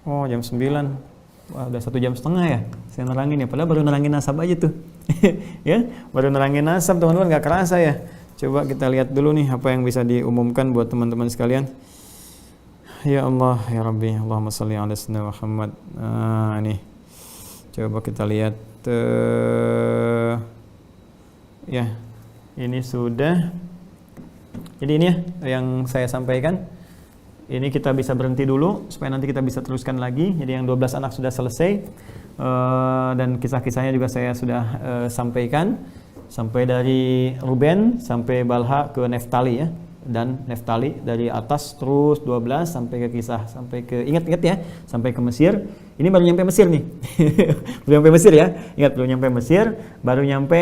Oh, jam 9. Wah, udah 1,5 jam ya saya nerangin ya, padahal baru nerangin nasab aja tuh. Ya, baru nerangin nasab teman-teman, nggak kerasa ya. Coba kita lihat dulu nih apa yang bisa diumumkan buat teman-teman sekalian. Ya Allah, ya Rabbi, Allahumma sholli ala sayyidina Muhammad. Nah, ini coba kita lihat. Ya, ini sudah. Jadi ini ya yang saya sampaikan. Ini kita bisa berhenti dulu supaya nanti kita bisa teruskan lagi. Jadi yang 12 anak sudah selesai, dan kisah-kisahnya juga saya sudah sampaikan, sampai dari Ruben sampai Balha ke Neftali ya. dan Naftali dari atas terus 12 sampai ke kisah, sampai ke ingat-ingat ya, sampai ke Mesir. Ini baru nyampe Mesir nih. Belum nyampe Mesir ya. Ingat, belum nyampe Mesir, baru nyampe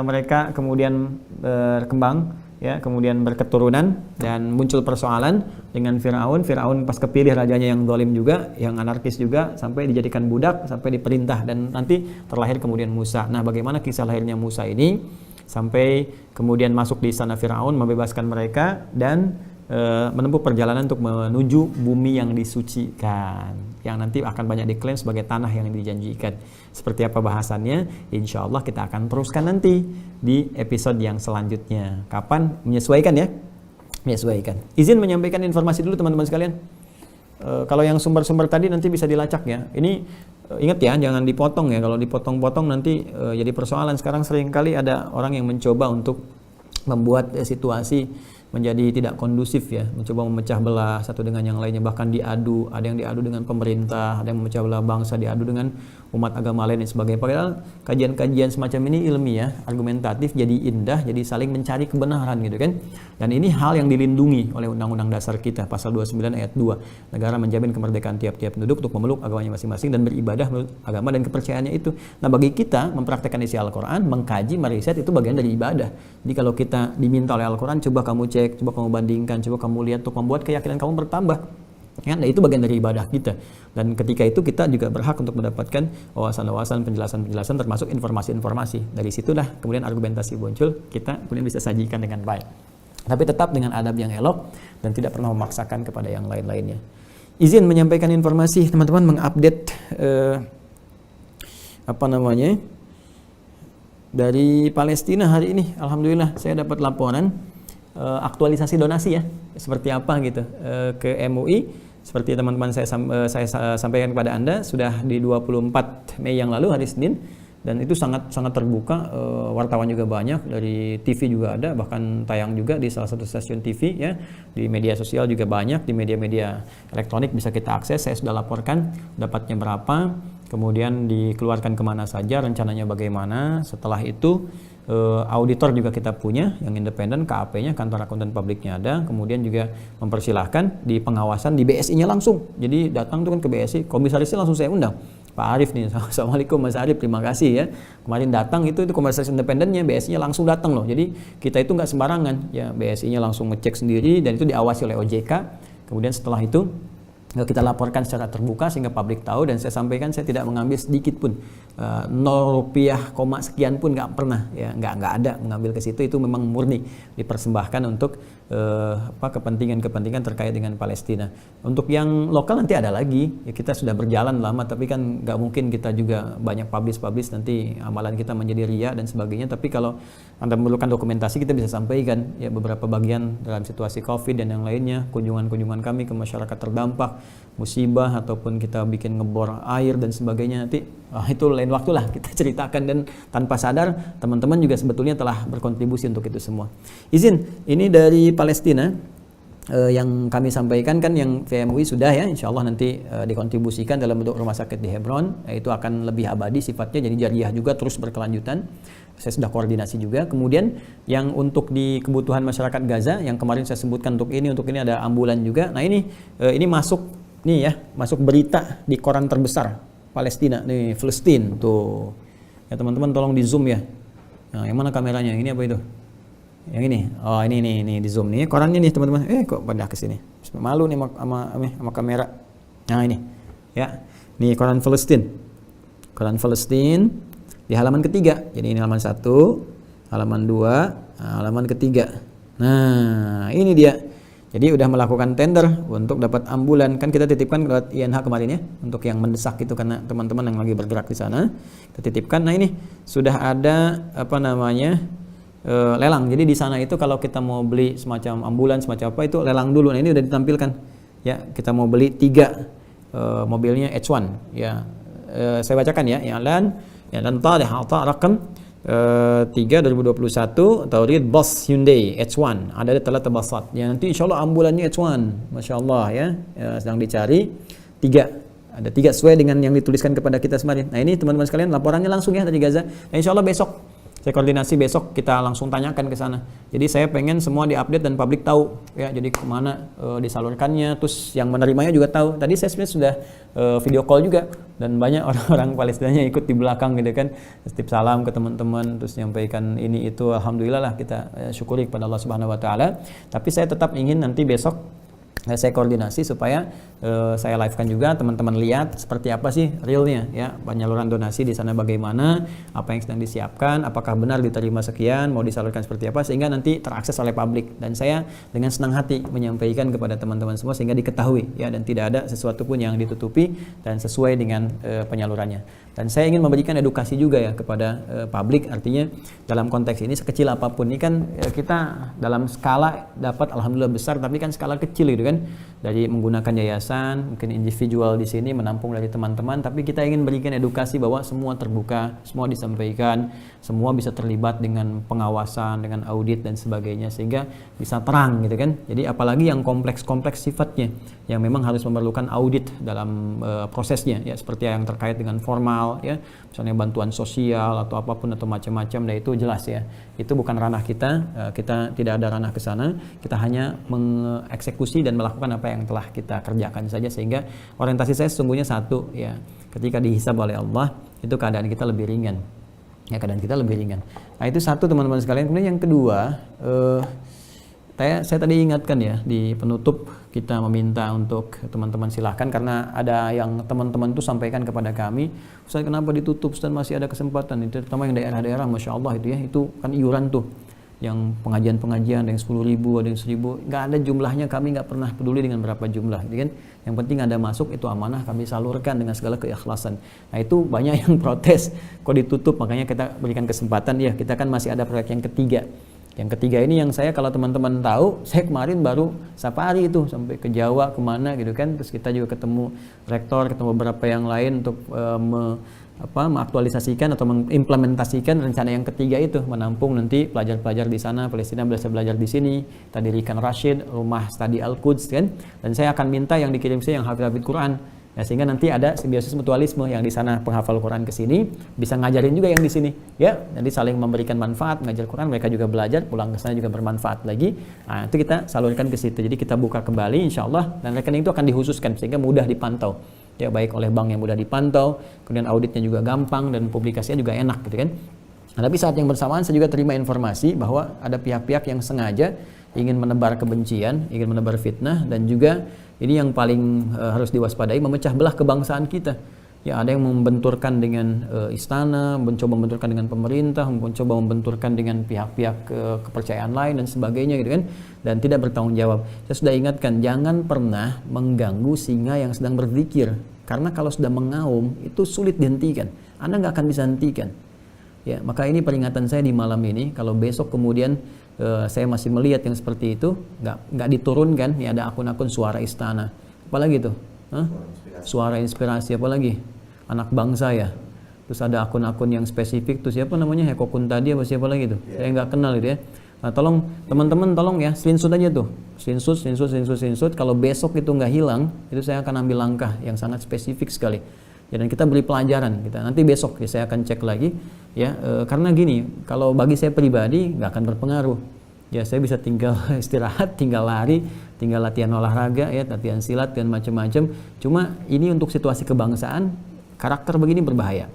mereka kemudian berkembang ya, kemudian berketurunan dan muncul persoalan dengan Firaun. Firaun pas kepilih rajanya yang zalim juga, yang anarkis juga, sampai dijadikan budak, sampai diperintah, dan nanti terlahir kemudian Musa. Nah, bagaimana kisah lahirnya Musa ini sampai kemudian masuk di istana Firaun, membebaskan mereka dan menempuh perjalanan untuk menuju bumi yang disucikan, yang nanti akan banyak diklaim sebagai tanah yang dijanjikan. Seperti apa bahasannya? Insya Allah kita akan teruskan nanti di episode yang selanjutnya. Kapan? Menyesuaikan ya? Menyesuaikan. Izin menyampaikan informasi dulu teman-teman sekalian. Kalau yang sumber-sumber tadi nanti bisa dilacak ya. Ini ingat ya, jangan dipotong ya. Kalau dipotong-potong nanti jadi persoalan. Sekarang seringkali ada orang yang mencoba untuk membuat situasi menjadi tidak kondusif ya, mencoba memecah belah satu dengan yang lainnya, bahkan diadu, ada yang diadu dengan pemerintah, ada yang memecah belah bangsa, diadu dengan umat agama lain dan sebagainya. Padahal kajian-kajian semacam ini ilmiah, argumentatif, jadi indah, jadi saling mencari kebenaran gitu kan. Dan ini hal yang dilindungi oleh Undang-Undang Dasar kita, pasal 29 ayat 2. Negara menjamin kemerdekaan tiap-tiap penduduk untuk memeluk agamanya masing-masing dan beribadah menurut agama dan kepercayaannya itu. Nah, bagi kita mempraktekkan isi Al-Quran, mengkaji, meriset, itu bagian dari ibadah. Jadi kalau kita diminta oleh Al-Quran, coba kamu cek, coba kamu bandingkan, coba kamu lihat untuk membuat keyakinan kamu bertambah. Ya, nah itu bagian dari ibadah kita. Dan ketika itu kita juga berhak untuk mendapatkan wawasan-wawasan, penjelasan-penjelasan, termasuk informasi-informasi. Dari situlah kemudian argumentasi muncul, kita kemudian bisa sajikan dengan baik. Tapi tetap dengan adab yang elok dan tidak pernah memaksakan kepada yang lain-lainnya. Izin menyampaikan informasi, teman-teman, mengupdate dari Palestina hari ini. Alhamdulillah saya dapat laporan aktualisasi donasi ya, seperti apa gitu ke MUI. Seperti teman-teman saya sampaikan kepada Anda, sudah di 24 Mei yang lalu, hari Senin, dan itu sangat terbuka. Wartawan juga banyak, dari TV juga ada, bahkan tayang juga di salah satu stasiun TV ya, di media sosial juga banyak, di media-media elektronik bisa kita akses. Saya sudah laporkan dapatnya berapa, kemudian dikeluarkan kemana saja, rencananya bagaimana. Setelah itu auditor juga kita punya yang independen, KAP-nya, kantor akuntan publiknya ada, kemudian juga mempersilahkan di pengawasan di BSI-nya langsung. Jadi datang tuh kan ke BSI, komisarisnya langsung saya undang, Pak Arif nih, Assalamualaikum Mas Arif, terima kasih ya. Kemarin datang itu komisaris independennya, BSI-nya langsung datang loh. Jadi kita itu nggak sembarangan ya, BSI-nya langsung ngecek sendiri dan itu diawasi oleh OJK. Kemudian setelah itu kita laporkan secara terbuka sehingga publik tahu, dan saya sampaikan saya tidak mengambil sedikit pun, 0 rupiah, sekian pun nggak pernah ya, nggak ada mengambil ke situ. Itu memang murni dipersembahkan untuk kepentingan terkait dengan Palestina. Untuk yang lokal nanti ada lagi ya, kita sudah berjalan lama, tapi kan nggak mungkin kita juga banyak publish nanti amalan kita menjadi riya dan sebagainya. Tapi kalau Anda memerlukan dokumentasi, kita bisa sampaikan ya beberapa bagian dalam situasi COVID dan yang lainnya, kunjungan kami ke masyarakat terdampak musibah, ataupun kita bikin ngebor air dan sebagainya. Nanti itu lain waktu lah kita ceritakan, dan tanpa sadar teman-teman juga sebetulnya telah berkontribusi untuk itu semua. Izin, ini dari Palestina yang kami sampaikan kan, yang VMUI sudah ya, insya Allah nanti dikontribusikan dalam bentuk rumah sakit di Hebron. Itu akan lebih abadi sifatnya, jadi jariah juga terus berkelanjutan. Saya sudah koordinasi juga. Kemudian yang untuk di kebutuhan masyarakat Gaza yang kemarin saya sebutkan, untuk ini ada ambulan juga. Nah ini masuk nih ya, masuk berita di koran terbesar Palestina nih, Palestina tuh ya teman-teman, tolong di zoom ya. Nah, yang mana kameranya? Ini apa itu? Yang ini. Oh ini di zoom nih korannya nih teman-teman. Kok pada ke sini? Malu nih sama kamera. Nah ini ya, nih koran Palestina. Koran Palestina di halaman ketiga. Jadi ini halaman 1, halaman 2, halaman ketiga. Nah ini dia. Jadi udah melakukan tender untuk dapat ambulan, kan kita titipkan lewat INH kemarin ya, untuk yang mendesak itu, karena teman-teman yang lagi bergerak di sana kita titipkan. Nah ini sudah ada lelang. Jadi di sana itu kalau kita mau beli semacam ambulan, semacam apa itu lelang dulu. Nah ini udah ditampilkan ya, kita mau beli 3 mobilnya H1 ya. Saya bacakan ya, i'lan talih ata rakam 3 2021 Taurid Bus Hyundai H1 ada telah terbasat ya, nanti insyaallah ambulannya H1, masya Allah ya, sedang dicari 3, ada 3 sesuai dengan yang dituliskan kepada kita kemarin. Nah ini teman-teman sekalian laporannya langsung ya dari Gaza. Nah, insyaallah besok saya koordinasi besok kita langsung tanyakan ke sana. Jadi saya pengen semua diupdate dan publik tahu ya, jadi kemana disalurkannya, terus yang menerimanya juga tahu. Tadi saya sebenarnya sudah video call juga, dan banyak orang-orang Palestinanya ikut di belakang gitu kan, titip salam ke teman-teman, terus nyampaikan ini itu. Alhamdulillah lah, kita syukuri kepada Allah Subhanahu wa taala. Tapi saya tetap ingin nanti besok saya koordinasi supaya saya live-kan juga, teman-teman lihat seperti apa sih realnya ya, penyaluran donasi di sana bagaimana, apa yang sedang disiapkan, apakah benar diterima sekian, mau disalurkan seperti apa, sehingga nanti terakses oleh publik. Dan saya dengan senang hati menyampaikan kepada teman-teman semua sehingga diketahui ya, dan tidak ada sesuatu pun yang ditutupi dan sesuai dengan penyalurannya. Dan saya ingin memberikan edukasi juga ya kepada publik, artinya dalam konteks ini sekecil apapun ini kan kita dalam skala dapat alhamdulillah besar, tapi kan skala kecil gitu kan, dari menggunakan yayasan, mungkin individual di sini menampung dari teman-teman, tapi kita ingin berikan edukasi bahwa semua terbuka, semua disampaikan, semua bisa terlibat dengan pengawasan, dengan audit dan sebagainya, sehingga bisa terang gitu kan. Jadi apalagi yang kompleks-kompleks sifatnya, yang memang harus memerlukan audit dalam prosesnya ya, seperti yang terkait dengan formal ya, misalnya bantuan sosial atau apapun atau macam-macam, nah itu jelas ya, itu bukan ranah kita, kita tidak ada ranah ke sana, kita hanya mengeksekusi dan melakukan apa yang telah kita kerjakan saja, sehingga orientasi saya sesungguhnya satu ya, ketika dihisab oleh Allah itu keadaan kita lebih ringan ya, keadaan kita lebih ringan. Nah itu satu teman-teman sekalian. Kemudian yang kedua, saya tadi ingatkan ya di penutup, kita meminta untuk teman-teman silahkan, karena ada yang teman-teman itu sampaikan kepada kami, Ustaz kenapa ditutup Ustaz, masih ada kesempatan, itu terutama yang daerah-daerah, Masya Allah itu ya, itu kan iuran tuh, yang pengajian-pengajian ada yang 10.000, ada yang 1.000, nggak ada jumlahnya, kami nggak pernah peduli dengan berapa jumlah gitu kan, yang penting ada masuk, itu amanah, kami salurkan dengan segala keikhlasan. Nah itu banyak yang protes kok ditutup, makanya kita berikan kesempatan ya, kita kan masih ada proyek yang ketiga. Yang ketiga ini yang saya, kalau teman-teman tahu, saya kemarin baru safari itu sampai ke Jawa kemana gitu kan, terus kita juga ketemu rektor, ketemu beberapa yang lain untuk mengaktualisasikan atau mengimplementasikan rencana yang ketiga itu, menampung nanti pelajar-pelajar di sana, Palestina bisa belajar di sini, kita dirikan Rashid, rumah studi Al-Quds kan, dan saya akan minta yang dikirim saya yang hafid Quran. Ya, sehingga nanti ada simbiosis mutualisme, yang di sana penghafal Quran ke sini bisa ngajarin juga yang di sini ya, jadi saling memberikan manfaat, ngajar Quran, mereka juga belajar, pulang ke sana juga bermanfaat lagi. Nah itu kita salurkan ke situ, jadi kita buka kembali insyaallah, dan rekening itu akan dikhususkan sehingga mudah dipantau ya, baik oleh bank yang mudah dipantau, kemudian auditnya juga gampang dan publikasinya juga enak gitu kan. Nah, tapi saat yang bersamaan saya juga terima informasi bahwa ada pihak-pihak yang sengaja ingin menebar kebencian, ingin menebar fitnah, dan juga ini yang paling harus diwaspadai, memecah belah kebangsaan kita. Ya, ada yang membenturkan dengan istana, mencoba membenturkan dengan pemerintah, mencoba membenturkan dengan pihak-pihak kepercayaan lain dan sebagainya gitu kan, dan tidak bertanggung jawab. Saya sudah ingatkan, jangan pernah mengganggu singa yang sedang berzikir, karena kalau sudah mengaum itu sulit dihentikan, Anda nggak akan bisa hentikan. Ya, maka ini peringatan saya di malam ini, kalau besok kemudian saya masih melihat yang seperti itu, nggak diturunkan, ya ada akun-akun suara istana, apalagi tuh, suara inspirasi, apalagi anak bangsa ya, terus ada akun-akun yang spesifik tuh, siapa namanya, Hekokun tadi apa siapa lagi tuh, saya nggak kenal gitu ya. Nah, tolong teman-teman, tolong ya screenshot aja tuh, screenshot. Kalau besok itu nggak hilang, itu saya akan ambil langkah yang sangat spesifik sekali. Ya, dan kita beri pelajaran, kita nanti besok ya, saya akan cek lagi ya, karena gini, kalau bagi saya pribadi nggak akan berpengaruh ya, saya bisa tinggal istirahat, tinggal lari, tinggal latihan olahraga ya, latihan silat dan macam-macam. Cuma ini untuk situasi kebangsaan, karakter begini berbahaya,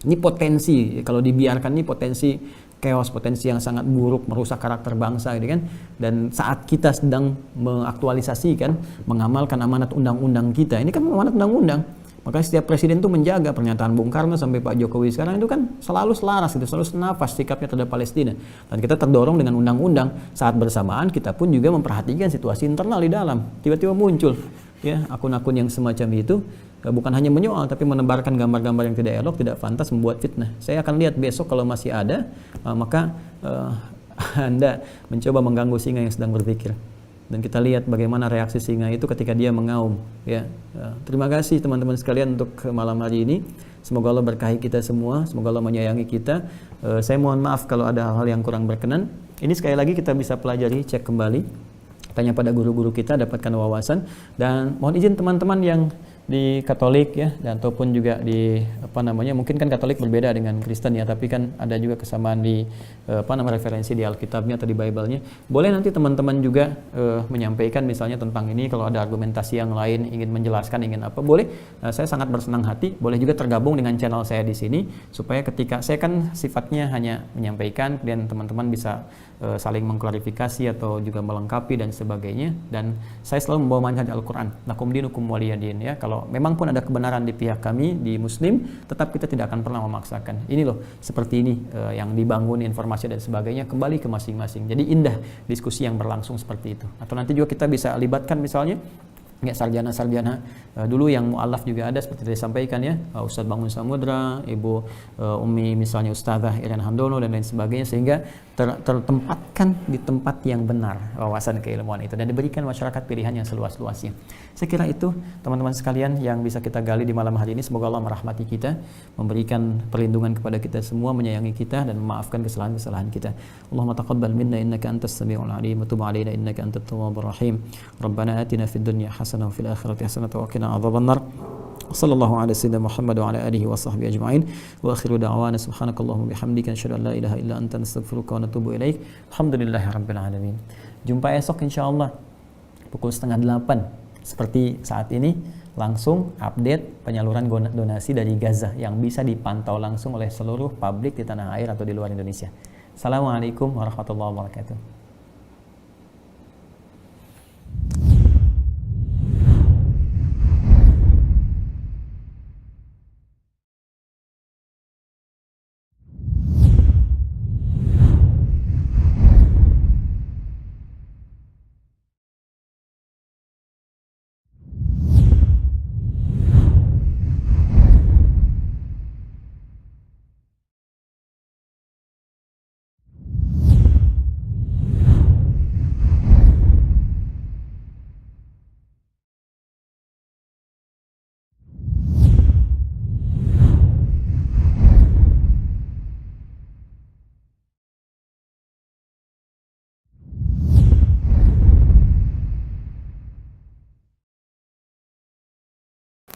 ini potensi, kalau dibiarkan ini potensi chaos, potensi yang sangat buruk, merusak karakter bangsa gitu kan. Dan saat kita sedang mengaktualisasikan, mengamalkan amanat undang-undang kita, ini kan amanat undang-undang, maka setiap presiden itu menjaga, pernyataan Bung Karno sampai Pak Jokowi sekarang itu kan selalu selaras, itu selalu senafas sikapnya terhadap Palestina. Dan kita terdorong dengan undang-undang, saat bersamaan kita pun juga memperhatikan situasi internal di dalam. Tiba-tiba muncul ya akun-akun yang semacam itu, bukan hanya menyoal tapi menebarkan gambar-gambar yang tidak elok, tidak pantas, membuat fitnah. Saya akan lihat besok kalau masih ada, maka Anda mencoba mengganggu singa yang sedang berpikir. Dan kita lihat bagaimana reaksi singa itu ketika dia mengaum ya. Terima kasih teman-teman sekalian untuk malam hari ini. Semoga Allah berkahi kita semua, semoga Allah menyayangi kita. Saya mohon maaf kalau ada hal-hal yang kurang berkenan. Ini sekali lagi kita bisa pelajari, cek kembali, tanya pada guru-guru kita, dapatkan wawasan. Dan mohon izin teman-teman yang di Katolik ya, dan ataupun juga di mungkin kan Katolik berbeda dengan Kristen ya, tapi kan ada juga kesamaan di referensi di Alkitabnya atau di Bible-nya. Boleh nanti teman-teman juga menyampaikan misalnya tentang ini, kalau ada argumentasi yang lain, ingin menjelaskan, ingin apa, boleh. Saya sangat bersenang hati. Boleh juga tergabung dengan channel saya di sini, supaya ketika saya kan sifatnya hanya menyampaikan, kemudian teman-teman bisa saling mengklarifikasi atau juga melengkapi dan sebagainya. Dan saya selalu membawa manhaj Al-Quran, lakum dinukum waliyadin ya. Kalau memang pun ada kebenaran di pihak kami di Muslim, tetap kita tidak akan pernah memaksakan. Ini loh, seperti ini yang dibangun informasi dan sebagainya, kembali ke masing-masing. Jadi indah diskusi yang berlangsung seperti itu. Atau nanti juga kita bisa libatkan misalnya sarjana-sarjana dulu yang mu'alaf juga ada, seperti disampaikan ya, Ustadz Bangun Samudra, Ibu Umi misalnya Ustadzah Iren Handono dan lain sebagainya, sehingga tertempatkan di tempat yang benar wawasan keilmuan itu, dan diberikan masyarakat pilihan yang seluas-luasnya. Saya kira itu teman-teman sekalian yang bisa kita gali di malam hari ini. Semoga Allah merahmati kita, memberikan perlindungan kepada kita semua, menyayangi kita dan memaafkan kesalahan-kesalahan kita. Allahumma taqabbal minna innaka antas samiul alim wa tub alaina innaka antat tawwabur rahim. Rabbana atina fid dunya hasanah wa fil akhirati hasanah wa qina adzabannar. Sallallahu ala sayyidina Muhammad wa ala alihi wa sahbihi ajma'in. Wa akhiru da'wana subhanakallahumma bihamdika asyhadu an la ilaha illa anta nastaghfiruka wa natubu ilaik. Alhamdulillahirabbil alamin. Jumpa esok insyaallah pukul 7:30 seperti saat ini, langsung update penyaluran donasi dari Gaza yang bisa dipantau langsung oleh seluruh publik di tanah air atau di luar Indonesia. Assalamualaikum warahmatullahi wabarakatuh.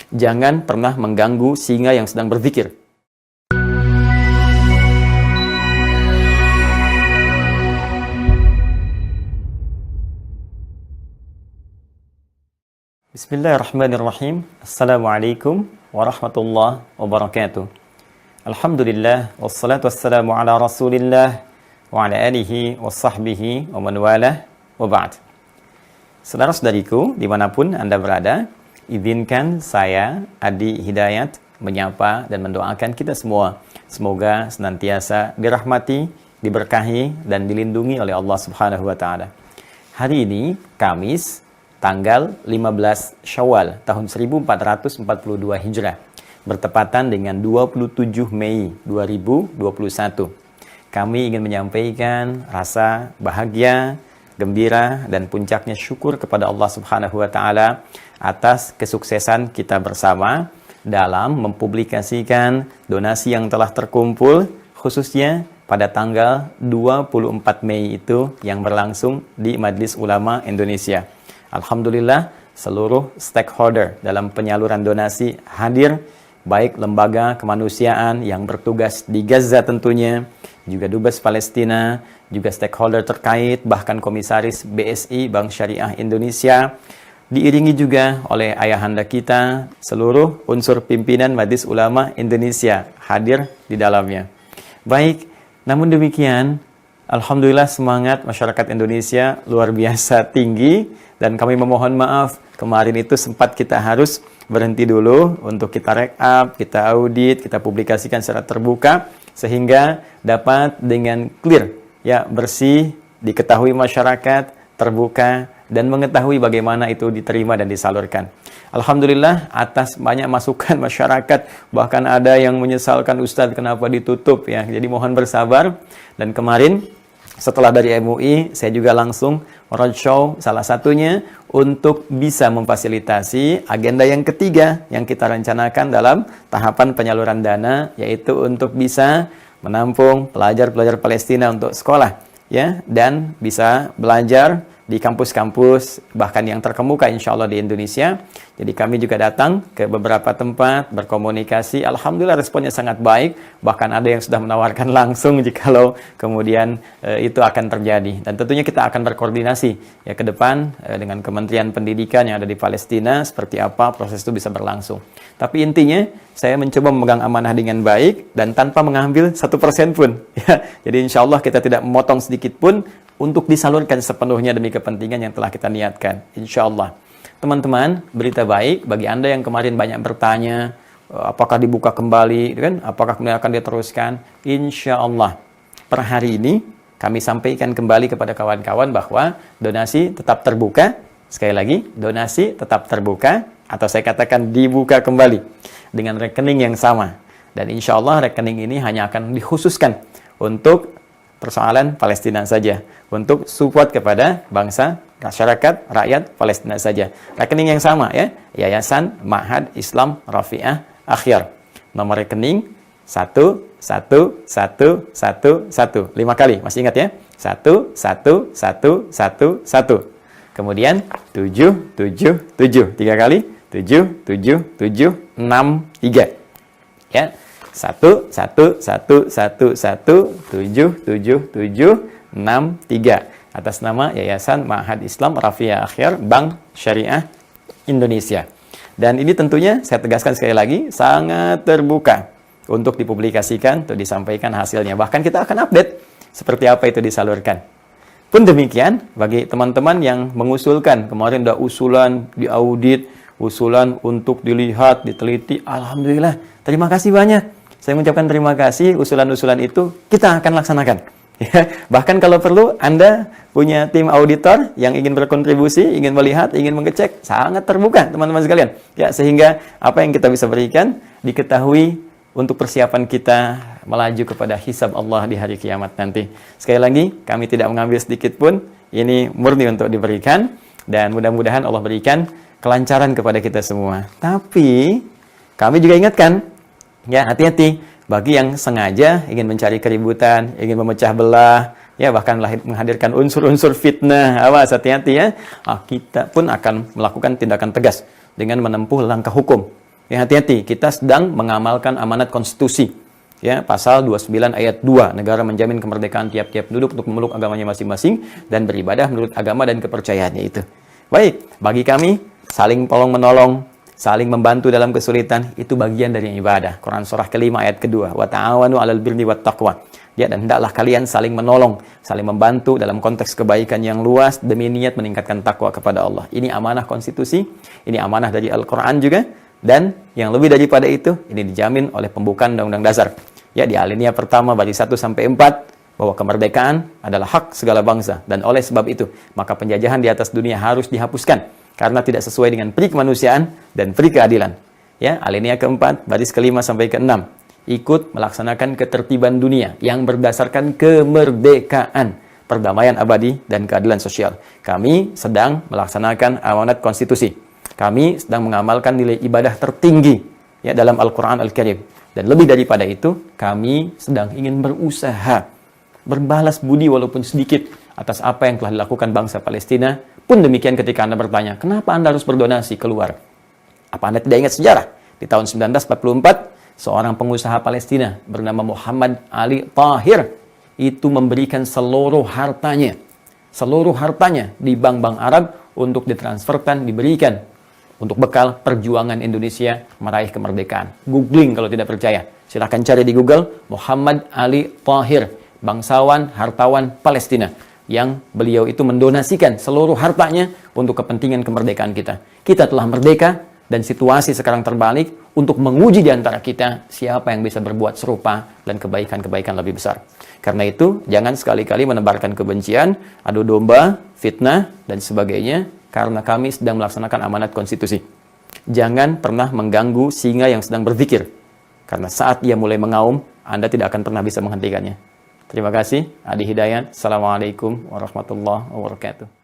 Jangan pernah mengganggu singa yang sedang berzikir. Bismillahirrahmanirrahim. Assalamualaikum warahmatullahi wabarakatuh. Alhamdulillah, wassalatu wassalamu ala rasulillah wa ala alihi wa sahbihi wa man walah wa ba'd. Saudara-saudariku dimanapun Anda berada, izinkan saya, Adi Hidayat, menyapa dan mendoakan kita semua. Semoga senantiasa dirahmati, diberkahi, dan dilindungi oleh Allah Subhanahu wa Ta'ala. Hari ini, Kamis, tanggal 15 Syawal, tahun 1442 Hijrah, bertepatan dengan 27 Mei 2021. Kami ingin menyampaikan rasa bahagia, gembira, dan puncaknya syukur kepada Allah Subhanahu wa Ta'ala atas kesuksesan kita bersama dalam mempublikasikan donasi yang telah terkumpul, khususnya pada tanggal 24 Mei itu yang berlangsung di Majelis Ulama Indonesia. Alhamdulillah, seluruh stakeholder dalam penyaluran donasi hadir, baik lembaga kemanusiaan yang bertugas di Gaza tentunya, juga Dubes Palestina, juga stakeholder terkait, bahkan komisaris BSI, Bank Syariah Indonesia, diiringi juga oleh ayahanda kita, seluruh unsur pimpinan Majelis Ulama Indonesia hadir di dalamnya. Baik, namun demikian, alhamdulillah semangat masyarakat Indonesia luar biasa tinggi, dan kami memohon maaf, kemarin itu sempat kita harus berhenti dulu untuk kita rekap, kita audit, kita publikasikan secara terbuka, sehingga dapat dengan clear, ya, bersih, diketahui masyarakat, terbuka, dan mengetahui bagaimana itu diterima dan disalurkan. Alhamdulillah atas banyak masukan masyarakat, bahkan ada yang menyesalkan, Ustadz kenapa ditutup ya. Jadi mohon bersabar. Dan kemarin setelah dari MUI, saya juga langsung roadshow salah satunya untuk bisa memfasilitasi agenda yang ketiga yang kita rencanakan dalam tahapan penyaluran dana, yaitu untuk bisa menampung pelajar-pelajar Palestina untuk sekolah, ya, dan bisa belajar di kampus-kampus, bahkan yang terkemuka insya Allah di Indonesia. Jadi kami juga datang ke beberapa tempat, berkomunikasi. Alhamdulillah responnya sangat baik. Bahkan ada yang sudah menawarkan langsung jikalau kemudian itu akan terjadi. Dan tentunya kita akan berkoordinasi ya ke depan dengan Kementerian Pendidikan yang ada di Palestina, seperti apa proses itu bisa berlangsung. Tapi intinya, saya mencoba memegang amanah dengan baik dan tanpa mengambil 1% pun. Ya. Jadi insya Allah kita tidak memotong sedikit pun untuk disalurkan sepenuhnya demi kepentingan yang telah kita niatkan. Insya Allah. Teman-teman, berita baik bagi Anda yang kemarin banyak bertanya, apakah dibuka kembali, kan? Apakah kemudian akan diteruskan? Insya Allah. Per hari ini, kami sampaikan kembali kepada kawan-kawan bahwa donasi tetap terbuka. Sekali lagi, donasi tetap terbuka, atau saya katakan dibuka kembali dengan rekening yang sama. Dan insya Allah rekening ini hanya akan dikhususkan untuk persoalan Palestina saja, untuk support kepada bangsa, masyarakat, rakyat Palestina saja. Rekening yang sama ya, Yayasan Ma'had Islam Rafi'ah Akhyar. Nomor rekening 11111. 5 kali, masih ingat ya? 11111. Kemudian 777, 3 kali, 77763. Ya. 111117773 atas nama Yayasan Ma'had Islam Rafi'ah Akhyar Bank Syariah Indonesia. Dan ini tentunya saya tegaskan sekali lagi sangat terbuka untuk dipublikasikan, untuk disampaikan hasilnya. Bahkan kita akan update seperti apa itu disalurkan. Pun demikian bagi teman-teman yang mengusulkan, kemarin ada usulan diaudit, usulan untuk dilihat, diteliti, alhamdulillah, terima kasih banyak. Saya mengucapkan terima kasih, usulan-usulan itu kita akan laksanakan. Ya, bahkan kalau perlu Anda punya tim auditor yang ingin berkontribusi, ingin melihat, ingin mengecek, sangat terbuka teman-teman sekalian. Ya, sehingga apa yang kita bisa berikan diketahui untuk persiapan kita melaju kepada hisab Allah di hari kiamat nanti. Sekali lagi, kami tidak mengambil sedikit pun, ini murni untuk diberikan, dan mudah-mudahan Allah berikan kelancaran kepada kita semua. Tapi kami juga ingatkan, ya hati-hati bagi yang sengaja ingin mencari keributan, ingin memecah belah, ya bahkan menghadirkan unsur-unsur fitnah. Awas, hati-hati ya. Kita pun akan melakukan tindakan tegas dengan menempuh langkah hukum. Ya hati-hati, kita sedang mengamalkan amanat konstitusi. Ya, pasal 29 ayat 2, negara menjamin kemerdekaan tiap-tiap penduduk untuk memeluk agamanya masing-masing dan beribadah menurut agama dan kepercayaannya itu. Baik, bagi kami saling tolong-menolong, saling membantu dalam kesulitan, itu bagian dari ibadah. Quran surah kelima ayat kedua, wa ta'awanu 'alal birri wat taqwa. Ya, dan hendaklah kalian saling menolong, saling membantu dalam konteks kebaikan yang luas demi niat meningkatkan takwa kepada Allah. Ini amanah konstitusi, ini amanah dari Al-Quran juga, dan yang lebih daripada itu, ini dijamin oleh pembukaan Undang-Undang Dasar. Ya, di alinea pertama baris 1 sampai 4 bahwa kemerdekaan adalah hak segala bangsa, dan oleh sebab itu maka penjajahan di atas dunia harus dihapuskan karena tidak sesuai dengan peri kemanusiaan dan peri keadilan. Ya, alinea keempat baris kelima sampai keenam ikut melaksanakan ketertiban dunia yang berdasarkan kemerdekaan, perdamaian abadi dan keadilan sosial. Kami sedang melaksanakan amanat konstitusi. Kami sedang mengamalkan nilai ibadah tertinggi ya dalam Al-Quran Al-Karim. Dan lebih daripada itu, kami sedang ingin berusaha berbalas budi walaupun sedikit atas apa yang telah dilakukan bangsa Palestina. Pun demikian ketika Anda bertanya, kenapa Anda harus berdonasi keluar? Apa Anda tidak ingat sejarah? Di tahun 1944, seorang pengusaha Palestina bernama Muhammad Ali Tahir itu memberikan seluruh hartanya di bank-bank Arab untuk ditransferkan, diberikan untuk bekal perjuangan Indonesia meraih kemerdekaan. Googling kalau tidak percaya. Silahkan cari di Google, Muhammad Ali Tahir, bangsawan, hartawan Palestina, yang beliau itu mendonasikan seluruh hartanya untuk kepentingan kemerdekaan kita. Kita telah merdeka, dan situasi sekarang terbalik untuk menguji di antara kita siapa yang bisa berbuat serupa dan kebaikan-kebaikan lebih besar. Karena itu, jangan sekali-kali menebarkan kebencian, adu domba, fitnah, dan sebagainya, karena kami sedang melaksanakan amanat konstitusi. Jangan pernah mengganggu singa yang sedang berzikir, karena saat ia mulai mengaum, Anda tidak akan pernah bisa menghentikannya. Terima kasih. Adi Hidayat. Assalamualaikum warahmatullahi wabarakatuh.